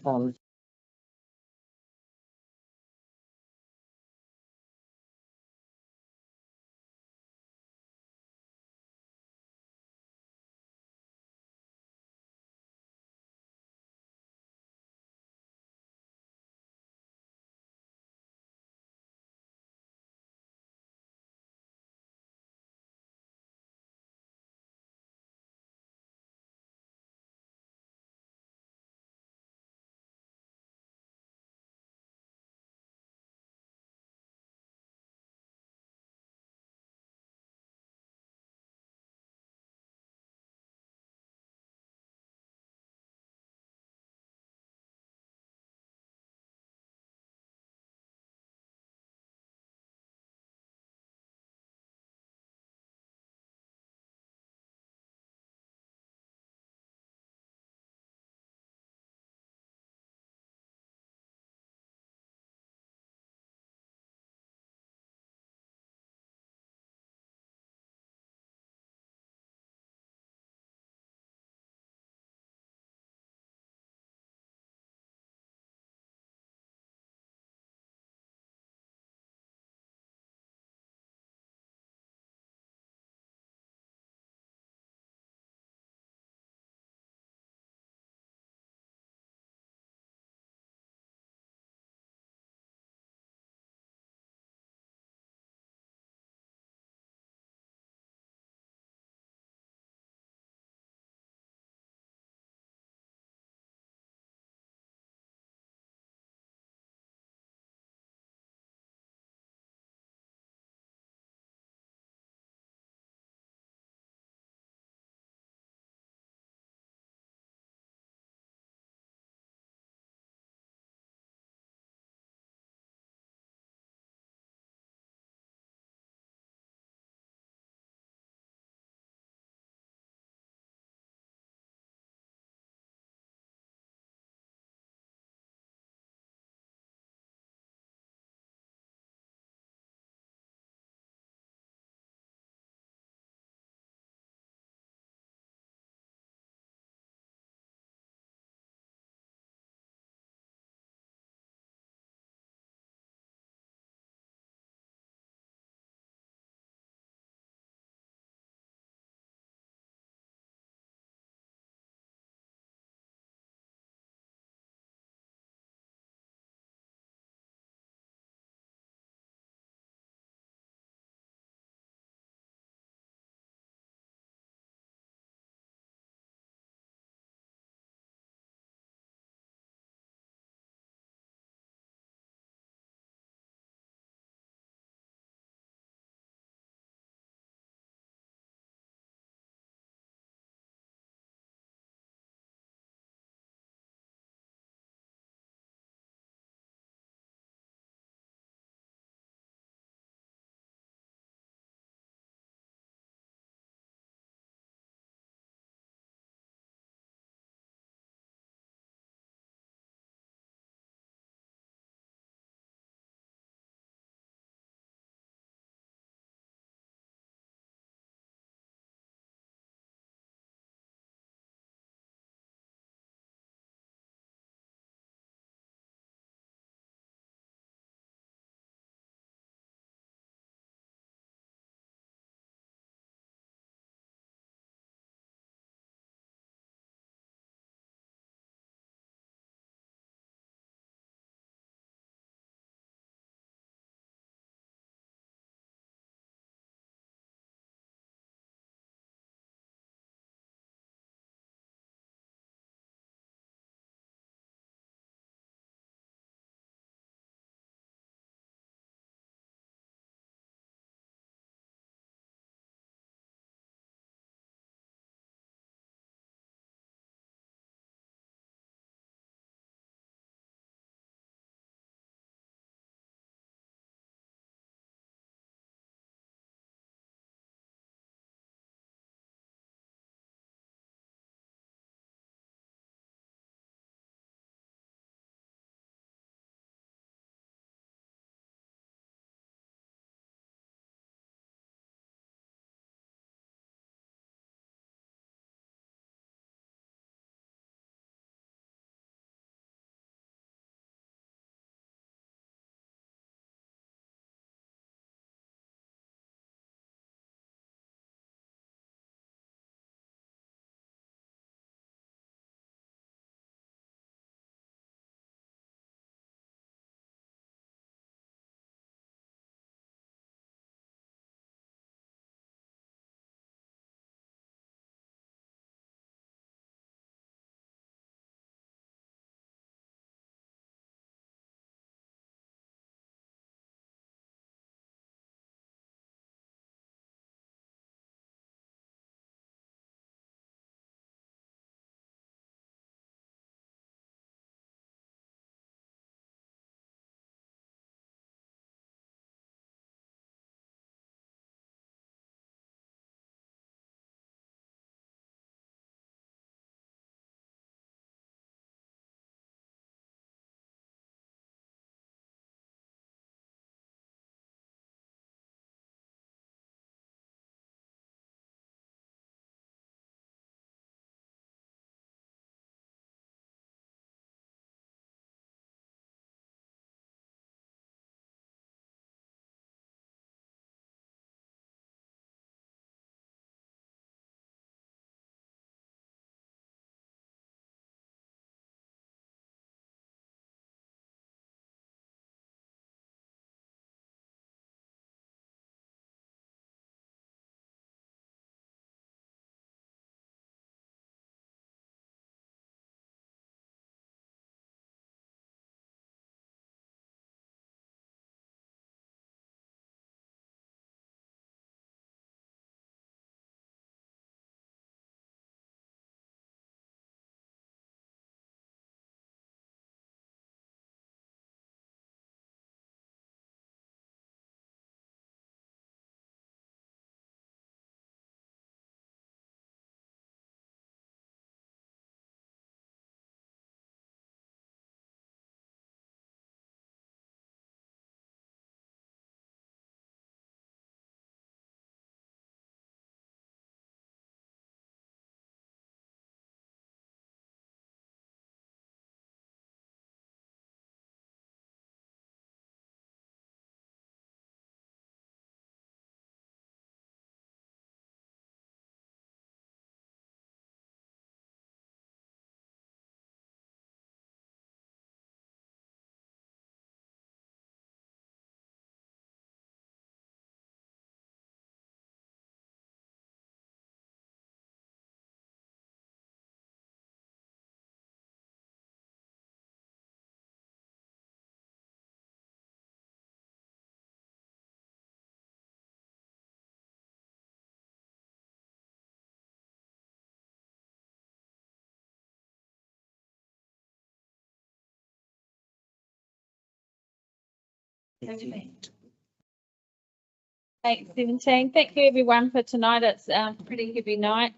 8:17. Thank you everyone for tonight. It's a pretty heavy night.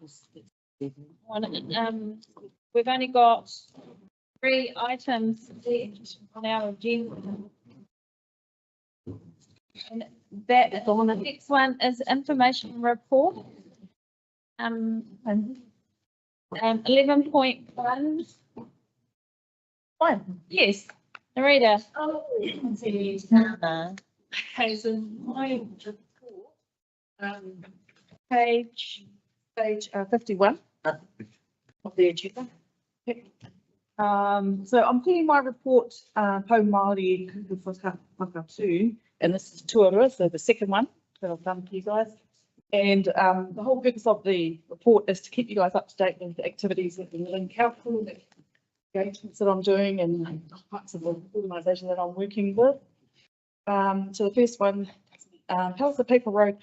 We've only got 3 items on our agenda. And that, the next one is information report. 11.1. Yes, Narita. Has in my report, page 51 of the agenda. So I'm putting my report, Pau Māori Whakatū, and this is Tuarua, so the second one that I've done for you guys. And the whole purpose of the report is to keep you guys up to date with the activities of the Lynn Council, the engagements that I'm doing, and parts of the organisation that I'm working with. So the first one, how's the paper road?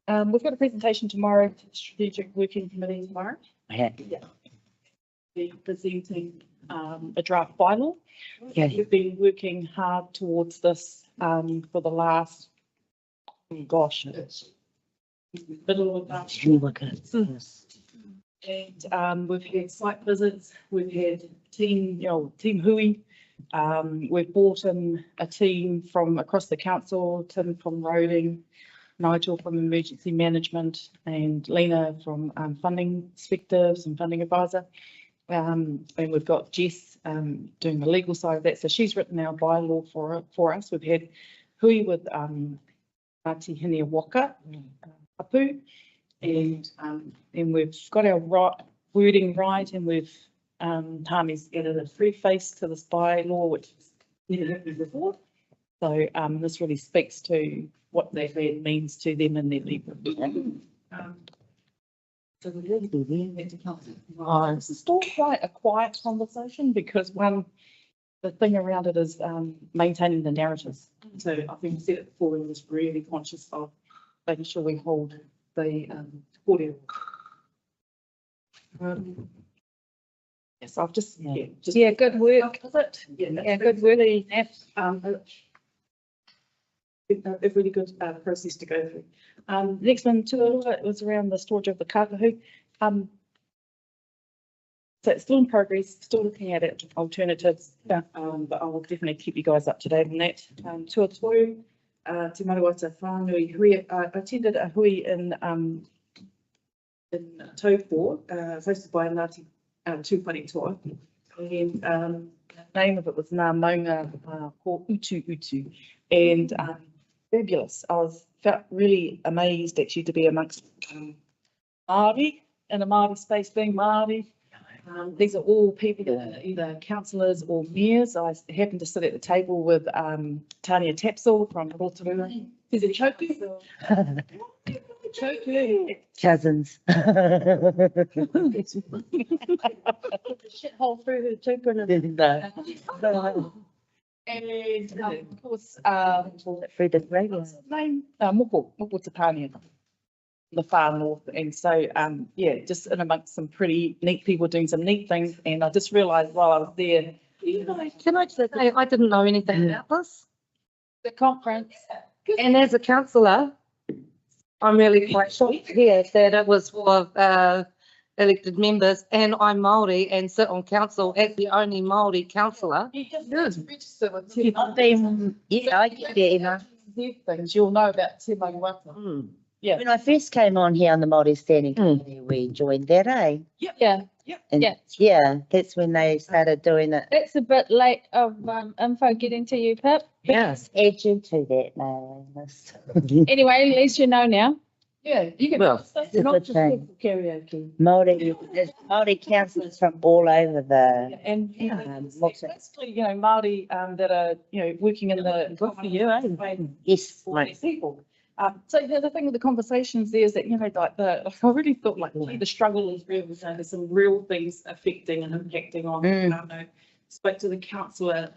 We've got a presentation tomorrow to the Strategic Working Committee tomorrow. Yeah. Be presenting a draft bylaw. We've been working hard towards this for the last, it's middle of last year. And we've had site visits, we've had team hui. We've brought in a team from across the council, Tim from roading, Nigel from emergency management, and Lena from funding perspectives and funding advisor. And we've got Jess doing the legal side of that. So she's written our bylaw for us. We've had hui with Ngāti Hine Waka, Apu, and we've got our wording right, and we've Tami's added a preface to this bylaw, which has never happened before. So this really speaks to what that means to them and their people. So this is still quite a quiet conversation because the thing around it is maintaining the narratives. So I think we said it before, we was really conscious of making sure we hold the audio. Yes, I've just good work. Good work. A really good process to go through. The next one, Tuarua, was around the storage of the kākahu. So it's still in progress, still looking at it, alternatives, but I will definitely keep you guys up to date on that. Tuatoru, Te Maruata Whānui Hui. I attended a hui in Taupo, hosted by Ngāti Tūwhare Toa, and the name of it was Ngā Maunga Ko Utu Utu, and fabulous. Felt really amazed actually to be amongst Māori, in a Māori space, being Māori. These are all people that are either councillors or mayors. I happened to sit at the table with Tania Tapsell from Rotorua. Is it Choku? Choku. Cousins. Shithole through her tooth. And of course, through the radio. Name Moko Tapania, the far north, and so yeah, just in amongst some pretty neat people doing some neat things. And I just realised while I was there, Can I just say, I didn't know anything about this. The conference, And as a councillor, I'm really quite shocked to hear that it was for elected members, and I'm Māori and sit on council as the only Māori councillor. you just register with Te I've been, yeah, I get it, you know. things, you'll know about Te Maruata. Yeah. When I first came on here on the Māori Standing Committee, we joined that, eh? Yeah. And yeah, that's when they started doing it. That's a bit late of info getting to you, Pip. Yes. Add you to that now. Anyway, at least you know now. Yeah, you can. Well, It's it's a not good just thing. for karaoke. There's Māori councillors from all over the. And what's it? basically, you know, Māori that are, you know, working in the. Good for you, eh? Yes, mate. People. So the thing with the conversations there is that, you know, like I really thought like gee, the struggle is real. So there's some real things affecting and impacting on. I don't know. Spoke to the councillor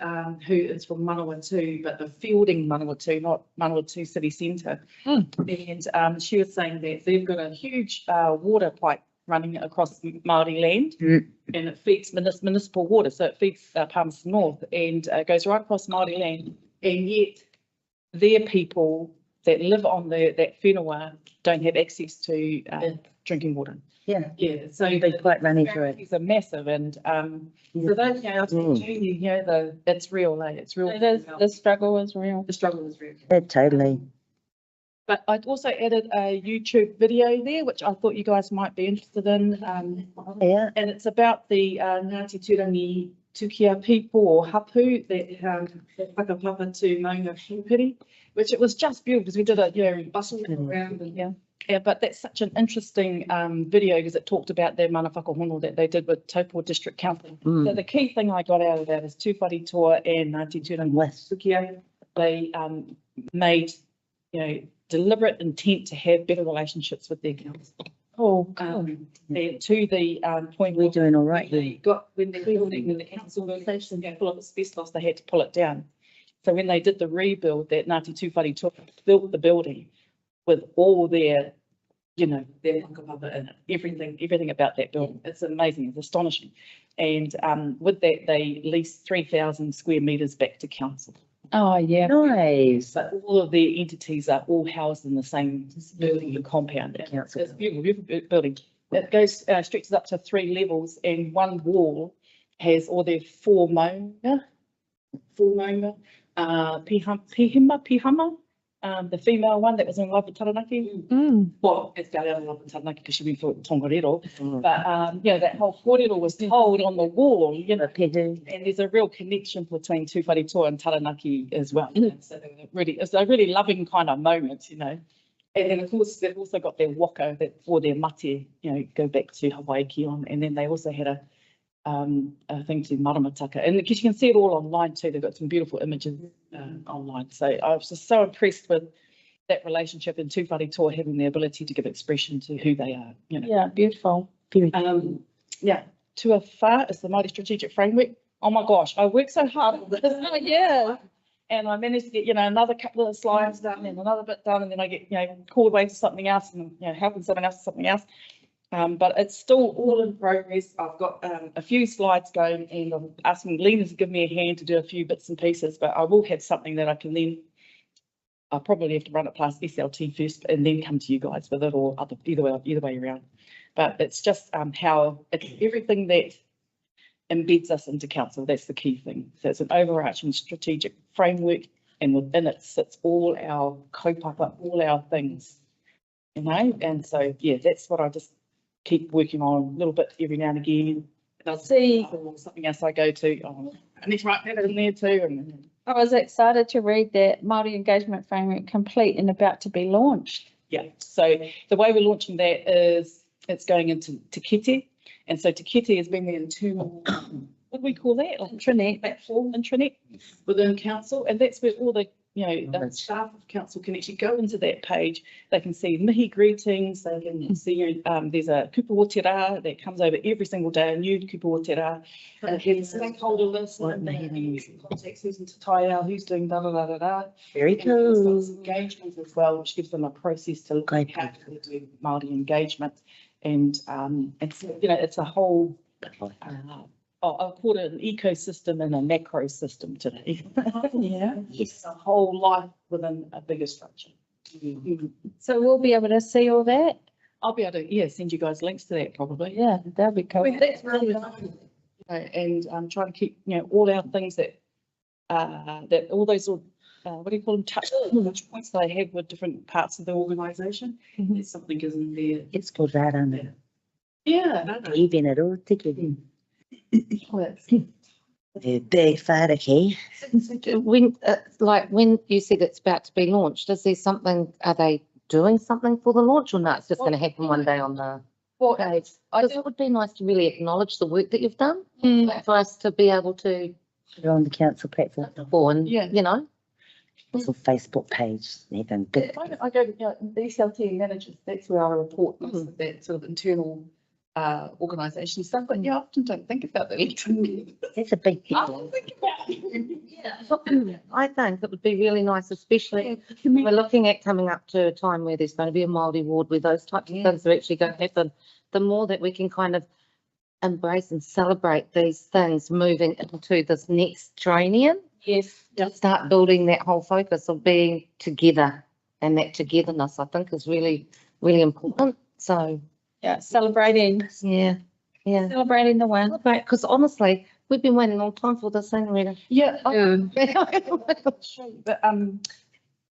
who is from Manawatu, but the Fielding Manawatu, not Manawatu City Centre. And she was saying that they've got a huge water pipe running across Māori land, and it feeds municipal water. So it feeds Palmerston North and goes right across Māori land, and yet their people that live on that whenua don't have access to drinking water. Yeah. Yeah, so They've been quite running through it. these are massive, and so those, you know, it's real, it's real. It is, the struggle is real. The struggle is real. Yeah, totally. But I'd also added a YouTube video there, which I thought you guys might be interested in. Yeah. And it's about the Ngāti Turangi Tukia people, or hapu, that whakapapa to Maunga Hupiri, which it was just beautiful because we did a, you know, bustle around. And, yeah, but that's such an interesting video because it talked about their mana whakahono that they did with Taupo District Council. So the key thing I got out of that is Tūwhari Toa and Ngāti Turangi Tukia. They made, you know, deliberate intent to have better relationships with their council. Oh, cool. And to the point We're doing all right. when the building, when the council building got full of asbestos, they had to pull it down. So when they did the rebuild, that Ngāti Tūwhari Toa built the building with all their, you know, their whakapapa in it, everything about that building. It's amazing, it's astonishing. And with that, they leased 3,000 square metres back to council. Oh, yeah. Nice. But all of their entities are all housed in the same building and compound. It's a beautiful, beautiful building. It goes, stretches up to 3 levels, and one wall has all their four maunga, Pihama, the female one that was in love with Taranaki. Well, it's got out of love with Taranaki because she went for Tongariro. But, you know, that whole kōrero was told on the wall, you know, and there's a real connection between Tūwhari Toa and Taranaki as well. So it's a really loving kind of moment, you know. And then, of course, they've also got their waka that for their mate, you know, go back to Hawaii Kion. And then they also had a thing to Maramataka. And because you can see it all online too, they've got some beautiful images online. So I was just so impressed with that relationship and Tūwhari Toa having the ability to give expression to who they are, you know. Yeah, beautiful. Yeah, Tuawha is the Māori Strategic Framework. Oh my gosh, I worked so hard on this. Oh, yeah. And I managed to get, you know, another couple of slides done and another bit done, and then I get, you know, called away to something else and, you know, helping someone else with something else. But it's still all in progress. I've got a few slides going, and I'm asking Lena to give me a hand to do a few bits and pieces, but I will have something that I can then, I'll probably have to run it past SLT first and then come to you guys with it, or either way around. But it's just how it's everything that embeds us into council. That's the key thing. So it's an overarching strategic framework, and within it sits all our kaupapa, all our things, you know. And so, yeah, that's what I just keep working on a little bit every now and again. And I'll see something else I go to. I need to write that in there too. And I was excited to read that Māori Engagement Framework complete and about to be launched. yeah, so the way we're launching that is it's going into Te Kete. And so Te Kete has been the internal, what do we call that? Like intranet platform, intranet within council. And that's where all the, you know, the staff of council can actually go into that page. They can see mihi greetings. They can see there's a kupu o te rā that comes over every single day, a new kupu o te rā. And here's a stakeholder list, contacts who's in Te Taiao, who's doing da da da da da. Very cool. Engagement as well, which gives them a process to look at how to do Māori engagement. And so, you know, it's a whole I'll call it an ecosystem and a macro system today. Yeah. Yes, a whole life within a bigger structure. So we'll be able to see all that? I'll be able to, yeah, send you guys links to that probably. Yeah, that'll be cool. That's really nice. And trying to keep, you know, all our things that all those what do you call them, touch points that I have with different parts of the organisation. There's something is in there. It's called Rarana. Yeah. Even it all together. Big whāraki. When, when you said it's about to be launched, is there something, are they doing something for the launch, or no, it's just going to happen one day on the page? Because it would be nice to really acknowledge the work that you've done for us to be able to put it on the council platform. And, you know. It's a Facebook page, even. I go to the SLT managers, that's where I report most of that sort of internal organisation stuff, but you often don't think about that. It's a big I don't think about it. Yeah. I think it would be really nice, especially we're looking at coming up to a time where there's going to be a Māori ward where those types of things are actually going to happen. The more that we can kind of embrace and celebrate these things moving into this next training, Yes. start building that whole focus of being together, and that togetherness, I think, is really, really important. So, Yeah, celebrating yeah. celebrating the win. Because honestly, we've been waiting a long time for this thing, Rita. Yeah. But,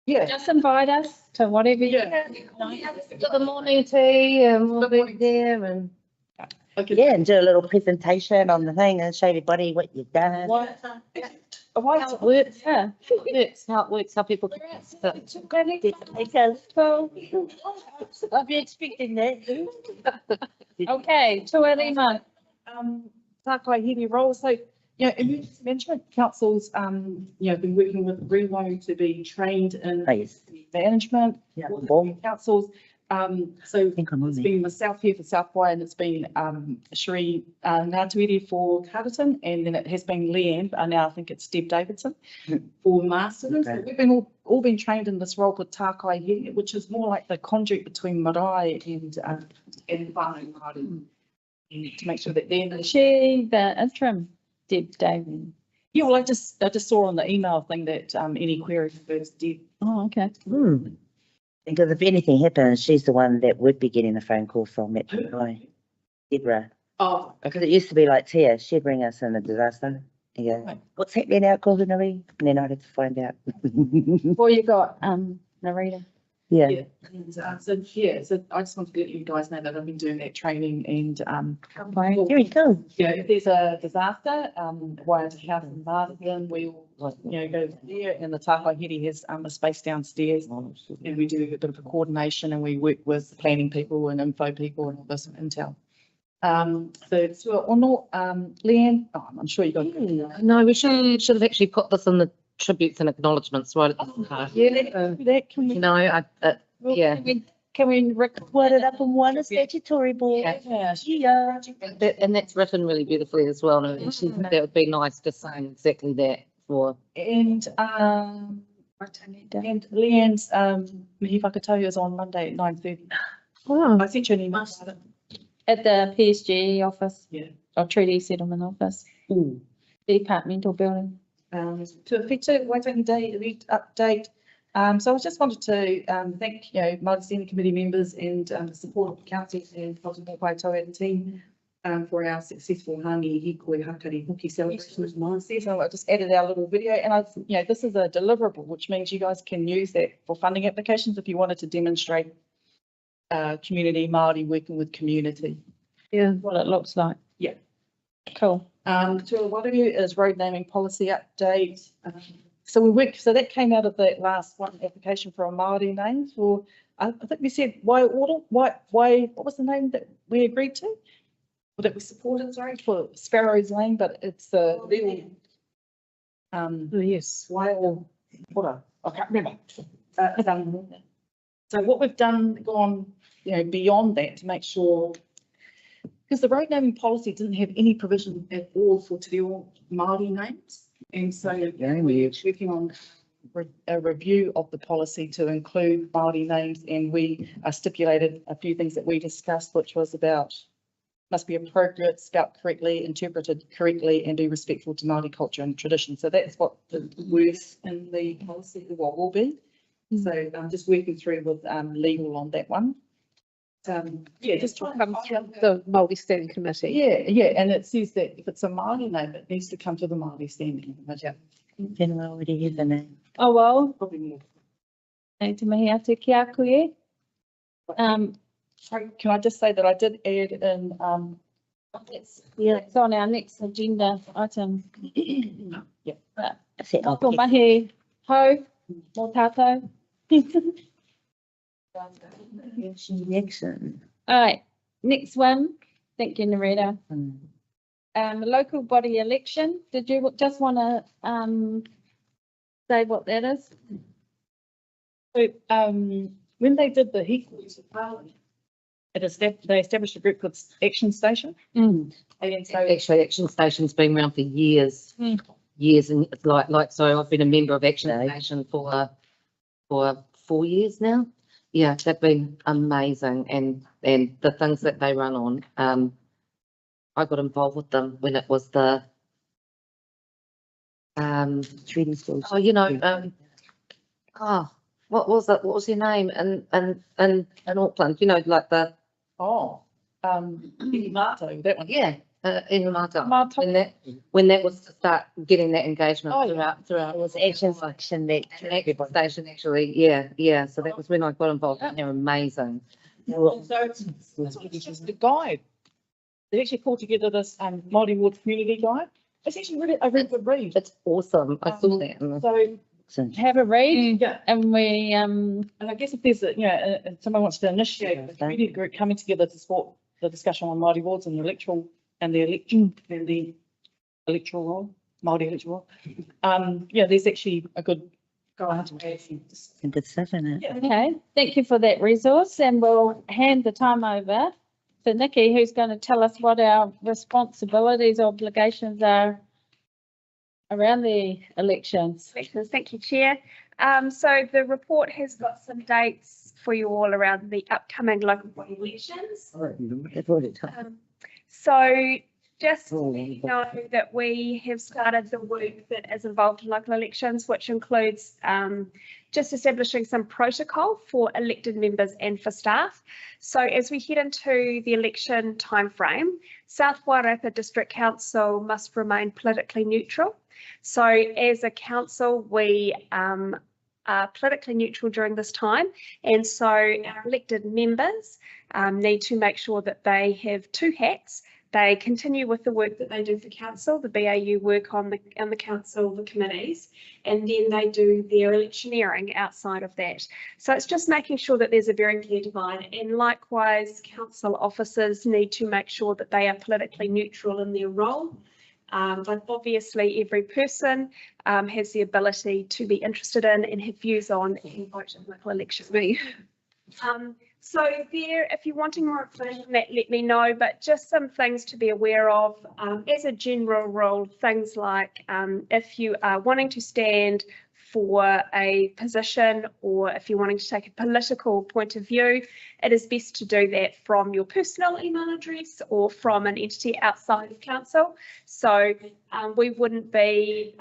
yeah. Just invite us to whatever you. Got the morning tea and we'll be there and. Yeah, and do a little presentation on the thing and show everybody what you've done. How it works, yeah. How it works, how people. I'll be expecting that. Okay, tuarima. Tākai here role. So, emergency management councils, been working with Remo to be trained in management. Councils. So it's been myself here for South Wai, and it's been Sheree Ngātuiri for Carterton, and then it has been Leanne, but now I think it's Deb Davidson for Masterton. So we've been all been trained in this role with Tākai here, which is more like the conduit between marae and whānau Māori. To make sure that they're The interim Deb David. Yeah, well, I just saw on the email thing that any query refers to Deb. Oh, okay. Because if anything happens, she's the one that would be getting a phone call from it. Deborah. Oh, because it used to be like Tia, she'd bring us in a disaster. You go, what's happening out Kohanui? And then I'd have to find out. Well, you got Narita. Yeah. And, so I just want to let you guys know that I've been doing that training and Very cool. if there's a disaster, Waiata House in Masterton, we will go there, and the Tākaihere has a space downstairs, and we do a bit of a coordination, and we work with planning people and info people and all this intel. So Leanne, I'm sure you got. No, we should have actually put this in the tributes and acknowledgements right at the start. That can we? Yeah. Can we record it up on one statutory board? Yeah. And that's written really beautifully as well. And that would be nice to say exactly that for. And Leanne's mihi whakatau is on Monday at 9:30. Oh. I sent you an email about it. At the PSG office. Yeah. Or Treaty Settlement Office. Departmental building. To a Whetū Waitangi Day event update. So I just wanted to thank Māori Standing Committee members and the support of the council and Whakatau and team for our successful Hāngi Hikoi Hakari Hoki celebration with Māori. So I just added our little video, and this is a deliverable, which means you guys can use that for funding applications if you wanted to demonstrate community Māori working with community. Yeah, what it looks like. Yeah. Cool. To what of you is road naming policy update. So that came out of that last one application for a Māori name for, I think we said what was the name that we agreed to? Or that we supported, sorry, for Sparrow's Lane, but it's the little, yes. I can't remember. So what we've gone beyond that to make sure, because the road naming policy didn't have any provision at all for Te Reo Māori names. And so we're working on a review of the policy to include Māori names, and we stipulated a few things that we discussed, which was about must be appropriate, spelt correctly, interpreted correctly, and be respectful to Māori culture and tradition. So that's what the words in the policy will be. So I'm just working through with legal on that one. Just to come to the Māori Standing Committee. Yeah, and it says that if it's a Māori name, it needs to come to the Māori Standing Committee. Then I already have the name. Oh, well. Probably more. Nei te mihi atu ki a koe. Can I just say that I did add in, it's on our next agenda item. Yeah. Ko mahi hau, mō tātou. All right, next one. Thank you, Narita. Local body election. Did you just want to say what that is? So, when they did the Hikoi to Parliament, they established a group called Action Station. And so Actually, Action Station's been around for years. Years, and it's like so I've been a member of Action Station for 4 years now. Yeah, they've been amazing, and the things that they run on. I got involved with them when it was the Treating schools. Oh, you know, what was it? What was your name? And Auckland, you know, like the, Marto, that one. yeah, in Marta. Marto. When that was to start getting that engagement. Oh, yeah, throughout. It was action section that. Action station, actually, yeah. So that was when I got involved and they're amazing. So it's just a guide. They actually pulled together this Māori Wards community guide. It's actually really a really good read. It's awesome. I saw that. And So Have a read, yeah, and we, and I guess if there's if someone wants to initiate a community group coming together to support the discussion on Māori Wards and the electoral role, Māori electoral role. Yeah, there's actually a good guide. And good stuff in it. okay, thank you for that resource, and we'll hand the time over to Nikki, who's going to tell us what our responsibilities, obligations are around the elections. Thank you, Chair. So the report has got some dates for you all around the upcoming local body elections. So just so you know that we have started the work that is involved in local elections, which includes just establishing some protocol for elected members and for staff. So as we head into the election timeframe, South Wairarapa District Council must remain politically neutral. So as a council, we are politically neutral during this time, and so our elected members need to make sure that they have two hats. They continue with the work that they do for council, the BAU work on the council, the committees, and then they do their electioneering outside of that. So it's just making sure that there's a very clear divide, and likewise council officers need to make sure that they are politically neutral in their role. But obviously every person has the ability to be interested in and have views on and vote in local elections. So there, if you're wanting more information on that, let me know, but just some things to be aware of as a general rule, things like if you are wanting to stand for a position, or if you're wanting to take a political point of view, it is best to do that from your personal email address or from an entity outside of council. So we wouldn't be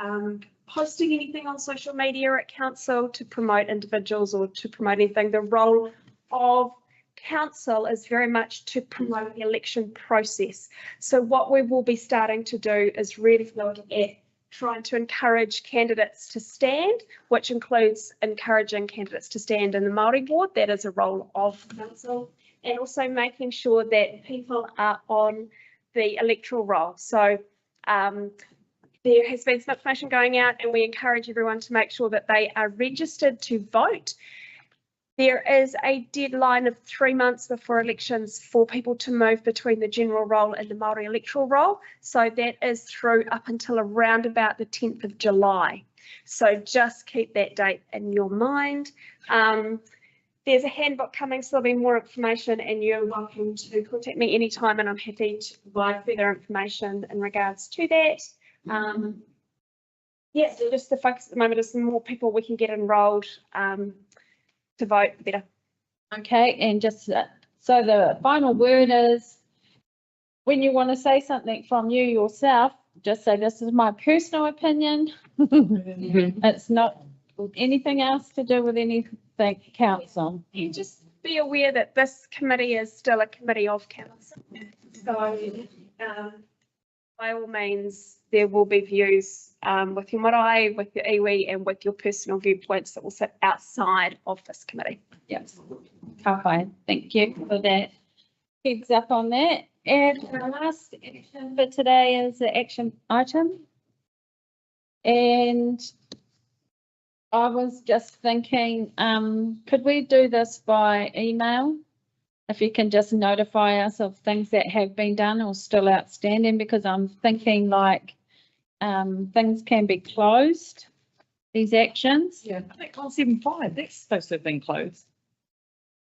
posting anything on social media at council to promote individuals or to promote anything. The role of council is very much to promote the election process. So what we will be starting to do is really look at trying to encourage candidates to stand, which includes encouraging candidates to stand in the Māori ward. That is a role of council, and also making sure that people are on the electoral roll. So there has been some information going out, and we encourage everyone to make sure that they are registered to vote. There is a deadline of 3 months before elections for people to move between the general roll and the Māori electoral roll. So that is through up until around about the 10th of July. So just keep that date in your mind. There's a handbook coming, so there'll be more information, and you're welcome to contact me anytime, and I'm happy to provide further information in regards to that. Yeah, so just the focus at the moment is the more people we can get enrolled to vote, the better. Okay, and just so the final word is, when you want to say something from you yourself, just say this is my personal opinion. It's not anything else to do with anything council. You just be aware that this committee is still a committee of council. So by all means, there will be views with your marae, with your iwi, and with your personal viewpoints that will sit outside of this committee. Yes. Okay, thank you for that heads up on that. And the last action for today is the action item. And I was just thinking, could we do this by email? If you can just notify us of things that have been done or still outstanding, because I'm thinking like things can be closed, these actions. Yeah, I think 175, that's supposed to have been closed.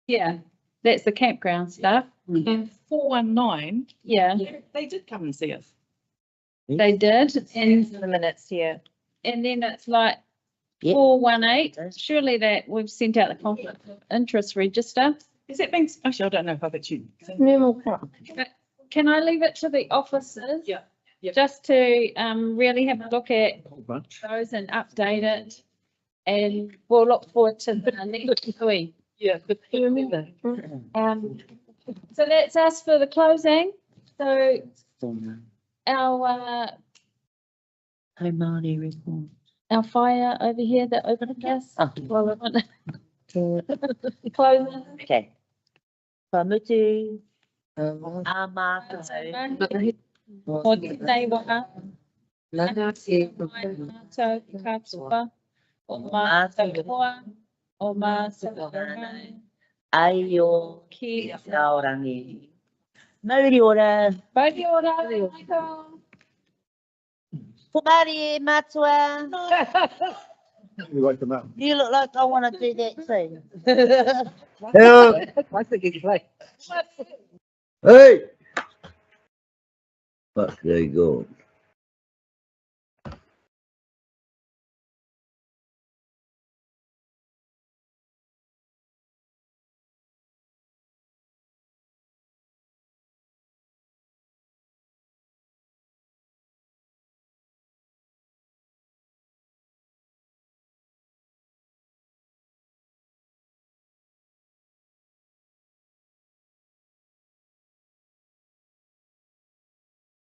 Yeah, that's the campground stuff. And 419, Yeah, they did come and see us. they did. And In the minutes, yeah. and then it's like Yep. 418, surely that we've sent out the conflict of interest register. Has that been, actually, I don't know if I've actually. Can I leave it to the officers? Yeah. just to really have a look at Whole bunch. those and update it. And we'll look forward to the next week. Yeah, but you remember. So that's us for the closing. So our Hey, Māori report. our fire over here that opened us. Well, we're on closing. Okay. Whamutu. Amātai. O tēnei waka. Mātou katoa. O mātou hoa. O mātou rangai. Ai o Ki Taorangi. Mauri ora. Mauri ora. Michael. Kumari matua. We wake them up. You look like I want to do that too. Hello. I think it's like. Hey. Fuck, they go.